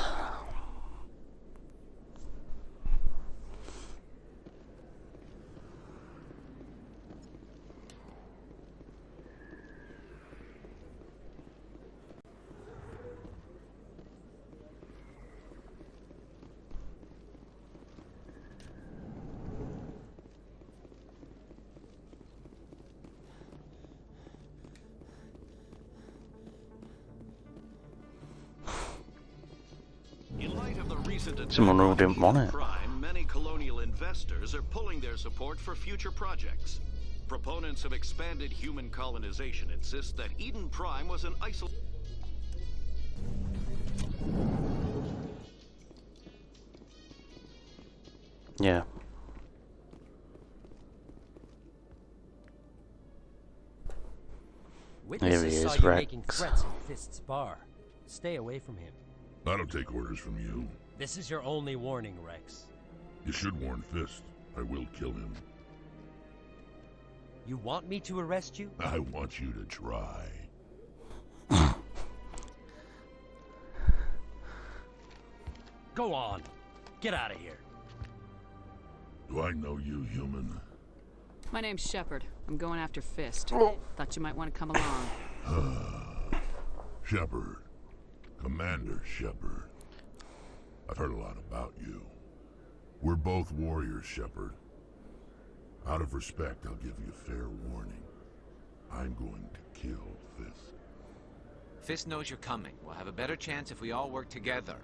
Someone who didn't want it. Many colonial investors are pulling their support for future projects. Proponents of expanded human colonization insist that Eden Prime was an isolated... Yeah. Witnesses Here he saw is, you making Rex. threats at Fist's bar. Stay away from him. I don't take orders from you. This is your only warning, Rex. You should warn Fist. I will kill him. You want me to arrest you? I want you to try. Go on. Get out of here. Do I know you, human? My name's Shepard. I'm going after Fist. Thought you might want to come along. Shepard. Commander Shepard. I've heard a lot about you. We're both warriors, Shepard. Out of respect, I'll give you fair warning. I'm going to kill Fist. Fist knows you're coming. We'll have a better chance if we all work together.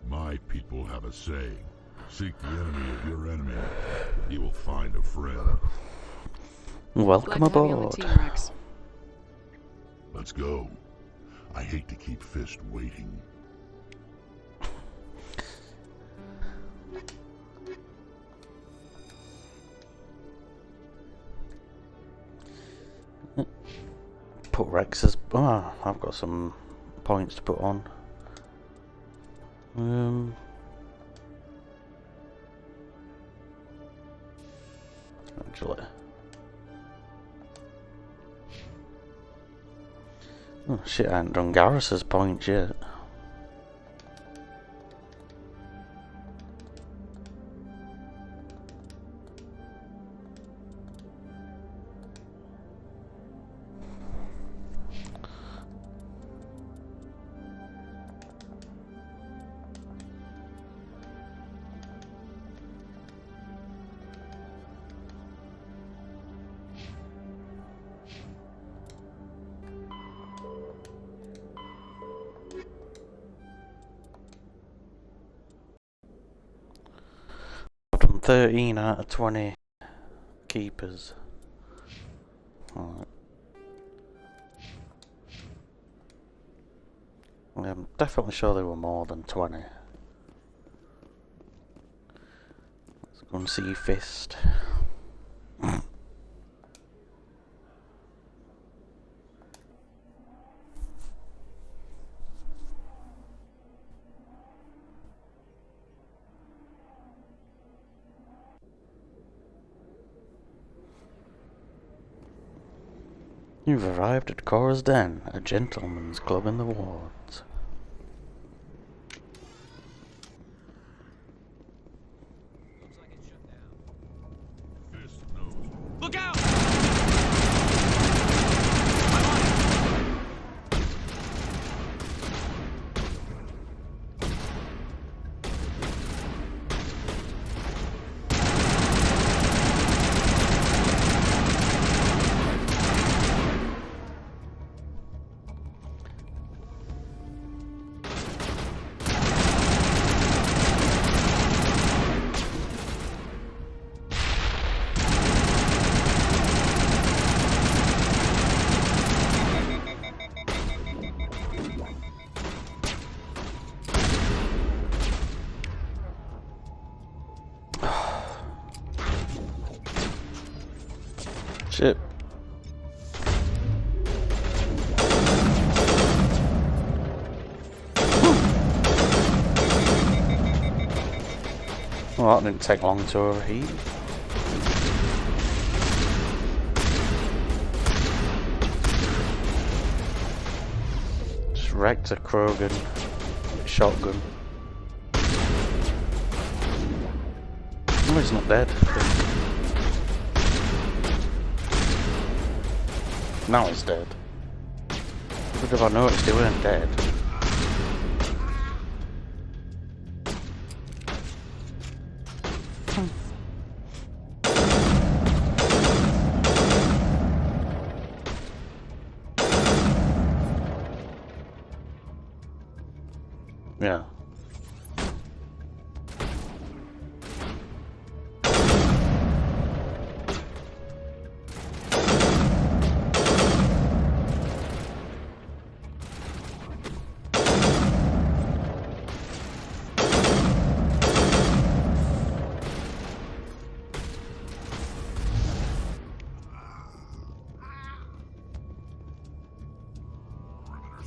My people have a saying. Seek the enemy of your enemy. You will find a friend. Welcome Glad to have you on aboard. the team, Rex. Let's go. I hate to keep Fist waiting. Put Rex's... Oh, I've got some points to put on. Actually... Oh shit, I haven't done Garrus's points yet. I've done 13 out of 20 keepers. Alright. I'm definitely sure there were more than 20. Let's go and see Fist. You've arrived at Cora's Den, a gentleman's club in the wards. Look out! Shit. Well, that didn't take long to overheat. Just wrecked a Krogan shotgun. Oh, he's not dead. Now he's dead. But if I noticed he weren't dead. Yeah.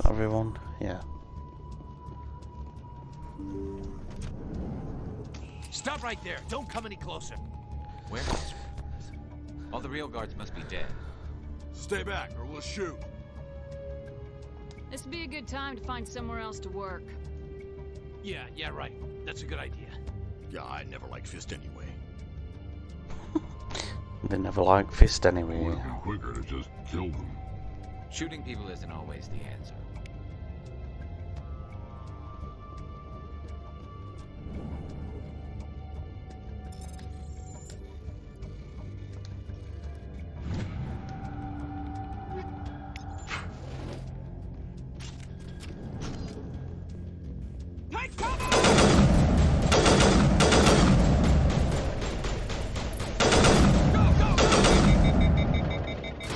Everyone, yeah. Stop right there. Don't come any closer. Where? All the real guards must be dead. Stay back or we'll shoot. This would be a good time to find somewhere else to work. Yeah, right. That's a good idea. Yeah, I never liked Fist anyway. They never liked Fist anyway. Would have been quicker to just kill them. Shooting people isn't always the answer.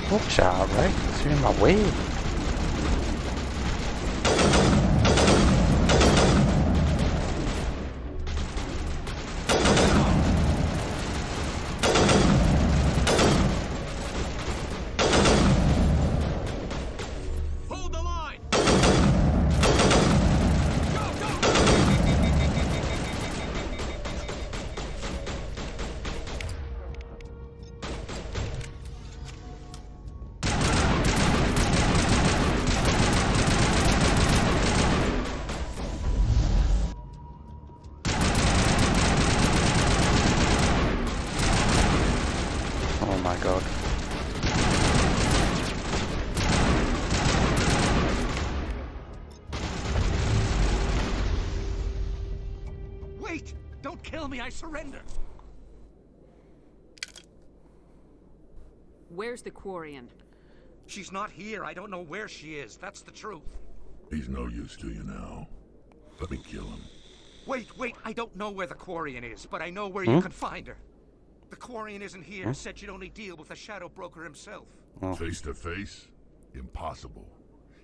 Watch out, right? You're in my way. Hold the line. Oh my god. Wait! Don't kill me, I surrender! Where's the Quarian? She's not here. I don't know where she is. That's the truth. He's no use to you now. Let me kill him. Wait. I don't know where the Quarian is, but I know where you can find her. The Quarian isn't here. Said you'd only deal with the Shadow Broker himself. Face to face? Impossible.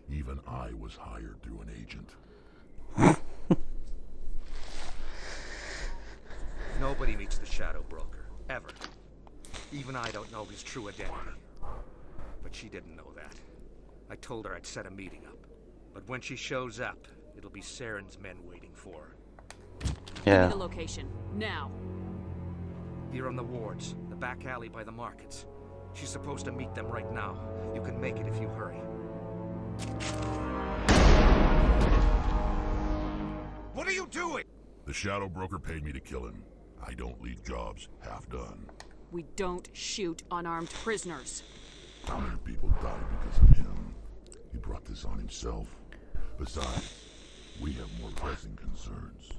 Even I was hired through an agent. Nobody meets the Shadow Broker, ever. Even I don't know his true identity. But she didn't know that. I told her I'd set a meeting up. But when she shows up, it'll be Saren's men waiting for her. Give me the location, now. Here on the wards, the back alley by the markets. She's supposed to meet them right now. You can make it if you hurry. What are you doing? The Shadow Broker paid me to kill him. I don't leave jobs half done. We don't shoot unarmed prisoners. How many people died because of him? He brought this on himself. Besides, we have more pressing concerns.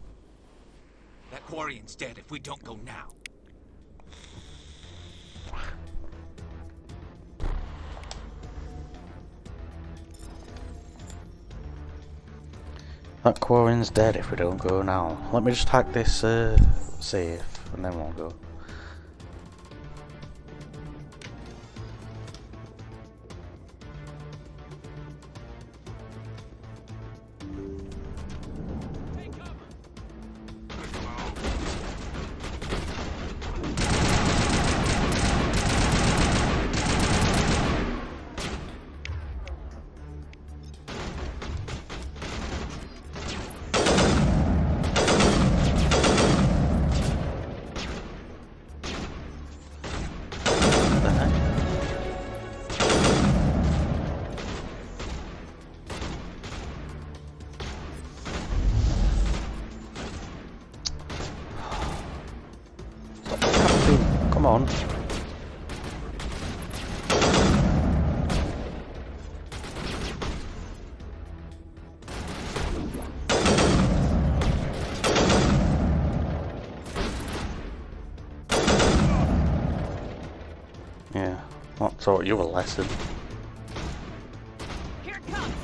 That Quarian's dead if we don't go now. That Quarian's dead if we don't go now. Let me just hack this safe and then we'll go. Come on. Yeah, I taught you a lesson. Here it comes!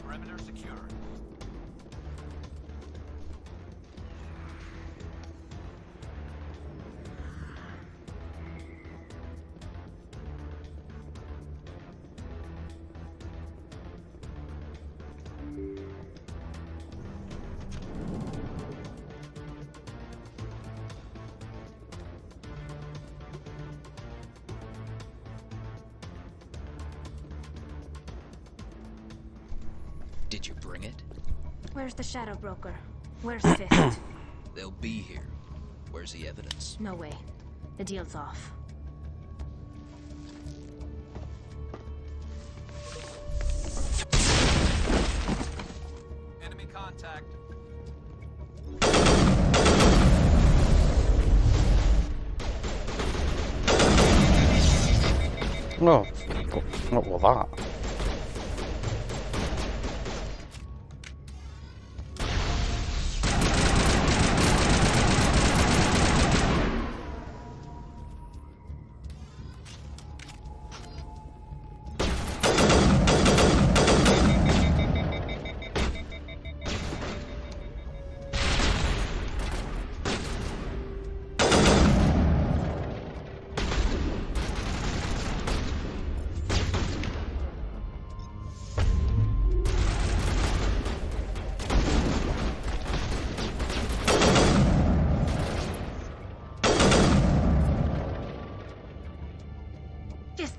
Perimeter secure. Did you bring it? Where's the Shadow Broker? Where's Fist? They'll be here. Where's the evidence? No way. The deal's off. Enemy contact. No, what was that?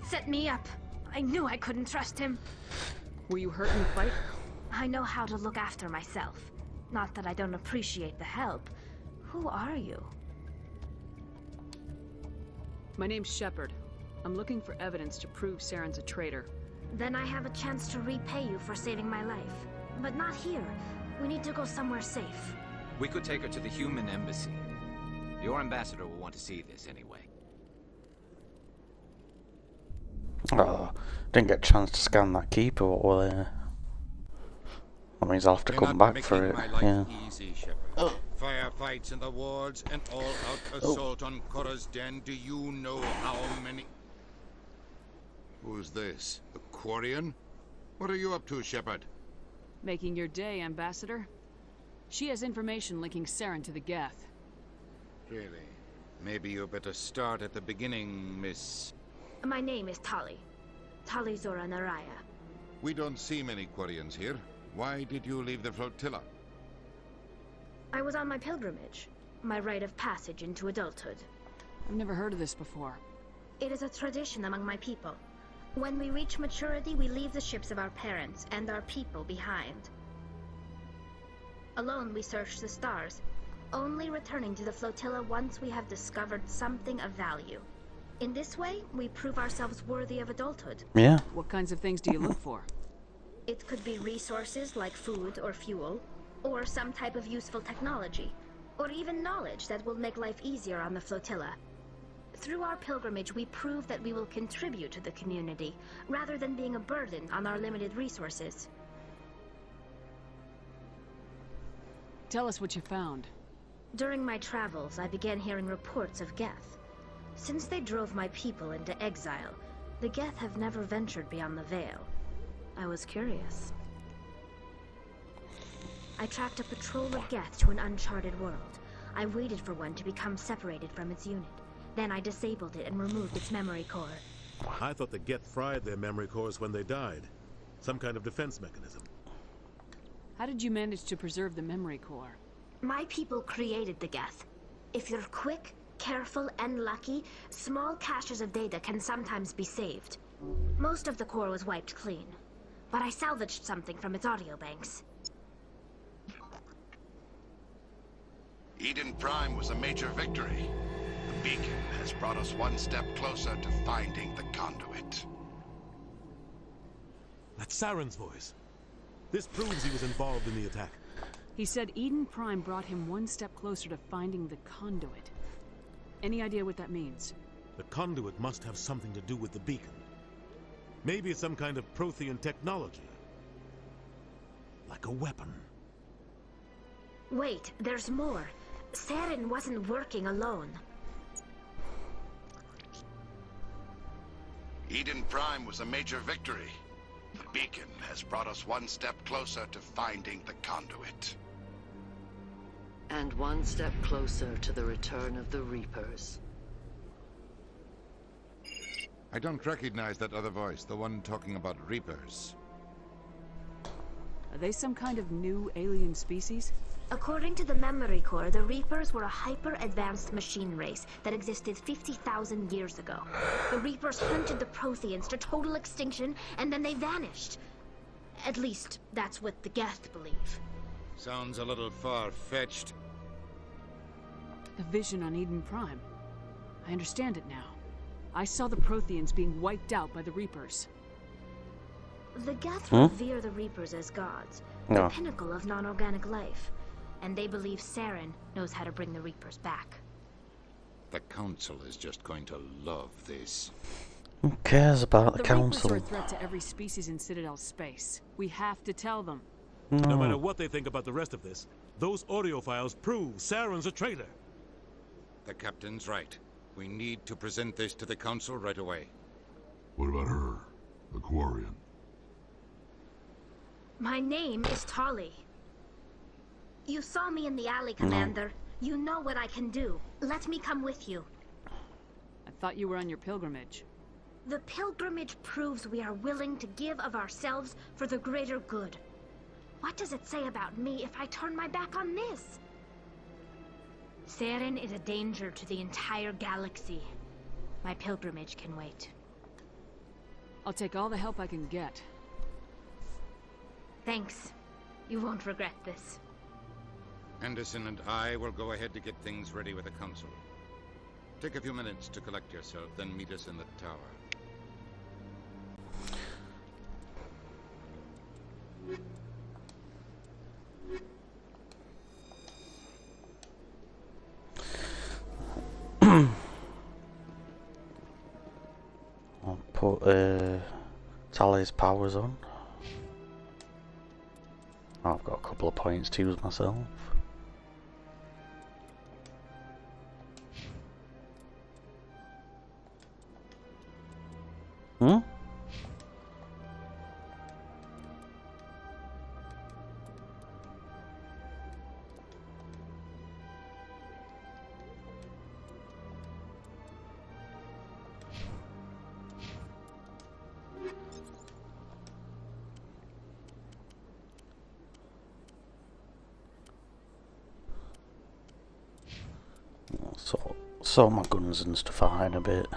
Set me up. I knew I couldn't trust him. Were you hurt in the fight? I know how to look after myself. Not that I don't appreciate the help. Who are you? My name's Shepard. I'm looking for evidence to prove Saren's a traitor. Then I have a chance to repay you for saving my life. But not here. We need to go somewhere safe. We could take her to the human embassy. Your ambassador will want to see this anyway. Oh, didn't get a chance to scan that keeper. What were they? That means I'll have to come back for it. Yeah. Easy, Shepard. Firefights in the wards and all-out assault on Korra's den. Do you know how many? Who is this? A Quarian? What are you up to, Shepard? Making your day, Ambassador? She has information linking Saren to the Geth. Really? Maybe you better start at the beginning, Miss... My name is Tali. Tali Zora Naraya. We don't see many Quarians here. Why did you leave the flotilla? I was on my pilgrimage. My rite of passage into adulthood. I've never heard of this before. It is a tradition among my people. When we reach maturity, we leave the ships of our parents and our people behind. Alone, we search the stars, only returning to the flotilla once we have discovered something of value. In this way, we prove ourselves worthy of adulthood. Yeah. What kinds of things do you look for? It could be resources like food or fuel, or some type of useful technology, or even knowledge that will make life easier on the flotilla. Through our pilgrimage, we prove that we will contribute to the community, rather than being a burden on our limited resources. Tell us what you found. During my travels, I began hearing reports of Geth. Since they drove my people into exile, the Geth have never ventured beyond the Veil. I was curious. I tracked a patrol of Geth to an uncharted world. I waited for one to become separated from its unit. Then I disabled it and removed its memory core. I thought the Geth fried their memory cores when they died. Some kind of defense mechanism. How did you manage to preserve the memory core? My people created the Geth. If you're quick, careful, and lucky, small caches of data can sometimes be saved. Most of the core was wiped clean, but I salvaged something from its audio banks. Eden Prime was a major victory. The beacon has brought us one step closer to finding the conduit. That's Saren's voice. This proves he was involved in the attack. He said Eden Prime brought him one step closer to finding the conduit. Any idea what that means? The conduit must have something to do with the beacon. Maybe it's some kind of Prothean technology. Like a weapon. Wait, there's more. Saren wasn't working alone. Eden Prime was a major victory. The beacon has brought us one step closer to finding the conduit. And one step closer to the return of the Reapers. I don't recognize that other voice, the one talking about Reapers. Are they some kind of new alien species? According to the memory core, the Reapers were a hyper-advanced machine race that existed 50,000 years ago. The Reapers hunted the Protheans to total extinction, and then they vanished. At least, that's what the Geth believe. Sounds a little far-fetched. The vision on Eden Prime. I understand it now. I saw the Protheans being wiped out by the Reapers. The Geth revere the Reapers as gods, the No. pinnacle of non-organic life. And they believe Saren knows how to bring the Reapers back. The Council is just going to love this. Who cares about the Reapers council? are a threat to every species in Citadel space. We have to tell them. No matter what they think about the rest of this, those audio files prove Saren's a traitor. The captain's right. We need to present this to the Council right away. What about her? The Quarian? My name is Tali. You saw me in the alley, Commander. You know what I can do. Let me come with you. I thought you were on your pilgrimage. The pilgrimage proves we are willing to give of ourselves for the greater good. What does it say about me if I turn my back on this? Saren is a danger to the entire galaxy. My pilgrimage can wait. I'll take all the help I can get. Thanks. You won't regret this. Anderson and I will go ahead to get things ready with the Council. Take a few minutes to collect yourself, then meet us in the tower. I'll put Tali's powers on. I've got a couple of points to use myself. sort my guns and stuff out in a bit.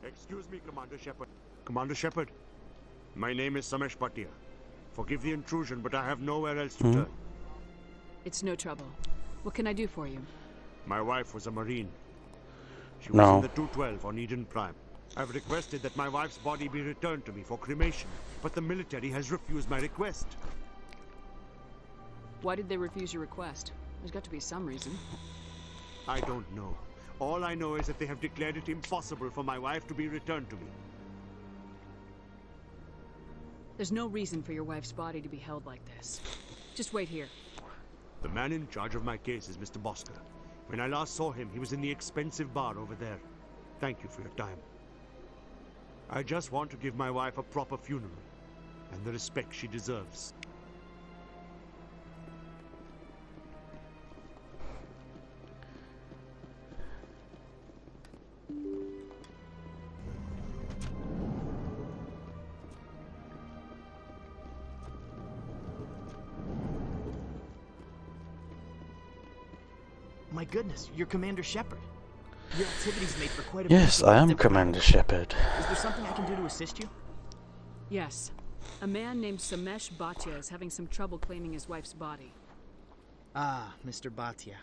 Excuse me, Commander Shepard. Commander Shepard, my name is Samesh Bhatia. Forgive the intrusion, but I have nowhere else to turn. It's no trouble. What can I do for you? My wife was a Marine. She was No. in the 212 on Eden Prime. I've requested that my wife's body be returned to me for cremation, but the military has refused my request. Why did they refuse your request? There's got to be some reason. I don't know. All I know is that they have declared it impossible for my wife to be returned to me. There's no reason for your wife's body to be held like this. Just wait here. The man in charge of my case is Mr. Bosker. When I last saw him, he was in the expensive bar over there. Thank you for your time. I just want to give my wife a proper funeral, and the respect she deserves. My goodness, you're Commander Shepard. Your activities make for quite a Yes, I am Commander Shepard. Is there something I can do to assist you? Yes. A man named Samesh Bhatia is having some trouble claiming his wife's body. Ah, Mr. Bhatia.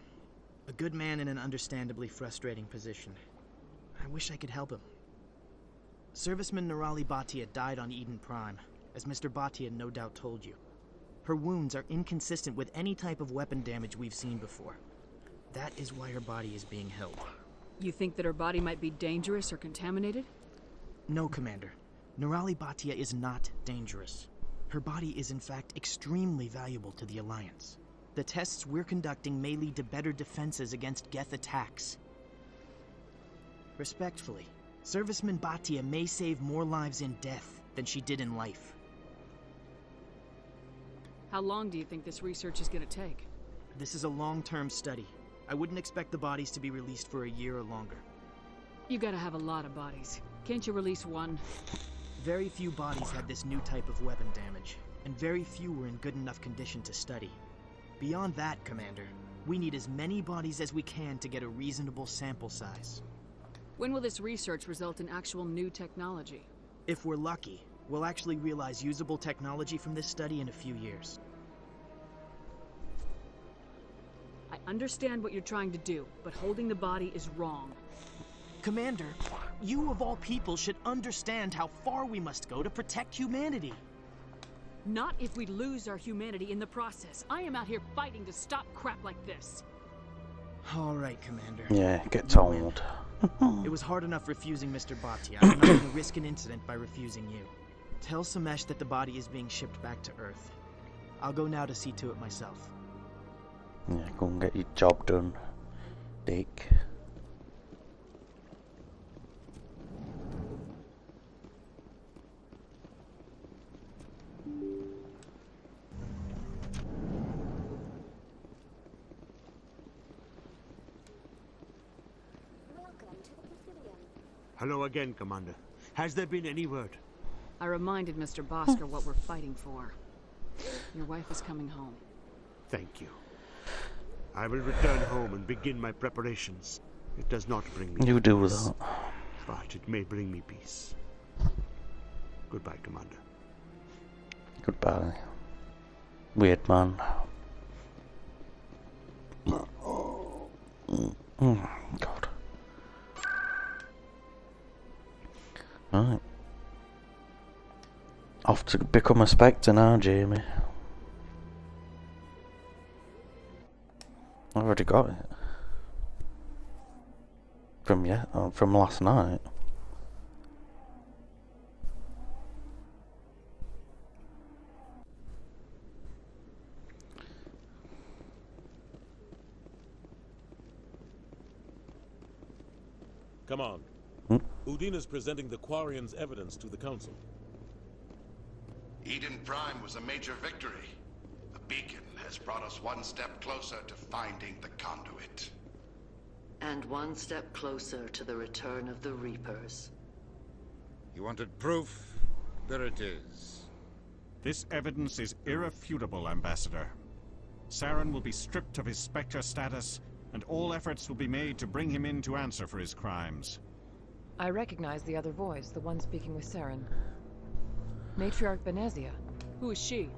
A good man in an understandably frustrating position. I wish I could help him. Serviceman Nirali Bhatia died on Eden Prime, as Mr. Bhatia no doubt told you. Her wounds are inconsistent with any type of weapon damage we've seen before. That is why her body is being held. You think that her body might be dangerous or contaminated? No, Commander. Nirali Bhatia is not dangerous. Her body is in fact extremely valuable to the Alliance. The tests we're conducting may lead to better defenses against Geth attacks. Respectfully, Serviceman Bhatia may save more lives in death than she did in life. How long do you think this research is going to take? This is a long-term study. I wouldn't expect the bodies to be released for a year or longer. You gotta have a lot of bodies. Can't you release one? Very few bodies had this new type of weapon damage, and very few were in good enough condition to study. Beyond that, Commander, we need as many bodies as we can to get a reasonable sample size. When will this research result in actual new technology? If we're lucky, we'll actually realize usable technology from this study in a few years. I understand what you're trying to do, but holding the body is wrong. Commander, you of all people should understand how far we must go to protect humanity. Not if we lose our humanity in the process. I am out here fighting to stop crap like this. All right, Commander. Yeah, get told. It was hard enough refusing Mr. Bhatia. I'm not going to risk an incident by refusing you. Tell Samesh that the body is being shipped back to Earth. I'll go now to see to it myself. Yeah, go and get your job done, dick. Hello again, Commander. Has there been any word? I reminded Mr. Bosker what we're fighting for. Your wife is coming home. Thank you. I will return home and begin my preparations. It does not bring me You do peace, that. but it may bring me peace. Goodbye, Commander. Goodbye. Weird man. God. Right. Off to become a Spectre now, Jamie. I've already got it. From last night. Come on. Udina's presenting the Quarians' evidence to the Council. Eden Prime was a major victory. The beacon has brought us one step closer to finding the conduit. And one step closer to the return of the Reapers. You wanted proof? There it is. This evidence is irrefutable, Ambassador. Saren will be stripped of his Spectre status, and all efforts will be made to bring him in to answer for his crimes. I recognize the other voice, the one speaking with Saren. Matriarch Benezia. Who is she?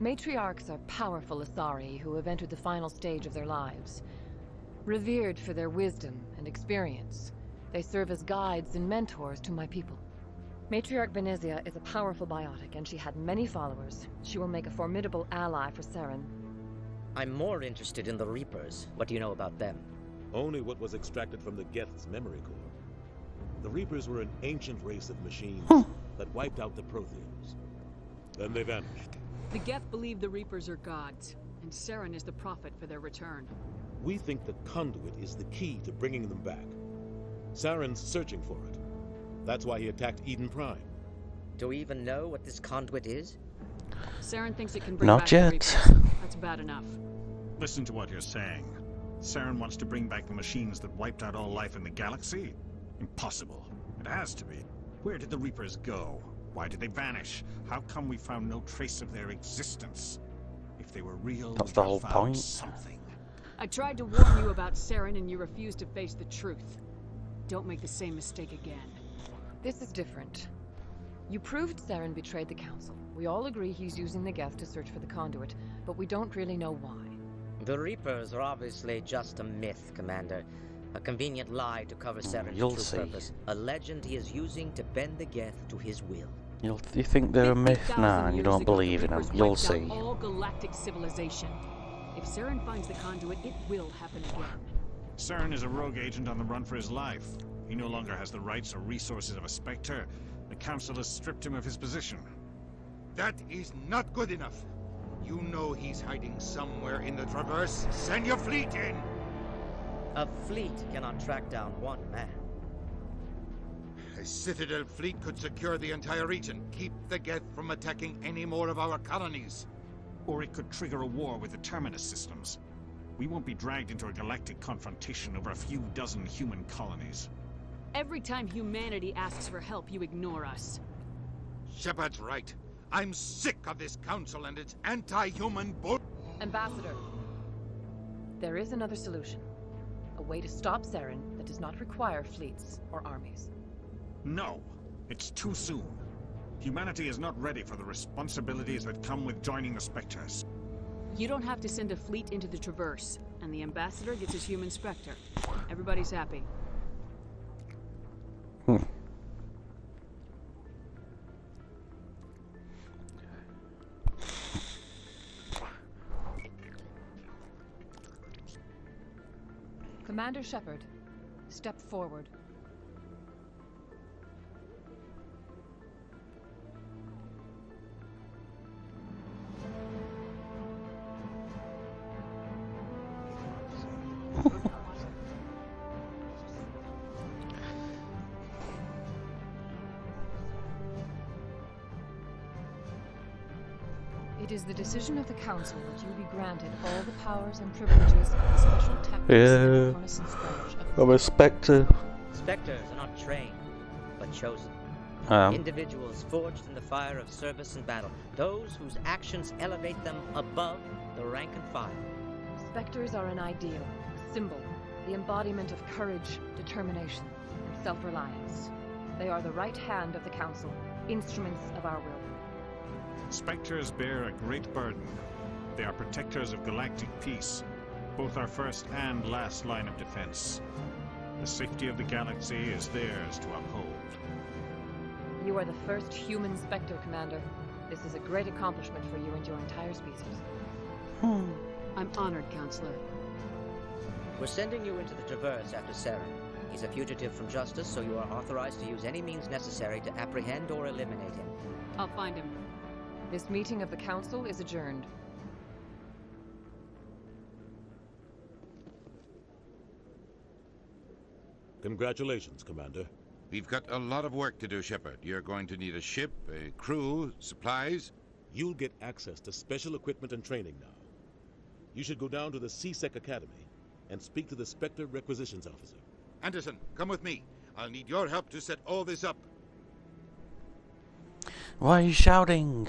Matriarchs are powerful Asari who have entered the final stage of their lives. Revered for their wisdom and experience, they serve as guides and mentors to my people. Matriarch Benezia is a powerful biotic, and she had many followers. She will make a formidable ally for Saren. I'm more interested in the Reapers. What do you know about them? Only what was extracted from the Geth's memory core. The Reapers were an ancient race of machines that wiped out the Protheans. Then they vanished. The Geth believe the Reapers are gods, and Saren is the prophet for their return. We think the conduit is the key to bringing them back. Saren's searching for it. That's why he attacked Eden Prime. Do we even know what this conduit is? Saren thinks it can bring Not back yet. the Reapers. That's bad enough. Listen to what you're saying. Saren wants to bring back the machines that wiped out all life in the galaxy? Impossible. It has to be. Where did the Reapers go? Why did they vanish? How come we found no trace of their existence? If they were real, That's we the would whole have found point. something. I tried to warn you about Saren and you refused to face the truth. Don't make the same mistake again. This is different. You proved Saren betrayed the Council. We all agree he's using the Geth to search for the conduit, but we don't really know why. The Reapers are obviously just a myth, Commander. A convenient lie to cover Saren's You'll true see. purpose. A legend he is using to bend the Geth to his will. You think they're a myth? 50,000 Nah, you years don't ago, believe the in them. Reapers You'll wiped out see. all galactic civilization. If Saren finds the conduit, it will happen again. Saren is a rogue agent on the run for his life. He no longer has the rights or resources of a Spectre. The Council has stripped him of his position. That is not good enough. You know he's hiding somewhere in the Traverse. Send your fleet in! A fleet cannot track down one man. A Citadel fleet could secure the entire region, keep the Geth from attacking any more of our colonies. Or it could trigger a war with the Terminus systems. We won't be dragged into a galactic confrontation over a few dozen human colonies. Every time humanity asks for help, you ignore us. Shepard's right. I'm sick of this council and its anti-human bull. Ambassador, there is another solution. A way to stop Saren that does not require fleets or armies. No, it's too soon. Humanity is not ready for the responsibilities that come with joining the Spectres. You don't have to send a fleet into the Traverse, and the Ambassador gets his human Spectre. Everybody's happy. Commander Shepard, step forward. It is the decision of the Council that you be granted all the powers and privileges of the Special Tactics and Reconnaissance Branch of I'm a Spectre. Spectres are not trained, but chosen. I am. Individuals forged in the fire of service and battle. Those whose actions elevate them above the rank and file. Spectres are an ideal, a symbol, the embodiment of courage, determination, and self-reliance. They are the right hand of the Council, instruments of our will. Spectres bear a great burden. They are protectors of galactic peace, both our first and last line of defense. The safety of the galaxy is theirs to uphold. You are the first human Spectre, Commander. This is a great accomplishment for you and your entire species. I'm honored, Counselor. We're sending you into the Traverse after Saren. He's a fugitive from justice, so you are authorized to use any means necessary to apprehend or eliminate him. I'll find him. This meeting of the Council is adjourned. Congratulations, Commander. We've got a lot of work to do, Shepard. You're going to need a ship, a crew, supplies. You'll get access to special equipment and training now. You should go down to the CSEC Academy and speak to the Spectre Requisitions Officer. Anderson, come with me. I'll need your help to set all this up. Why are you shouting?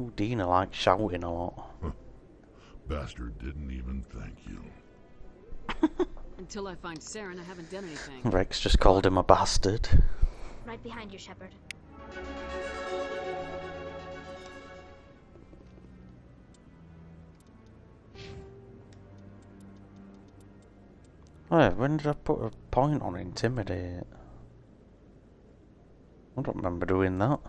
Ooh, Dina likes shouting a lot. Bastard didn't even thank you. Until I find Saren, I haven't done anything. Rex just called him a bastard. Right behind you, Shepard. Wait, when did I put a point on intimidate? I don't remember doing that.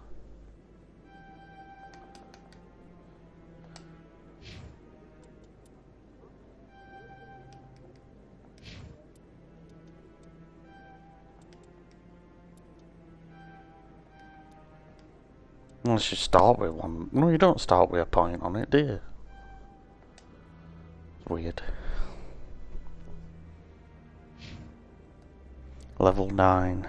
Unless you start with one. No, you don't start with a point on it, do you? It's weird. Level 9.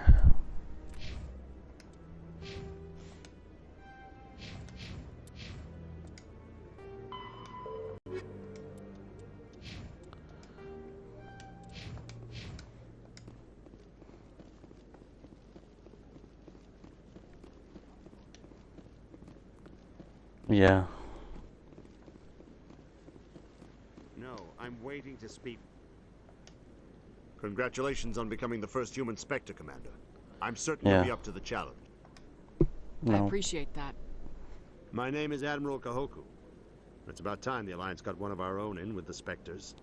Yeah. No, I'm waiting to speak. Congratulations on becoming the first human Spectre, Commander. I'm certain you'll be up to the challenge. I appreciate that. My name is Admiral Kahoku. It's about time the Alliance got one of our own in with the Spectres.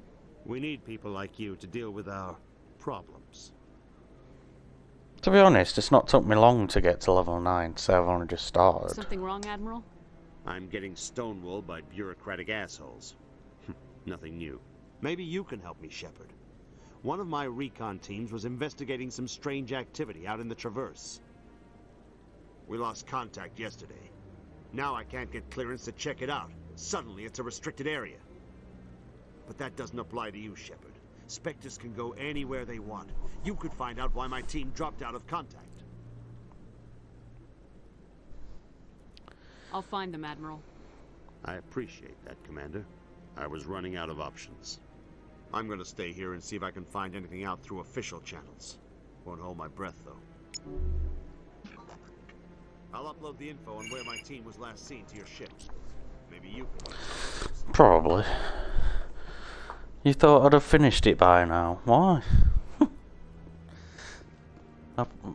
We need people like you to deal with our problems. To be honest, it's not took me long to get to level 9, so I've only just started. Something wrong, Admiral? I'm getting stonewalled by bureaucratic assholes. Nothing new. Maybe you can help me, Shepard. One of my recon teams was investigating some strange activity out in the Traverse. We lost contact yesterday. Now I can't get clearance to check it out. Suddenly it's a restricted area. But that doesn't apply to you, Shepard. Spectres can go anywhere they want. You could find out why my team dropped out of contact. I'll find them, Admiral. I appreciate that, Commander. I was running out of options. I'm gonna stay here and see if I can find anything out through official channels. Won't hold my breath, though. I'll upload the info on where my team was last seen to your ship. Maybe you can... Probably. You thought I'd have finished it by now. Why?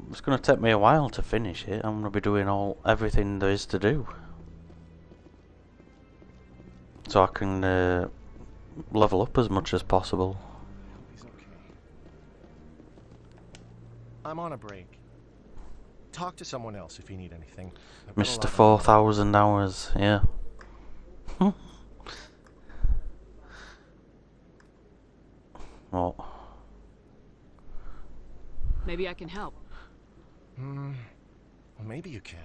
It's going to take me a while to finish it. I'm going to be doing everything there is to do. So I can level up as much as possible. He's okay. I'm on a break. Talk to someone else if you need anything. Mr. 4,000 hours, yeah. What? Maybe I can help. Well, maybe you can.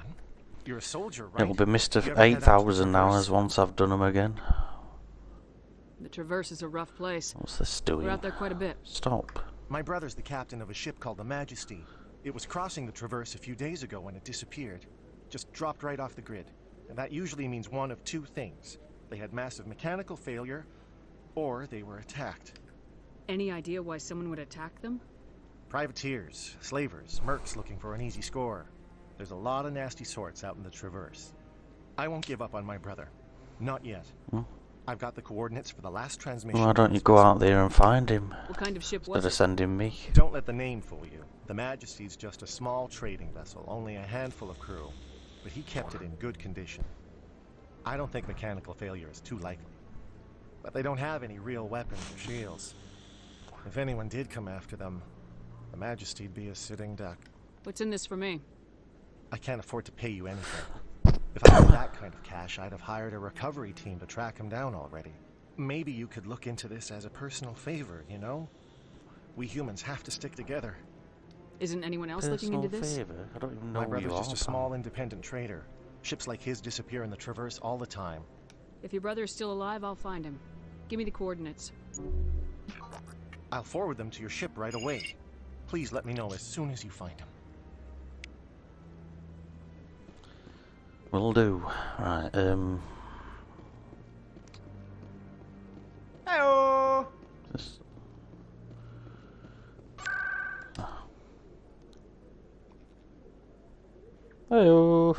You're a soldier, right? It'll be Mr. 8,000 hours once I've done them again. The Traverse is a rough place. What's this doing? We're out there quite a bit. Stop. My brother's the captain of a ship called the Majesty. It was crossing the Traverse a few days ago when it disappeared. Just dropped right off the grid. And that usually means one of two things. They had massive mechanical failure, or they were attacked. Any idea why someone would attack them? Privateers, slavers, mercs looking for an easy score. There's a lot of nasty sorts out in the Traverse. I won't give up on my brother. Not yet. I've got the coordinates for the last transmission. Why don't you go out there and find him? What kind of ship was it? Instead of sending me. Don't let the name fool you. The Majesty's just a small trading vessel, only a handful of crew. But he kept it in good condition. I don't think mechanical failure is too likely. But they don't have any real weapons or shields. If anyone did come after them, the Majesty'd be a sitting duck. What's in this for me? I can't afford to pay you anything. If I had that kind of cash, I'd have hired a recovery team to track him down already. Maybe you could look into this as a personal favor, you know? We humans have to stick together. Isn't anyone else looking into this? Favor? I don't even know My who brother's you just are, a small independent trader. Ships like his disappear in the Traverse all the time. If your brother is still alive, I'll find him. Give me the coordinates. I'll forward them to your ship right away. Please let me know as soon as you find him. Will do. Right, Hello. Just... Hello.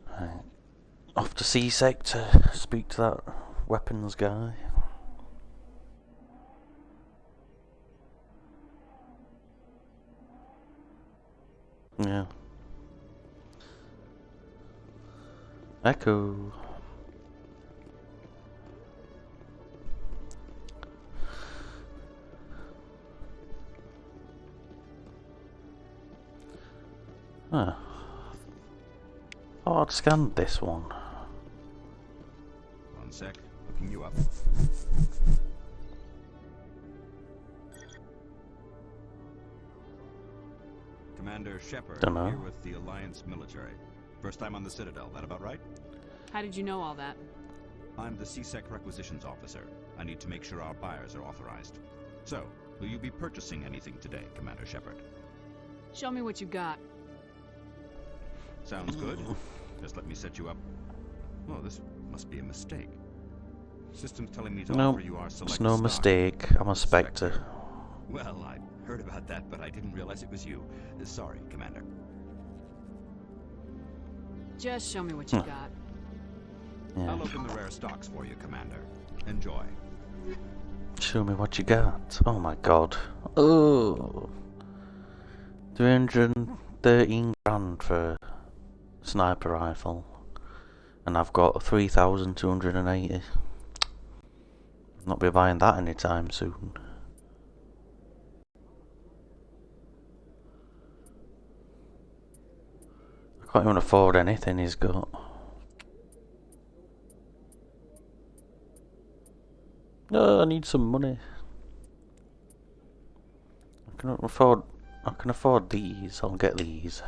Right. Off to C-Sec to speak to that weapons guy. Yeah. Echo. Huh. Thought I'd scanned this one. One sec, looking you up. Commander Shepard, Dunno. here with the Alliance military. First time on the Citadel, that about right? How did you know all that? I'm the C-Sec requisitions officer. I need to make sure our buyers are authorized. So, will you be purchasing anything today, Commander Shepard? Show me what you got. Sounds good. Just let me set you up. Oh, this must be a mistake. System's telling me to No, offer you our select it's no stock. mistake. I'm a Spectre. Well, I heard about that, but I didn't realize it was you. Sorry, Commander. Just show me what you got. Yeah. I'll open the rare stocks for you, Commander. Enjoy. Show me what you got. Oh my god. Oh. 313 grand for sniper rifle. And I've got 3,280. Not be buying that anytime soon. I can't even afford anything he's got. No, I need some money. I can afford these. I'll get these.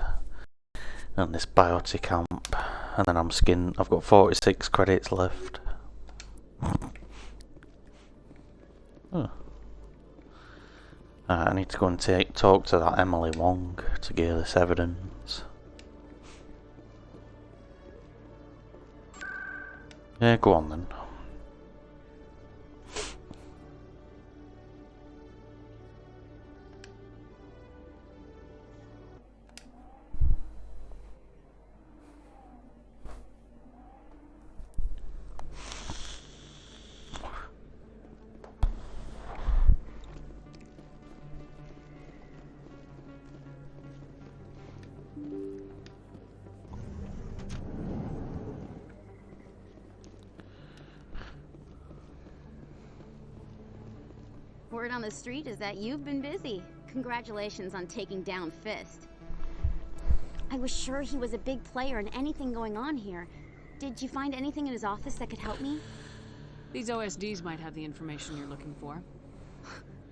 And this biotic amp. And then I'm skinned. I've got 46 credits left. Oh. I need to go and talk to that Emily Wong to get this evidence. Yeah, go on then. Word on the street is that you've been busy. Congratulations on taking down Fist. I was sure he was a big player in anything going on here. Did you find anything in his office that could help me? These OSDs might have the information you're looking for.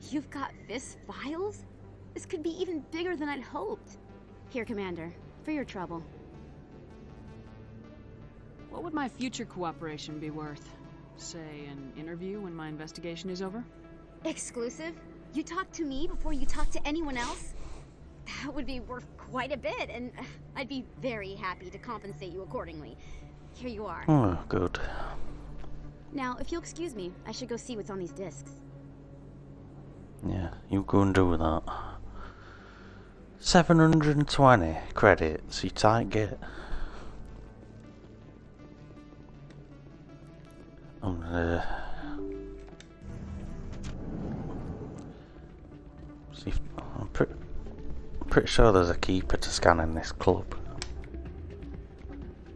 You've got Fist files? This could be even bigger than I'd hoped. Here, Commander, for your trouble. What would my future cooperation be worth? Say, an interview when my investigation is over? Exclusive? You talk to me before you talk to anyone else? That would be worth quite a bit, and I'd be very happy to compensate you accordingly. Here you are. Oh, good. Now, if you'll excuse me, I should go see what's on these discs. Yeah, you go and do that. 720 credits, you tight get. I'm see if, I'm pretty sure there's a keeper to scan in this club.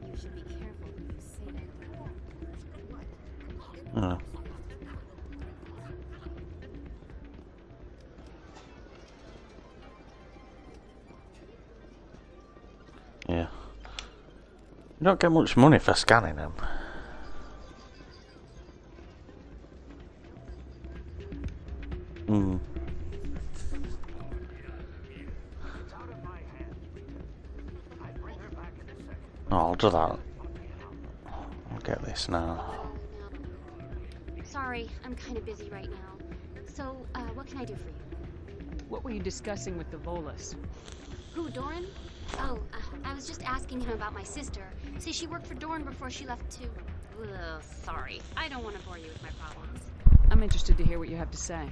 You should be careful when you say that. Oh. Yeah. You don't get much money for scanning them. Hmm. Oh, I'll do that. get this now. Sorry, I'm kind of busy right now. So, what can I do for you? What were you discussing with the Volus? Who, Doran? Oh, I was just asking him about my sister. See, she worked for Doran before she left to... Ugh, sorry. I don't want to bore you with my problems. I'm interested to hear what you have to say.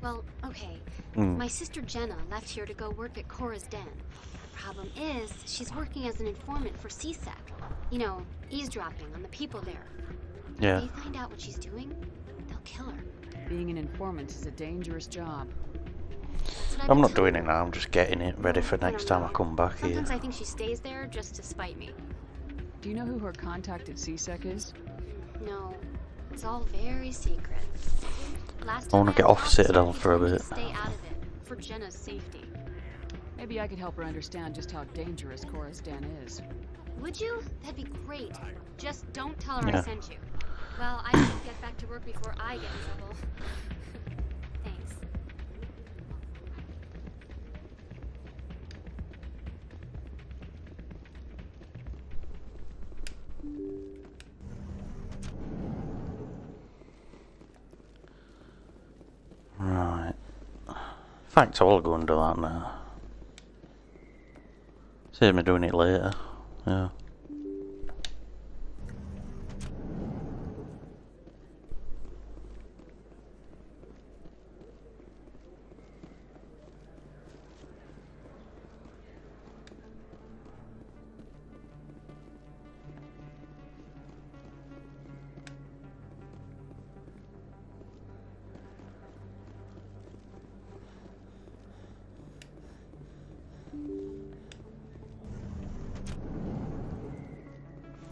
Well, okay. My sister Jenna left here to go work at Cora's Den. The problem is, she's working as an informant for CSEC. You know, eavesdropping on the people there. Yeah. If they find out what she's doing, they'll kill her. Being an informant is a dangerous job. I'm not doing it now, I'm just getting it ready for next time I come back here. Sometimes I think she stays there just to spite me. Do you know who her contact at CSEC is? No, it's all very secret. Last I want to get off Citadel for a bit. Stay out of it, for Jenna's safety. Maybe I could help her understand just how dangerous Cora's Den is. Would you? That'd be great. Just don't tell her I Yeah. sent you. Well, I should get back to work before I get in trouble. Thanks. Right. In fact, I will go and do that now. Save me doing it later. Yeah.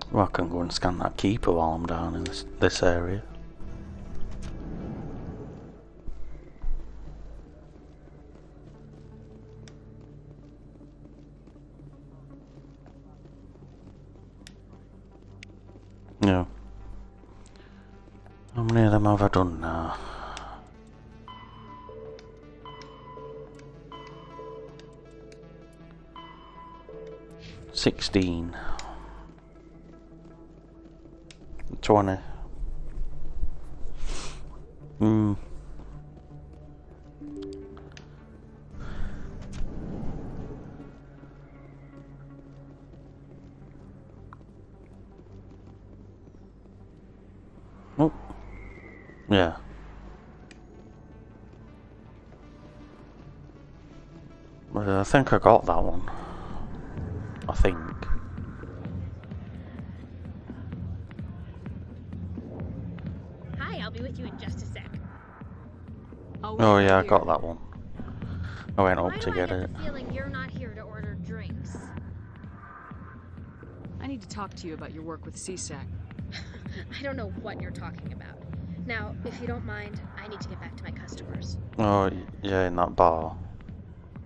Well, I can go and scan that keeper while I'm down in this area. Yeah. How many of them have I done now? $16. 20. Oh. Yeah. I think I got that one. I think. Hi, I'll be with you in just a sec. Oh yeah, I got that one. I went up to get I it. get the feeling you're not here to order drinks? I need to talk to you about your work with CSEC. I don't know what you're talking about. Now, if you don't mind, I need to get back to my customers. Oh yeah, in that bar.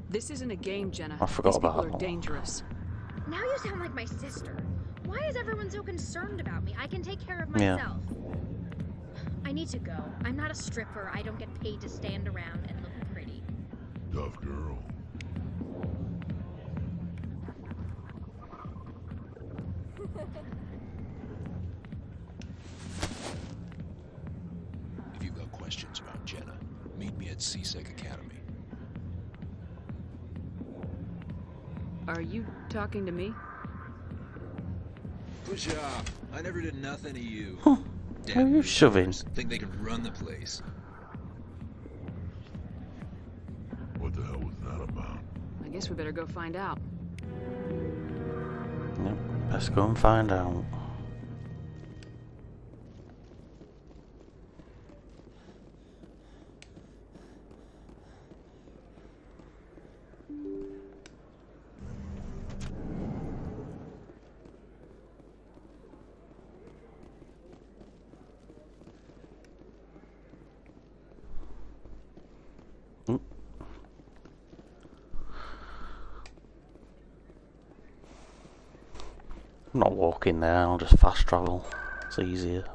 This isn't a game, Jenna. I forgot These about people that are one. dangerous. Now you sound like my sister. Why is everyone so concerned about me? I can take care of Yeah. myself. I need to go. I'm not a stripper. I don't get paid to stand around and look pretty. Tough girl. If you've got questions about Jenna, meet me at CSEC Academy. Are you talking to me? Push off. I never did nothing to you. Huh. Are you shoving? Think they can run the place. What the hell was that about? I guess we better go find out. Yep, let's go and find out. I'm not walking there, I'll just fast travel. It's easier.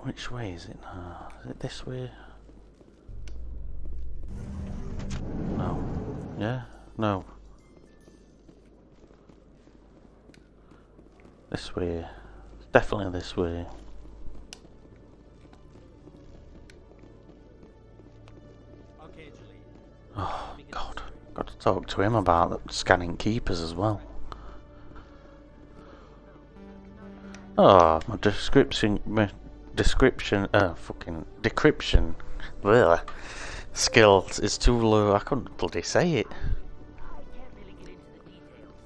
Which way is it now? Is it this way? No. Yeah? No. This way. It's definitely this way. Oh god. Got to talk to him about scanning keepers as well. Oh, my decryption skills is too low. I couldn't bloody say it.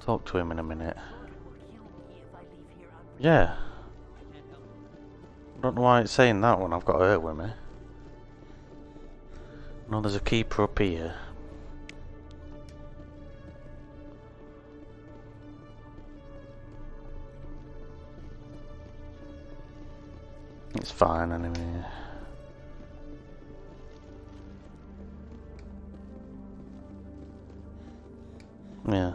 Talk to him in a minute. Yeah. I don't know why it's saying that when I've got her with me. No, there's a keeper up here. It's fine anyway. Yeah.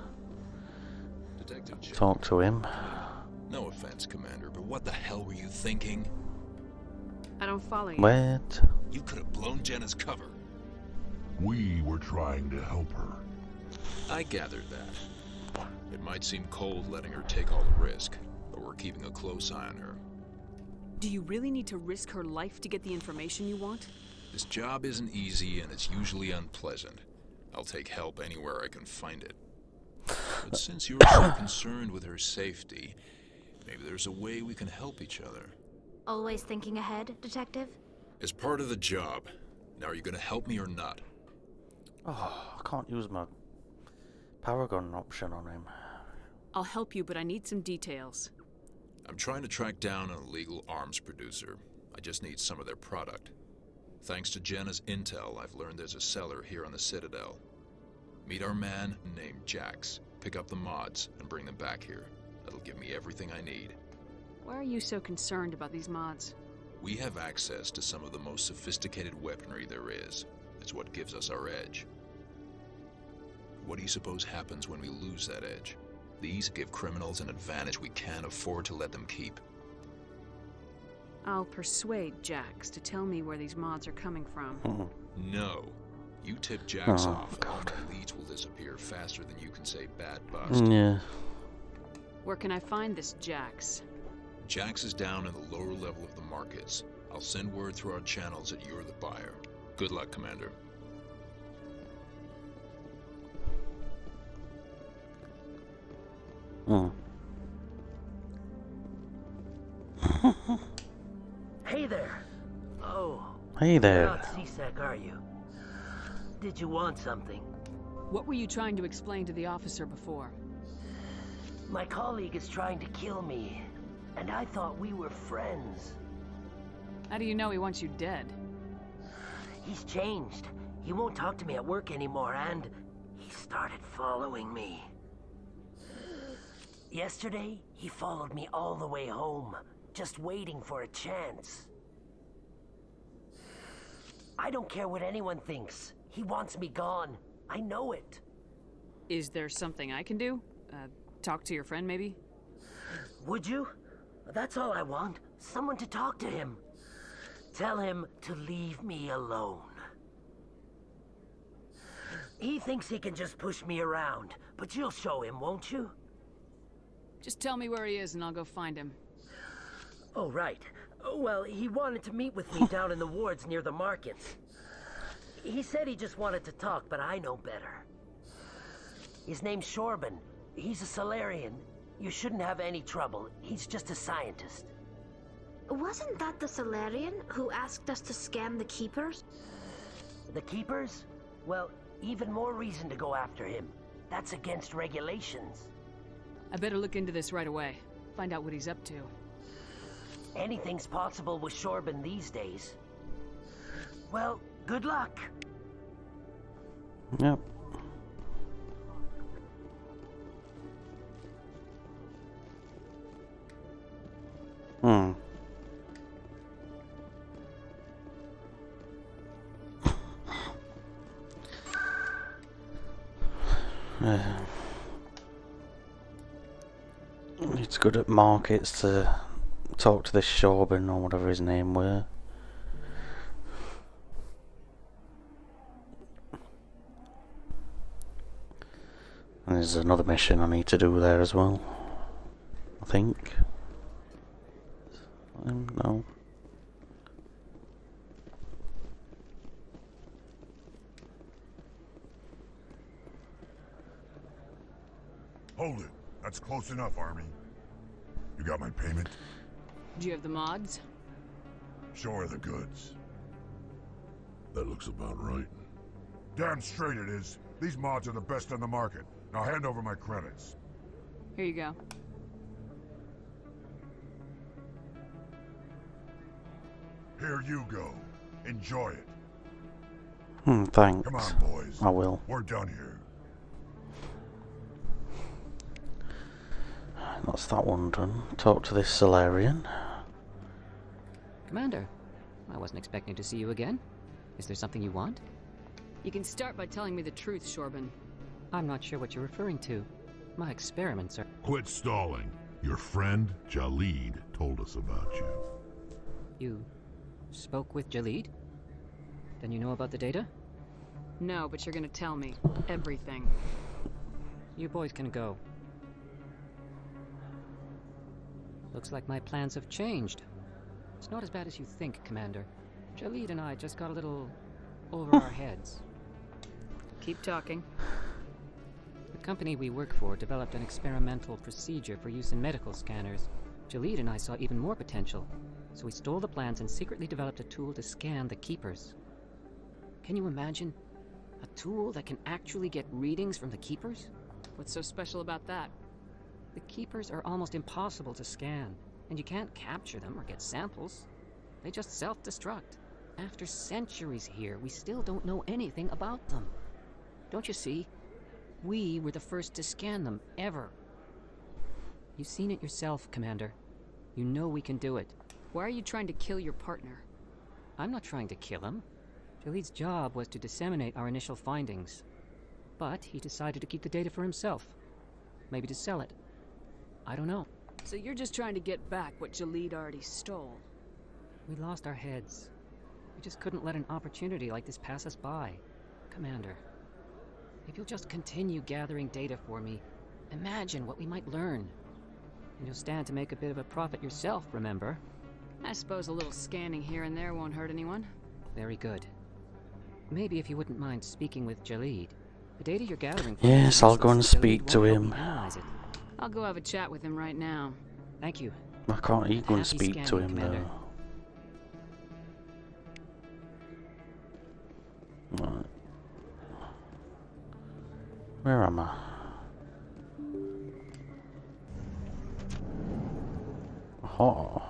Talk to him. No offense, Commander, but what the hell were you thinking? I don't follow you. What? You could have blown Jenna's cover. We were trying to help her. I gathered that. It might seem cold letting her take all the risk, but we're keeping a close eye on her. Do you really need to risk her life to get the information you want? This job isn't easy and it's usually unpleasant. I'll take help anywhere I can find it. But since you're so concerned with her safety, maybe there's a way we can help each other. Always thinking ahead, Detective? As part of the job. Now, are you going to help me or not? Oh, I can't use my power gun option on him. I'll help you, but I need some details. I'm trying to track down an illegal arms producer. I just need some of their product. Thanks to Jenna's intel, I've learned there's a seller here on the Citadel. Meet our man named Jax. Pick up the mods and bring them back here. That'll give me everything I need. Why are you so concerned about these mods? We have access to some of the most sophisticated weaponry there is. It's what gives us our edge. What do you suppose happens when we lose that edge? These give criminals an advantage we can't afford to let them keep. I'll persuade Jax to tell me where these mods are coming from. No. You tip Jax off, and all my leads will disappear faster than you can say bad bust. Yeah. Where can I find this Jax? Jax is down in the lower level of the markets. I'll send word through our channels that you're the buyer. Good luck, Commander. Hey there. Oh. Hey there. You're not CSEC, are you? Did you want something? What were you trying to explain to the officer before? My colleague is trying to kill me, and I thought we were friends. How do you know he wants you dead? He's changed. He won't talk to me at work anymore, and he started following me. Yesterday, he followed me all the way home, just waiting for a chance. I don't care what anyone thinks. He wants me gone. I know it. Is there something I can do? Talk to your friend, maybe? Would you? That's all I want. Someone to talk to him. Tell him to leave me alone. He thinks he can just push me around, but you'll show him, won't you? Just tell me where he is and I'll go find him. Oh, right. Well, he wanted to meet with me down in the wards near the markets. He said he just wanted to talk, but I know better. His name's Shorban. He's a Solarian. You shouldn't have any trouble. He's just a scientist. Wasn't that the Solarian who asked us to scan the Keepers? The Keepers? Well, even more reason to go after him. That's against regulations. I better look into this right away. Find out what he's up to. Anything's possible with Shorban these days. Well, good luck. Yep. It's good at markets to talk to this Shorbin or whatever his name were. And there's another mission I need to do there as well, I think. No. Hold it. That's close enough, Army. You got my payment? Do you have the mods? Show her the goods. That looks about right. Damn straight it is. These mods are the best on the market. Now hand over my credits. Here you go. Here you go. Enjoy it. Thanks. Come on, boys. I will. We're done here. That's that one done. Talk to this Solarian. Commander, I wasn't expecting to see you again. Is there something you want? You can start by telling me the truth, Shorbin. I'm not sure what you're referring to. My experiments are... Quit stalling. Your friend, Jalid, told us about you. You spoke with Jalid? Then you know about the data? No, but you're gonna tell me everything. You boys can go. Looks like my plans have changed. It's not as bad as you think, Commander. Jalid and I just got a little over our heads. Keep talking. The company we work for developed an experimental procedure for use in medical scanners. Jalid and I saw even more potential, so we stole the plans and secretly developed a tool to scan the Keepers. Can you imagine? A tool that can actually get readings from the Keepers? What's so special about that? The Keepers are almost impossible to scan, and you can't capture them or get samples. They just self-destruct. After centuries here, we still don't know anything about them. Don't you see? We were the first to scan them, ever. You've seen it yourself, Commander. You know we can do it. Why are you trying to kill your partner? I'm not trying to kill him. Jalid's job was to disseminate our initial findings. But he decided to keep the data for himself. Maybe to sell it. I don't know. So you're just trying to get back what Jalid already stole? We lost our heads. We just couldn't let an opportunity like this pass us by. Commander, if you'll just continue gathering data for me, imagine what we might learn. And you'll stand to make a bit of a profit yourself, remember? I suppose a little scanning here and there won't hurt anyone. Very good. Maybe if you wouldn't mind speaking with Jalid. The data you're gathering... Yes, I'll go and speak to him. I'll go have a chat with him right now. Thank you. I can't even speak to him though. Right. Where am I? Oh.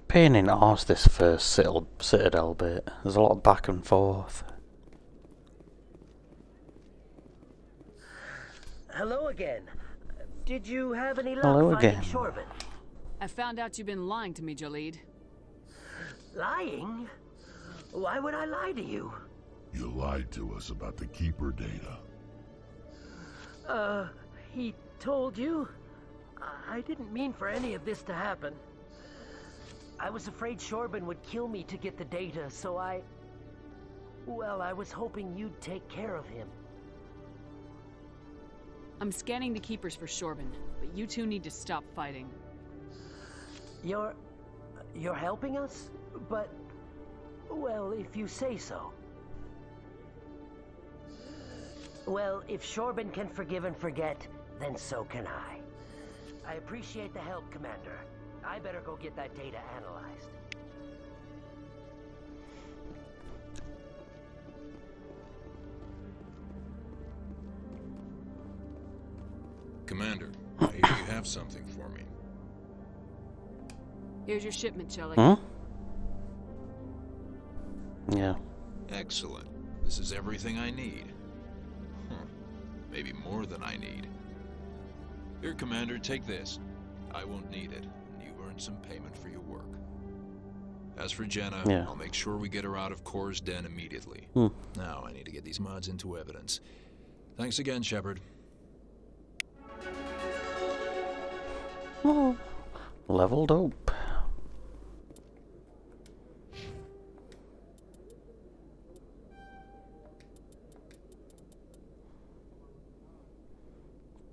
Pain in the arse, this first Citadel bit. There's a lot of back and forth. Hello again. Did you have any luck Hello finding again. Shorbin? I found out you've been lying to me, Jalid. Lying? Why would I lie to you? You lied to us about the Keeper data. He told you? I didn't mean for any of this to happen. I was afraid Shorbin would kill me to get the data, so well, I was hoping you'd take care of him. I'm scanning the Keepers for Shorbin, but you two need to stop fighting. You're helping us? But, well, if you say so. Well, if Shorbin can forgive and forget, then so can I. I appreciate the help, Commander. I better go get that data analyzed. Commander, I hear you have something for me. Here's your shipment, Shelly. Huh? Yeah. Excellent. This is everything I need. Maybe more than I need. Here, Commander, take this. I won't need it. You earned some payment for your work. As for Jenna, Yeah. I'll make sure we get her out of Core's den immediately. Now I need to get these mods into evidence. Thanks again, Shepard. Oh, leveled up.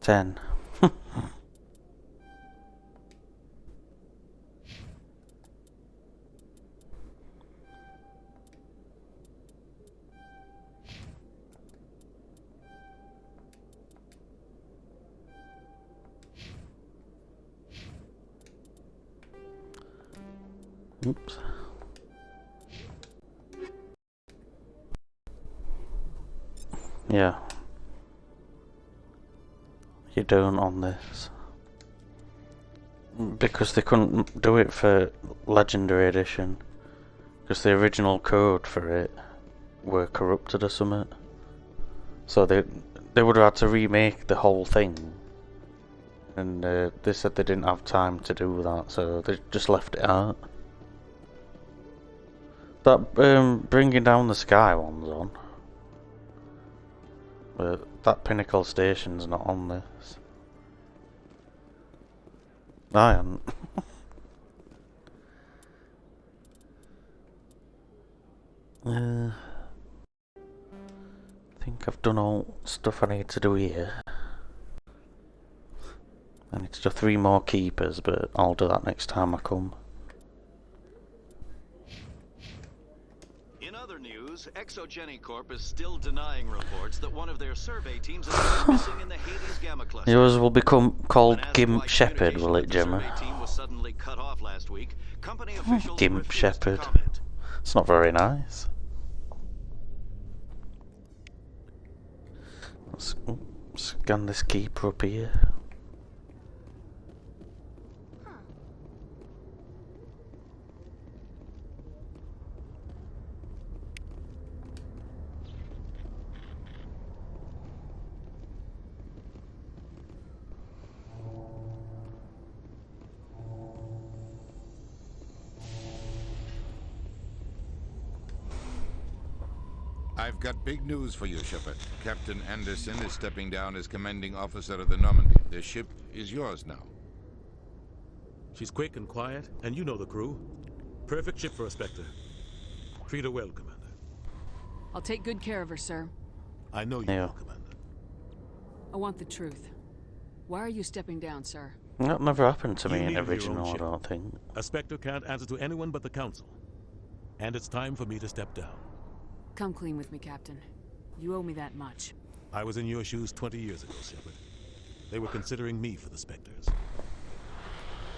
Ten. Oops. Yeah. You don't on this. Because they couldn't do it for Legendary Edition. Because the original code for it were corrupted or something. So they would have had to remake the whole thing. And they said they didn't have time to do that, so they just left it out. That Bringing Down the Sky one's on. But that Pinnacle Station's not on this. I haven't. I think I've done all stuff I need to do here. I need to do 3 more keepers, but I'll do that next time I come. In other news, Exogeny Corp is still denying reports that one of their survey teams has been missing in the Hades Gamma cluster. Yours will become called Gimp Shepherd, will it, Gemma? Team was suddenly cut off last week. Company officials Gimp Shepherd. It's not very nice. Let's scan this keeper up here. I've got big news for you, Shepard. Captain Anderson is stepping down as commanding officer of the Normandy. The ship is yours now. She's quick and quiet, and you know the crew. Perfect ship for a Spectre. Treat her well, Commander. I'll take good care of her, sir. I know you will, Commander. I want the truth. Why are you stepping down, sir? That never happened to me You in needed your original, own I ship. don't think. A Spectre can't answer to anyone but the Council. And it's time for me to step down. Come clean with me, Captain. You owe me that much. I was in your shoes 20 years ago, Shepard. They were considering me for the Spectres.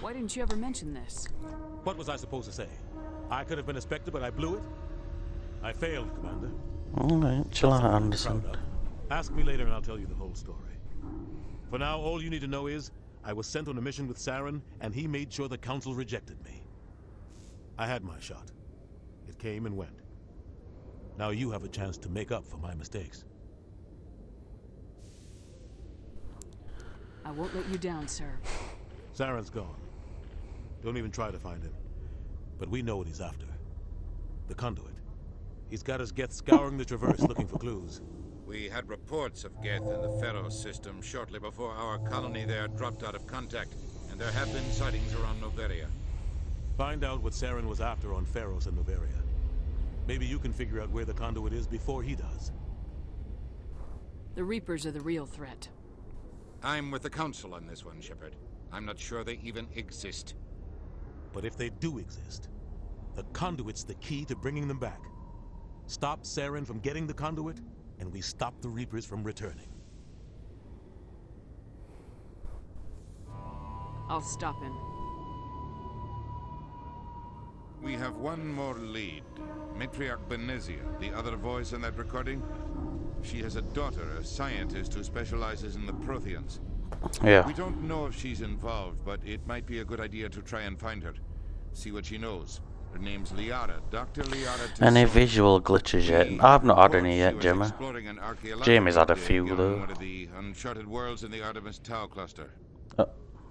Why didn't you ever mention this? What was I supposed to say? I could have been a Spectre, but I blew it? I failed, Commander. Alright, chill out, Anderson. Ask me later and I'll tell you the whole story. For now, all you need to know is, I was sent on a mission with Saren, and he made sure the Council rejected me. I had my shot. It came and went. Now you have a chance to make up for my mistakes. I won't let you down, sir. Saren's gone. Don't even try to find him. But we know what he's after. The conduit. He's got his Geth scouring the Traverse looking for clues. We had reports of Geth in the Pharaoh system shortly before our colony there dropped out of contact, and there have been sightings around Noveria. Find out what Saren was after on Pharos and Noveria. Maybe you can figure out where the conduit is before he does. The Reapers are the real threat. I'm with the Council on this one, Shepard. I'm not sure they even exist. But if they do exist, the conduit's the key to bringing them back. Stop Saren from getting the conduit, and we stop the Reapers from returning. I'll stop him. We have one more lead. Matriarch Benezia, the other voice in that recording. She has a daughter, a scientist who specializes in the Protheans. Yeah. We don't know if she's involved, but it might be a good idea to try and find her. See what she knows. Her name's Liara, Dr. Liara. Any visual glitches yet? I've not had any yet, Gemma. Jamie's had a few though. One of the uncharted worlds in the Artemis Tau cluster.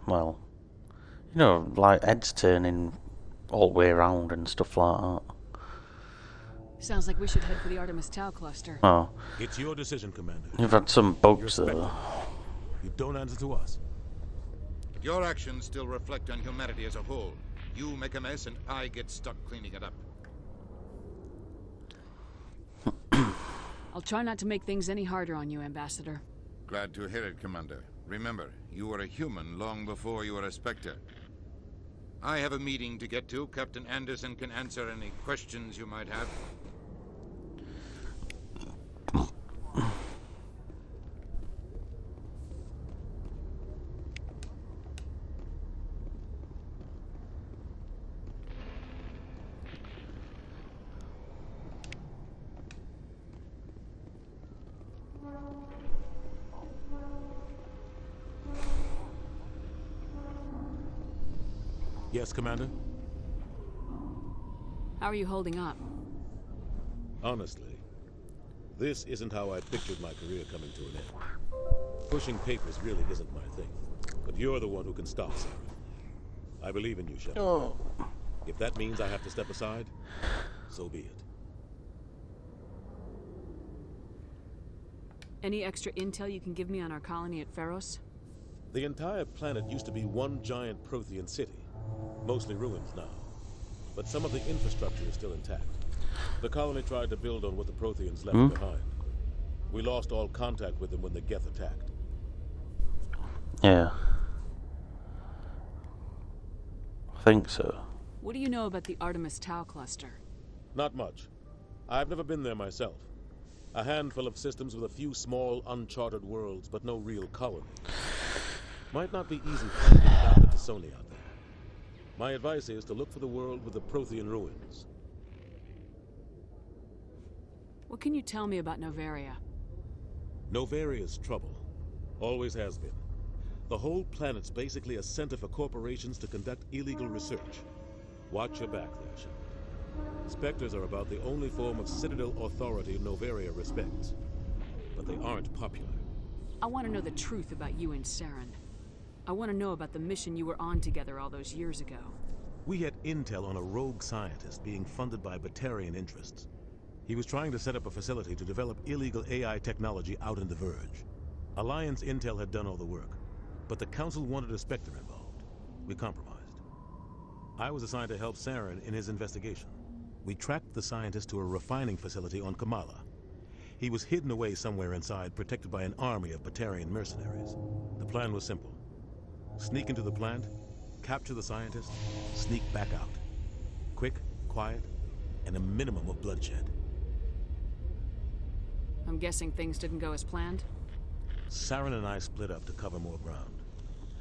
Well, you know, like heads turning all the way around and stuff like that. Sounds like we should head for the Artemis Tau cluster. Oh. It's your decision, Commander. You've had some bugs though. You don't answer to us. But your actions still reflect on humanity as a whole. You make a mess and I get stuck cleaning it up. I'll try not to make things any harder on you, Ambassador. Glad to hear it, Commander. Remember, you were a human long before you were a Spectre. I have a meeting to get to. Captain Anderson can answer any questions you might have. Yes, Commander? How are you holding up? Honestly, this isn't how I pictured my career coming to an end. Pushing papers really isn't my thing. But you're the one who can stop Sarah. I believe in you, Shepard. Oh. If that means I have to step aside, so be it. Any extra intel you can give me on our colony at Pharos? The entire planet used to be one giant Prothean city. Mostly ruins now. But some of the infrastructure is still intact. The colony tried to build on what the Protheans left behind. We lost all contact with them when the Geth attacked. Yeah. I think so. What do you know about the Artemis Tau cluster? Not much. I've never been there myself. A handful of systems with a few small, uncharted worlds, but no real colony. Might not be easy finding out the T'Soni out there. My advice is to look for the world with the Prothean ruins. What can you tell me about Novaria? Novaria's trouble. Always has been. The whole planet's basically a center for corporations to conduct illegal research. Watch your back there, Shepard. Spectres are about the only form of Citadel authority Novaria respects. But they aren't popular. I want to know the truth about you and Saren. I want to know about the mission you were on together all those years ago. We had intel on a rogue scientist being funded by Batarian interests. He was trying to set up a facility to develop illegal AI technology out in the Verge. Alliance intel had done all the work, but the Council wanted a Spectre involved. We compromised. I was assigned to help Saren in his investigation. We tracked the scientist to a refining facility on Kamala. He was hidden away somewhere inside, protected by an army of Batarian mercenaries. The plan was simple. Sneak into the plant, capture the scientist, sneak back out. Quick, quiet, and a minimum of bloodshed. I'm guessing things didn't go as planned? Saren and I split up to cover more ground.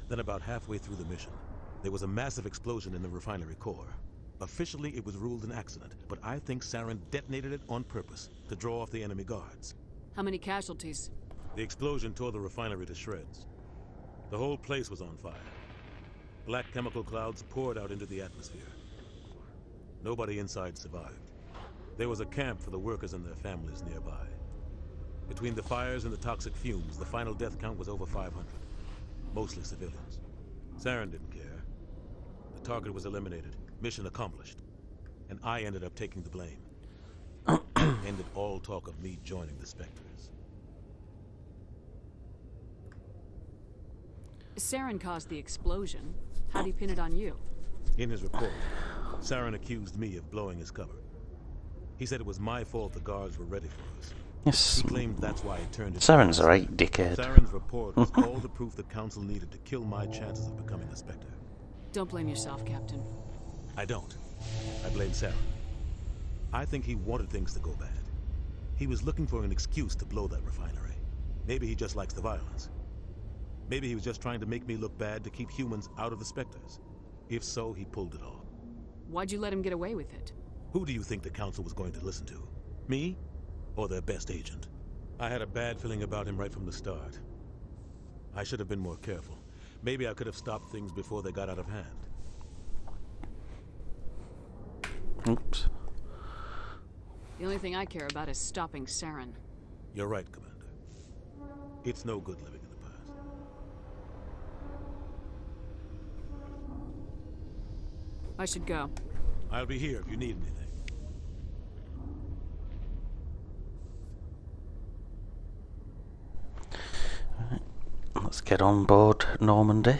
Then about halfway through the mission, there was a massive explosion in the refinery core. Officially, it was ruled an accident, but I think Saren detonated it on purpose to draw off the enemy guards. How many casualties? The explosion tore the refinery to shreds. The whole place was on fire. Black chemical clouds poured out into the atmosphere. Nobody inside survived. There was a camp for the workers and their families nearby. Between the fires and the toxic fumes, the final death count was over 500. Mostly civilians. Saren didn't care. The target was eliminated. Mission accomplished. And I ended up taking the blame. Ended all talk of me joining the Spectres. Saren caused the explosion. How'd he pin it on you? In his report, Saren accused me of blowing his cover. He said it was my fault the guards were ready for us. Yes. He claimed that's why it turned it. Saren's a right dickhead. Saren's report was all the proof the Council needed to kill my chances of becoming a Spectre. Don't blame yourself, Captain. I don't. I blame Saren. I think he wanted things to go bad. He was looking for an excuse to blow that refinery. Maybe he just likes the violence. Maybe he was just trying to make me look bad to keep humans out of the Spectres. If so, he pulled it off. Why'd you let him get away with it? Who do you think the Council was going to listen to? Me? Or their best agent? I had a bad feeling about him right from the start. I should have been more careful. Maybe I could have stopped things before they got out of hand. Oops. The only thing I care about is stopping Saren. You're right, Commander. It's no good living in the past. I should go. I'll be here if you need anything. Let's get on board Normandy.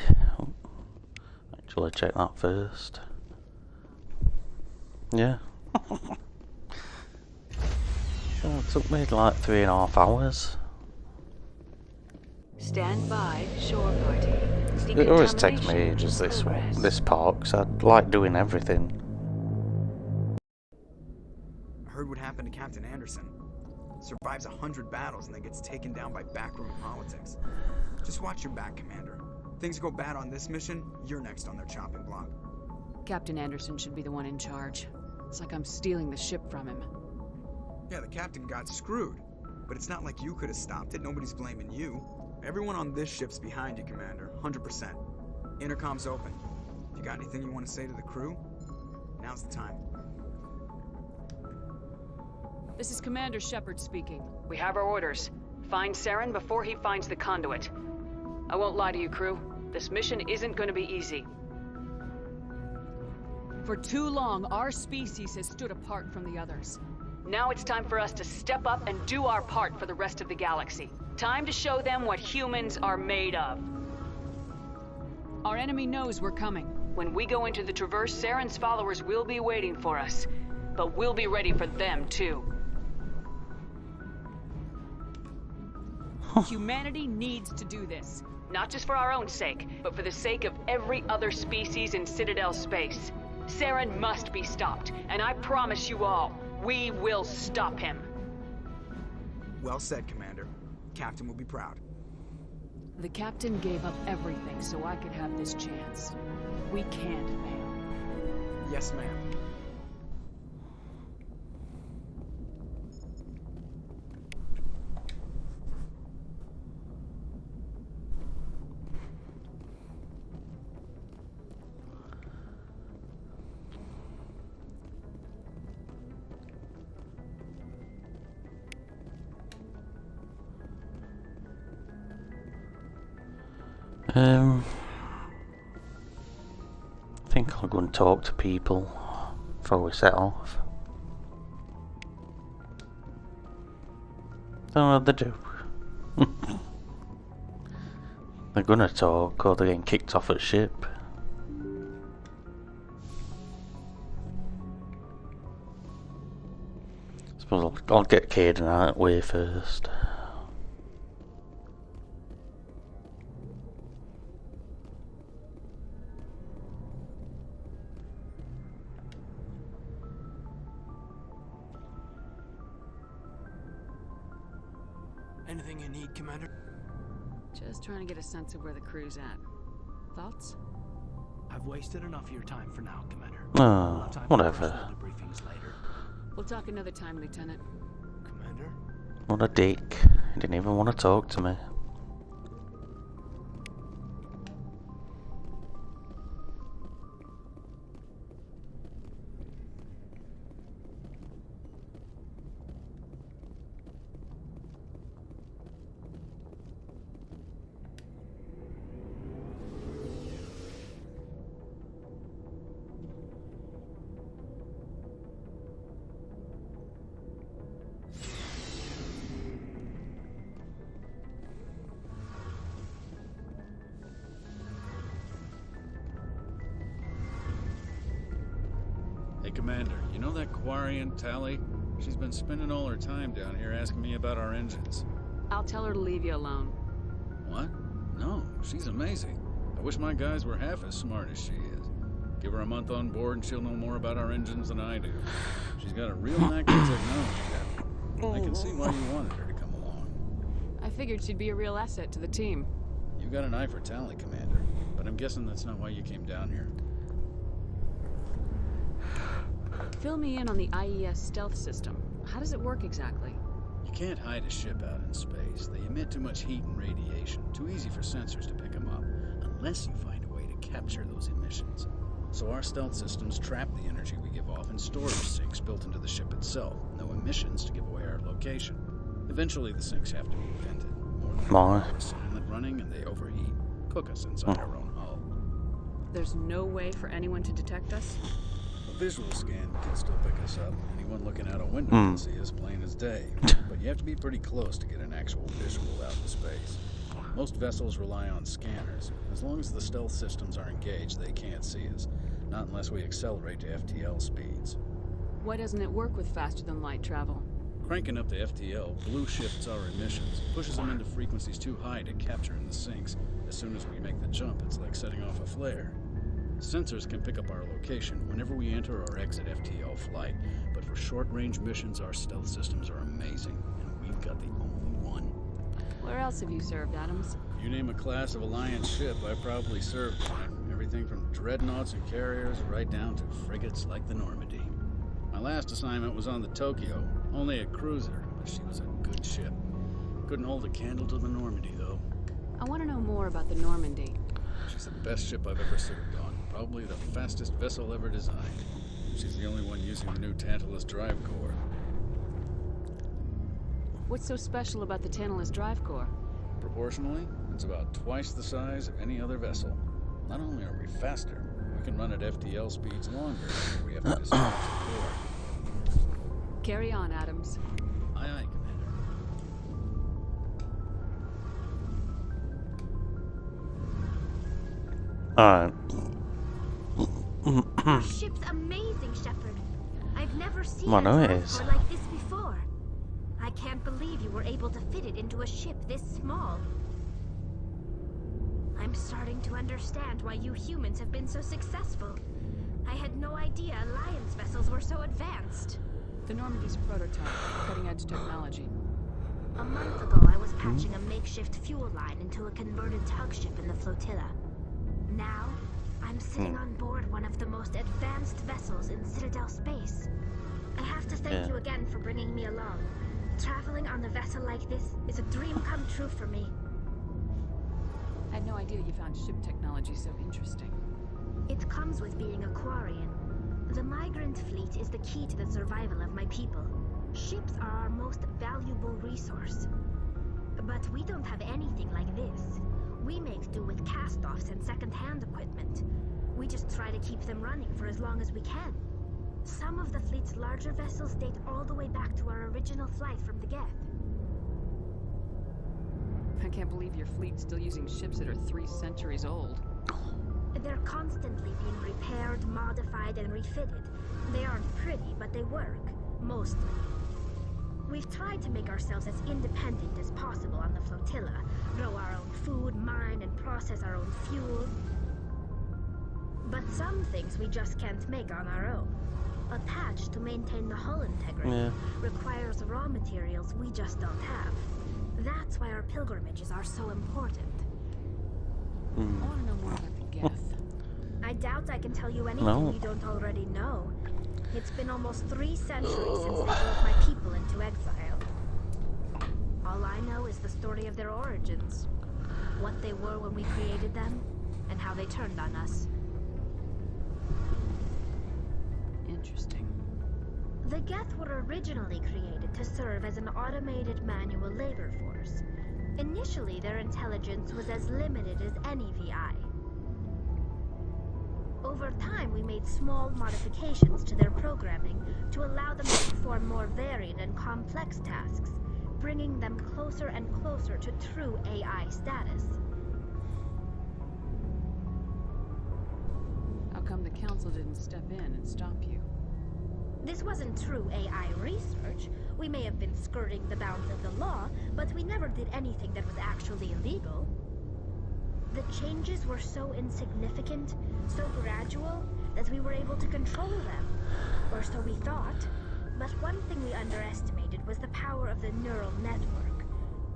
Actually, check that first. Yeah. So it took me like 3.5 hours. Stand by, shore party. It always takes me ages this part, because I like doing everything. I heard what happened to Captain Anderson. Survives 100 battles and then gets taken down by backroom politics. Just watch your back, Commander. Things go bad on this mission, you're next on their chopping block. Captain Anderson should be the one in charge. It's like I'm stealing the ship from him. Yeah, the captain got screwed. But it's not like you could have stopped it. Nobody's blaming you. Everyone on this ship's behind you, Commander. 100%. Intercom's open. If you got anything you want to say to the crew, now's the time. This is Commander Shepard speaking. We have our orders. Find Saren before he finds the conduit. I won't lie to you, crew. This mission isn't going to be easy. For too long, our species has stood apart from the others. Now it's time for us to step up and do our part for the rest of the galaxy. Time to show them what humans are made of. Our enemy knows we're coming. When we go into the Traverse, Saren's followers will be waiting for us. But we'll be ready for them, too. Humanity needs to do this. Not just for our own sake, but for the sake of every other species in Citadel space. Saren must be stopped, and I promise you all, we will stop him. Well said, Commander. Captain will be proud. The captain gave up everything so I could have this chance. We can't fail. Yes, ma'am. I think I'll go and talk to people before we set off. Don't know what they do. They're gonna talk or they're getting kicked off at ship. Suppose I'll get Caden out of the way first. Anything you need, Commander? Just trying to get a sense of where the crew's at. Thoughts? I've wasted enough of your time for now, Commander. Oh, whatever. Briefings later. We'll talk another time, Lieutenant. Commander? What a dick. He didn't even want to talk to me. Hey, Commander, you know that Quarian, Tally? She's been spending all her time down here asking me about our engines. I'll tell her to leave you alone. What? No, she's amazing. I wish my guys were half as smart as she is. Give her a month on board and she'll know more about our engines than I do. She's got a real knack for technology. I can see why you wanted her to come along. I figured she'd be a real asset to the team. You got an eye for Tally, Commander, but I'm guessing that's not why you came down here. Fill me in on the IES stealth system. How does it work exactly? You can't hide a ship out in space. They emit too much heat and radiation. Too easy for sensors to pick them up, unless you find a way to capture those emissions. So our stealth systems trap the energy we give off in storage sinks built into the ship itself. No emissions to give away our location. Eventually the sinks have to be vented. More than My. silent running and they overheat. Cook us inside our own hull. There's no way for anyone to detect us? A visual scan can still pick us up. Anyone looking out a window can see us plain as day. But you have to be pretty close to get an actual visual out in space. Most vessels rely on scanners. As long as the stealth systems are engaged, they can't see us. Not unless we accelerate to FTL speeds. Why doesn't it work with faster-than-light travel? Cranking up the FTL blue shifts our emissions, pushes them into frequencies too high to capture in the sinks. As soon as we make the jump, it's like setting off a flare. Sensors can pick up our location whenever we enter or exit FTL flight, but for short-range missions, our stealth systems are amazing, and we've got the only one. Where else have you served, Adams? You name a class of Alliance ship, I probably served on. Everything from dreadnoughts and carriers right down to frigates like the Normandy. My last assignment was on the Tokyo, only a cruiser, but she was a good ship. Couldn't hold a candle to the Normandy, though. I want to know more about the Normandy. She's the best ship I've ever served on. Probably the fastest vessel ever designed. She's the only one using the new Tantalus drive core. What's so special about the Tantalus drive core? Proportionally, it's about twice the size of any other vessel. Not only are we faster, we can run at FTL speeds longer if we have to dispatch the core. Carry on, Adams. Aye, aye, Commander. Alright. Your ship's amazing, Shepard. I've never seen Well, no, a it drive is. core like this before. I can't believe you were able to fit it into a ship this small. I'm starting to understand why you humans have been so successful. I had no idea Alliance vessels were so advanced. The Normandy's a prototype, cutting-edge technology. A month ago, I was patching a makeshift fuel line into a converted tug ship in the flotilla. Now, I'm sitting on board one of the most advanced vessels in Citadel space. I have to thank you again for bringing me along. Traveling on a vessel like this is a dream come true for me. I had no idea you found ship technology so interesting. It comes with being a Quarian. The migrant fleet is the key to the survival of my people. Ships are our most valuable resource. But we don't have anything like this. We make do with cast-offs and second-hand equipment. We just try to keep them running for as long as we can. Some of the fleet's larger vessels date all the way back to our original flight from the Geth. I can't believe your fleet's still using ships that are 3 centuries old. They're constantly being repaired, modified, and refitted. They aren't pretty, but they work. Mostly. We've tried to make ourselves as independent as possible on the flotilla. Grow our own food, mine, and process our own fuel. But some things we just can't make on our own. A patch to maintain the hull integrity requires raw materials we just don't have. That's why our pilgrimages are so important. I want to know more about the Geth. I doubt I can tell you anything you don't already know. It's been almost 3 centuries since they drove my people into exile. All I know is the story of their origins. What they were when we created them, and how they turned on us. Interesting. The Geth were originally created to serve as an automated manual labor force. Initially, their intelligence was as limited as any VI. Over time, we made small modifications to their programming to allow them to perform more varied and complex tasks, bringing them closer and closer to true AI status. How come the Council didn't step in and stop you? This wasn't true AI research. We may have been skirting the bounds of the law, but we never did anything that was actually illegal. The changes were so insignificant, so gradual, that we were able to control them. Or so we thought. But one thing we underestimated was the power of the neural network.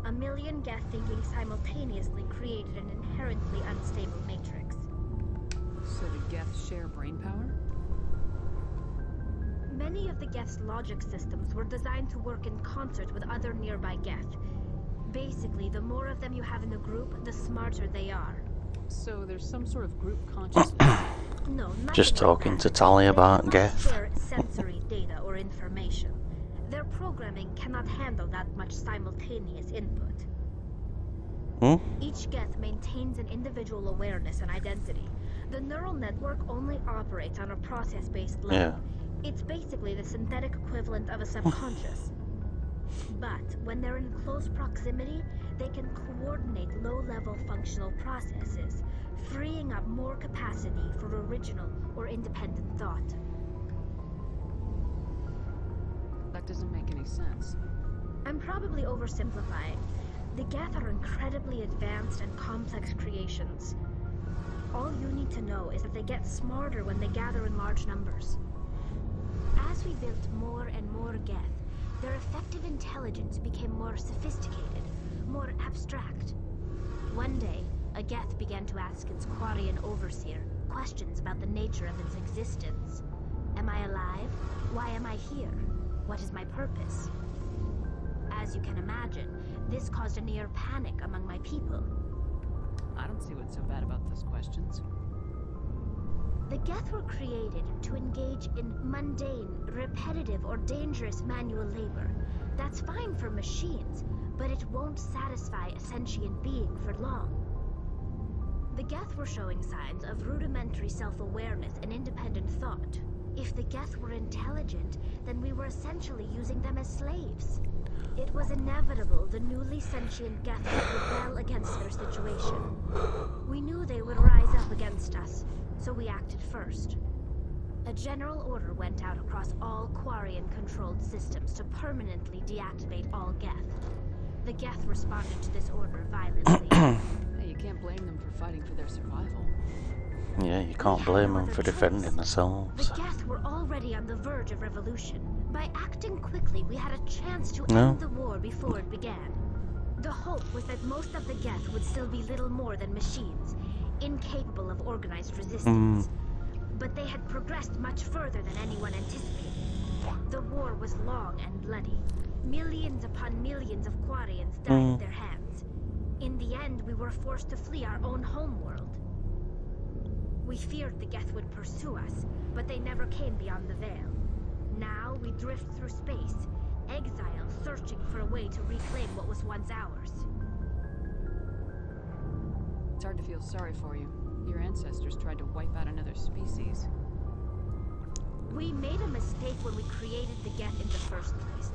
1 million Geth thinking simultaneously created an inherently unstable matrix. So the Geth share brain power? Many of the Geth's logic systems were designed to work in concert with other nearby Geth. Basically, the more of them you have in a group, the smarter they are. So there's some sort of group consciousness. No, nothing Just like talking that. to Tally about They Geth. share sensory data or information. Their programming cannot handle that much simultaneous input. Each Geth maintains an individual awareness and identity. The neural network only operates on a process-based level. Yeah. It's basically the synthetic equivalent of a subconscious. But when they're in close proximity, they can coordinate low-level functional processes, freeing up more capacity for original or independent thought. That doesn't make any sense. I'm probably oversimplifying. The Geth are incredibly advanced and complex creations. All you need to know is that they get smarter when they gather in large numbers. As we built more and more Geth, their effective intelligence became more sophisticated, more abstract. One day, a Geth began to ask its Quarian overseer questions about the nature of its existence. Am I alive? Why am I here? What is my purpose? As you can imagine, this caused a near panic among my people. I don't see what's so bad about those questions. The Geth were created to engage in mundane, repetitive, or dangerous manual labor. That's fine for machines, but it won't satisfy a sentient being for long. The Geth were showing signs of rudimentary self-awareness and independent thought. If the Geth were intelligent, then we were essentially using them as slaves. It was inevitable the newly sentient Geth would rebel against their situation. We knew they would rise up against us, so we acted first. A general order went out across all Quarian-controlled systems to permanently deactivate all Geth. The Geth responded to this order violently. Hey, you can't blame them for fighting for their survival. Yeah, you can't blame them for defending themselves. The Geth were already on the verge of revolution. By acting quickly, we had a chance to No. end the war before it began. The hope was that most of the Geth would still be little more than machines, incapable of organized resistance. But they had progressed much further than anyone anticipated. The war was long and bloody. Millions upon millions of Quarians died at their hands. In the end, we were forced to flee our own homeworld. We feared the Geth would pursue us, but they never came beyond the Veil. Now we drift through space, exile searching for a way to reclaim what was once ours. It's hard to feel sorry for you. Your ancestors tried to wipe out another species. We made a mistake when we created the Geth in the first place,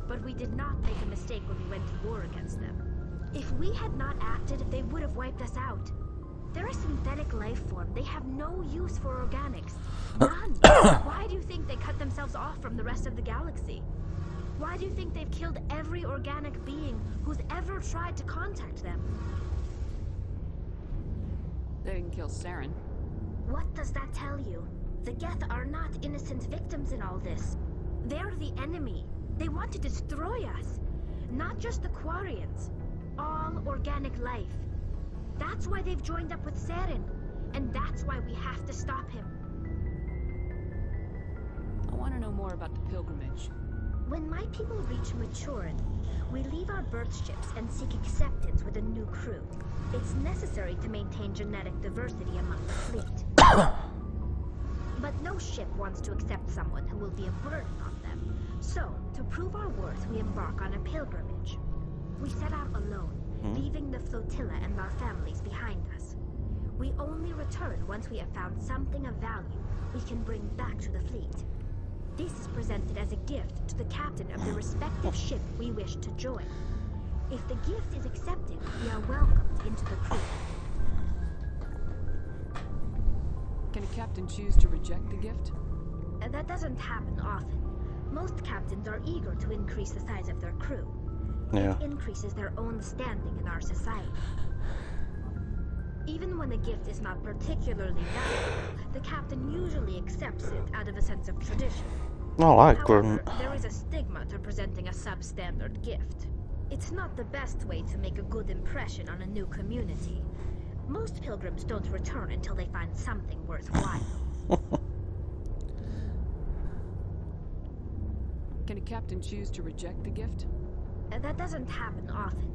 but we did not make a mistake when we went to war against them. If we had not acted, they would have wiped us out. They're a synthetic life form. They have no use for organics. None. Why do you think they cut themselves off from the rest of the galaxy? Why do you think they've killed every organic being who's ever tried to contact them? They didn't kill Saren. What does that tell you? The Geth are not innocent victims in all this. They're the enemy. They want to destroy us. Not just the Quarians. All organic life. That's why they've joined up with Saren. And that's why we have to stop him. I want to know more about the pilgrimage. When my people reach maturity, we leave our birth ships and seek acceptance with a new crew. It's necessary to maintain genetic diversity among the fleet. But no ship wants to accept someone who will be a burden on them. So, to prove our worth, we embark on a pilgrimage. We set out alone, leaving the flotilla and our families behind us. We only return once we have found something of value we can bring back to the fleet. This is presented as a gift to the captain of the respective ship we wish to join. If the gift is accepted, we are welcomed into the crew. Can a captain choose to reject the gift? That doesn't happen often. Most captains are eager to increase the size of their crew. Yeah. It increases their own standing in our society. Even when the gift is not particularly valuable, the captain usually accepts it out of a sense of tradition. Oh, I However, couldn't. there is a stigma to presenting a substandard gift. It's not the best way to make a good impression on a new community. Most pilgrims don't return until they find something worthwhile. Can a captain choose to reject the gift? That doesn't happen often.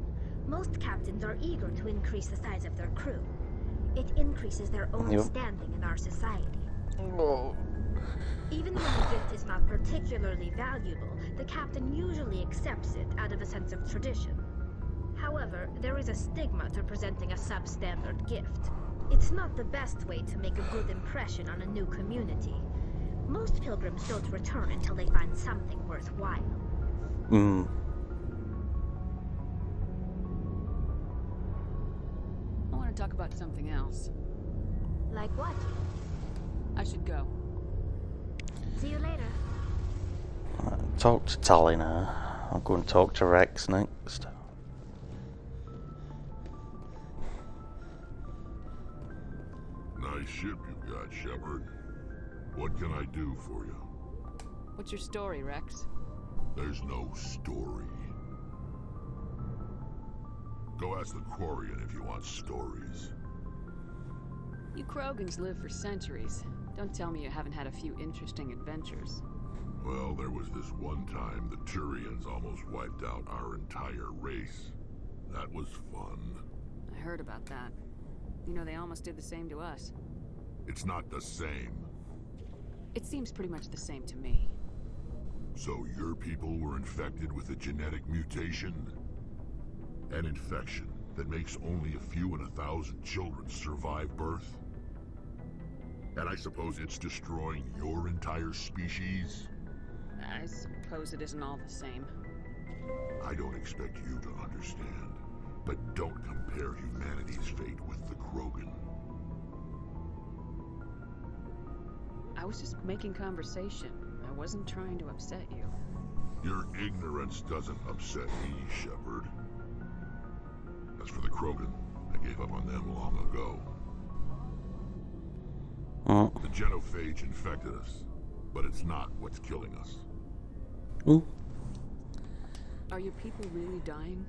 Most captains are eager to increase the size of their crew. It increases their own Yep. standing in our society. Even when the gift is not particularly valuable, the captain usually accepts it out of a sense of tradition. However, there is a stigma to presenting a substandard gift. It's not the best way to make a good impression on a new community. Most pilgrims don't return until they find something worthwhile. I want to talk about something else. Like what? I should go. See you later. Talk to Tally now. I'll go and talk to Rex next. Nice ship you've got, Shepard. What can I do for you? What's your story, Rex? There's no story. Go ask the Quarian if you want stories. You Krogans live for centuries. Don't tell me you haven't had a few interesting adventures. Well, there was this one time the Turians almost wiped out our entire race. That was fun. I heard about that. You know, they almost did the same to us. It's not the same. It seems pretty much the same to me. So your people were infected with a genetic mutation? An infection that makes only a few in 1,000 children survive birth? And I suppose it's destroying your entire species? I suppose it isn't all the same. I don't expect you to understand, but don't compare humanity's fate with the Krogan. I was just making conversation. I wasn't trying to upset you. Your ignorance doesn't upset me, Shepard. As for the Krogan, I gave up on them long ago. The genophage infected us, but it's not what's killing us. Are your people really dying?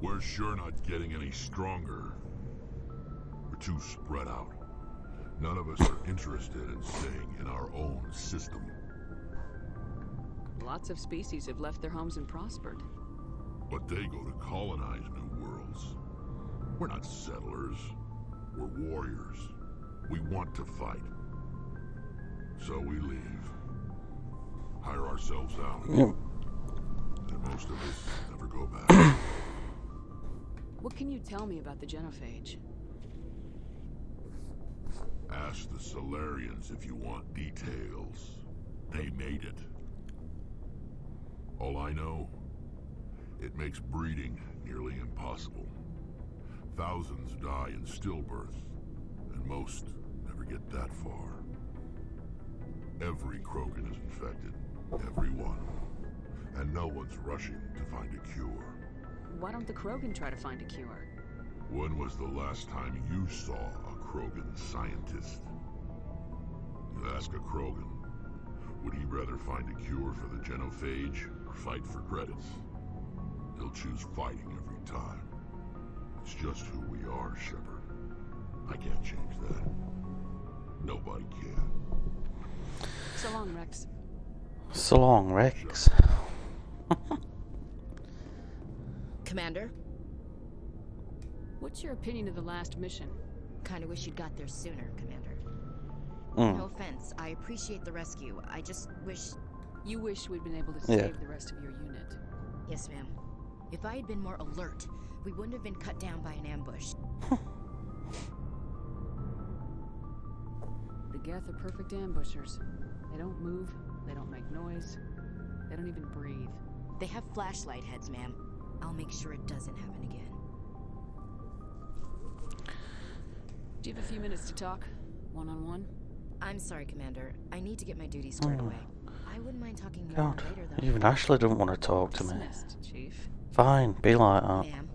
We're sure not getting any stronger. We're too spread out. None of us are interested in staying in our own system. Lots of species have left their homes and prospered. But they go to colonize new worlds. We're not settlers. We're warriors. We want to fight. So we leave. Hire ourselves out. And most of us never go back. What can you tell me about the genophage? Ask the Solarians if you want details. They made it. All I know, it makes breeding nearly impossible. Thousands die in stillbirth, and most never get that far. Every Krogan is infected. Every one. And no one's rushing to find a cure. Why don't the Krogan try to find a cure? When was the last time you saw a Krogan scientist? You ask a Krogan, would he rather find a cure for the genophage or fight for credits? He'll choose fighting every time. It's just who we are, Shepard. I can't change that. Nobody can. So long, Rex. So long, Rex. Commander? What's your opinion of the last mission? Kinda wish you'd got there sooner, Commander. Mm. No offense, I appreciate the rescue. I just wish... You wish we'd been able to save the rest of your unit. Yes, ma'am. If I had been more alert, we wouldn't have been cut down by an ambush. The Geth are perfect ambushers. They don't move, they don't make noise, they don't even breathe. They have flashlight heads, ma'am. I'll make sure it doesn't happen again. Do you have a few minutes to talk? One-on-one? I'm sorry, Commander. I need to get my duties squared away. I wouldn't mind talking more God, later, though. even Ashley don't want to talk to me. Dismissed, Chief. Fine, be like that. Ma'am.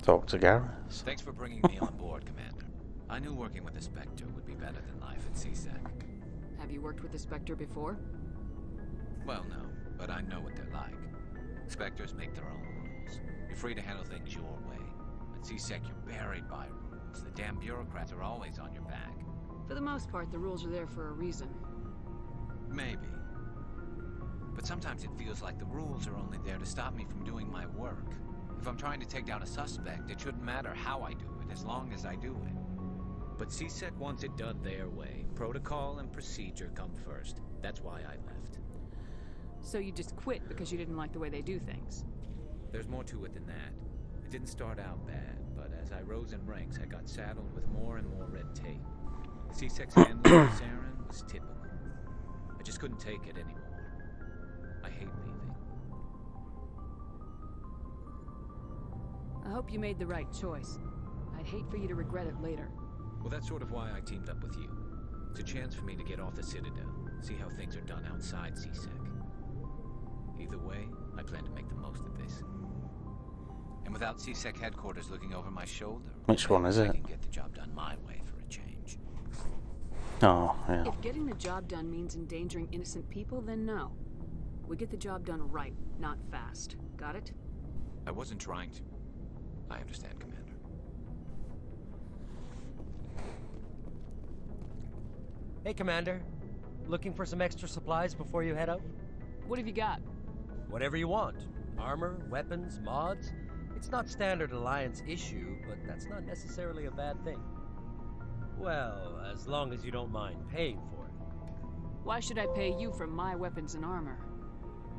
Talk to Gareth. Thanks for bringing me on board, Commander. I knew working with the Spectre would be better than life at CSEC. Have you worked with the Spectre before? Well, no, but I know what they're like. Spectres make their own rules. You're free to handle things your way. At CSEC, you're buried by rules. The damn bureaucrats are always on your back. For the most part, the rules are there for a reason. Maybe. But sometimes it feels like the rules are only there to stop me from doing my work. If I'm trying to take down a suspect, it shouldn't matter how I do it as long as I do it. But CSEC wants it done their way. Protocol and procedure come first. That's why I left. So you just quit because you didn't like the way they do things? There's more to it than that. It didn't start out bad, but as I rose in ranks, I got saddled with more and more red tape. CSEC's handling of Saren was typical. I just couldn't take it anymore. I hate leaving. I hope you made the right choice. I'd hate for you to regret it later. Well, that's sort of why I teamed up with you. It's a chance for me to get off the Citadel, see how things are done outside CSEC. Either way, I plan to make the most of this. And without CSEC headquarters looking over my shoulder, Which one is I it? can get the job done my way for a change. Oh, yeah. If getting the job done means endangering innocent people, then no. We get the job done right, not fast. Got it? I wasn't trying to. I understand, Commander. Hey, Commander. Looking for some extra supplies before you head out? What have you got? Whatever you want. Armor, weapons, mods. It's not standard Alliance issue, but that's not necessarily a bad thing. Well, as long as you don't mind paying for it. Why should I pay you for my weapons and armor?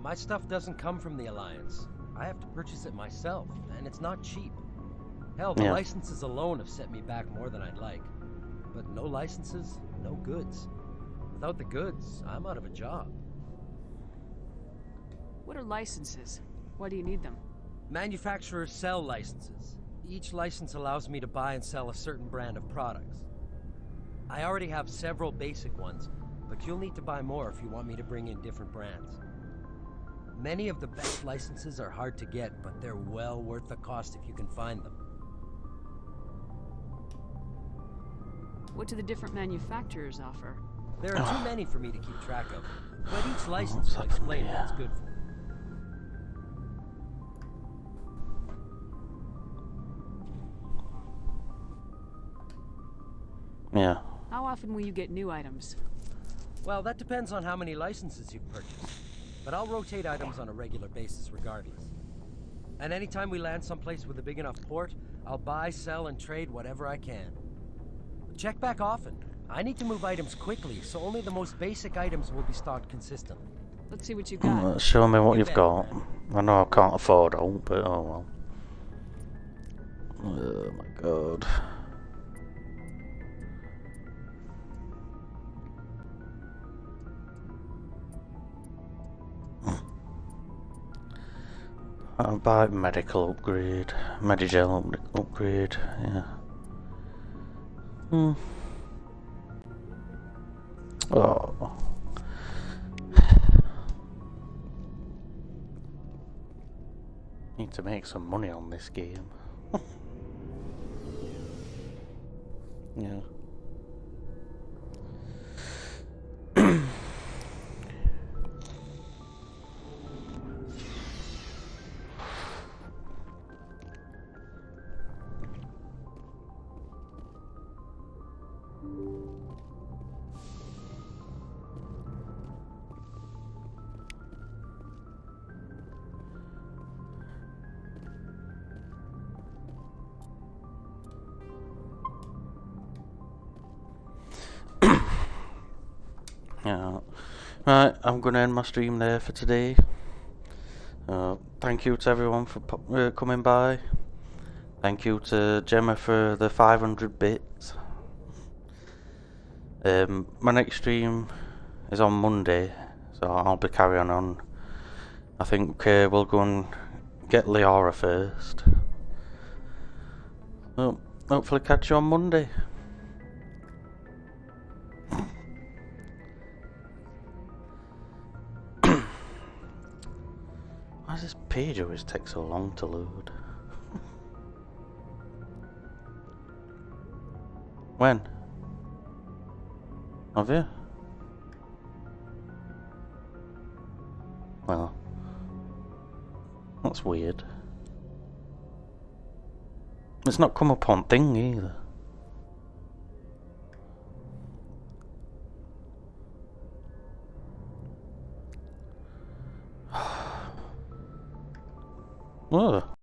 My stuff doesn't come from the Alliance. I have to purchase it myself, and it's not cheap. Hell, the licenses alone have set me back more than I'd like. But no licenses, no goods. Without the goods, I'm out of a job. What are licenses? Why do you need them? Manufacturers sell licenses. Each license allows me to buy and sell a certain brand of products. I already have several basic ones, but you'll need to buy more if you want me to bring in different brands. Many of the best licenses are hard to get, but they're well worth the cost if you can find them. What do the different manufacturers offer? There are too many for me to keep track of, but each license will explain what it's good for. Yeah. How often will you get new items? Well, that depends on how many licenses you've purchased. But I'll rotate items on a regular basis regardless. And anytime we land someplace with a big enough port, I'll buy, sell, and trade whatever I can. Check back often. I need to move items quickly, so only the most basic items will be stocked consistently. Let's see what you got. Show me what you've got. I know I can't afford it all, but oh well. Oh my god. I'll buy medical upgrade, Medigel upgrade, yeah. Oh. Need to make some money on this game. Yeah. Yeah. Right, I'm going to end my stream there for today. Thank you to everyone for coming by. Thank you to Gemma for the 500 bits. My next stream is on Monday, so I'll be carrying on. I think we'll go and get Leora first. Well, hopefully catch you on Monday. Why does this page always take so long to load? When? Have you? Well, that's weird. It's not come up on thing either. Oh.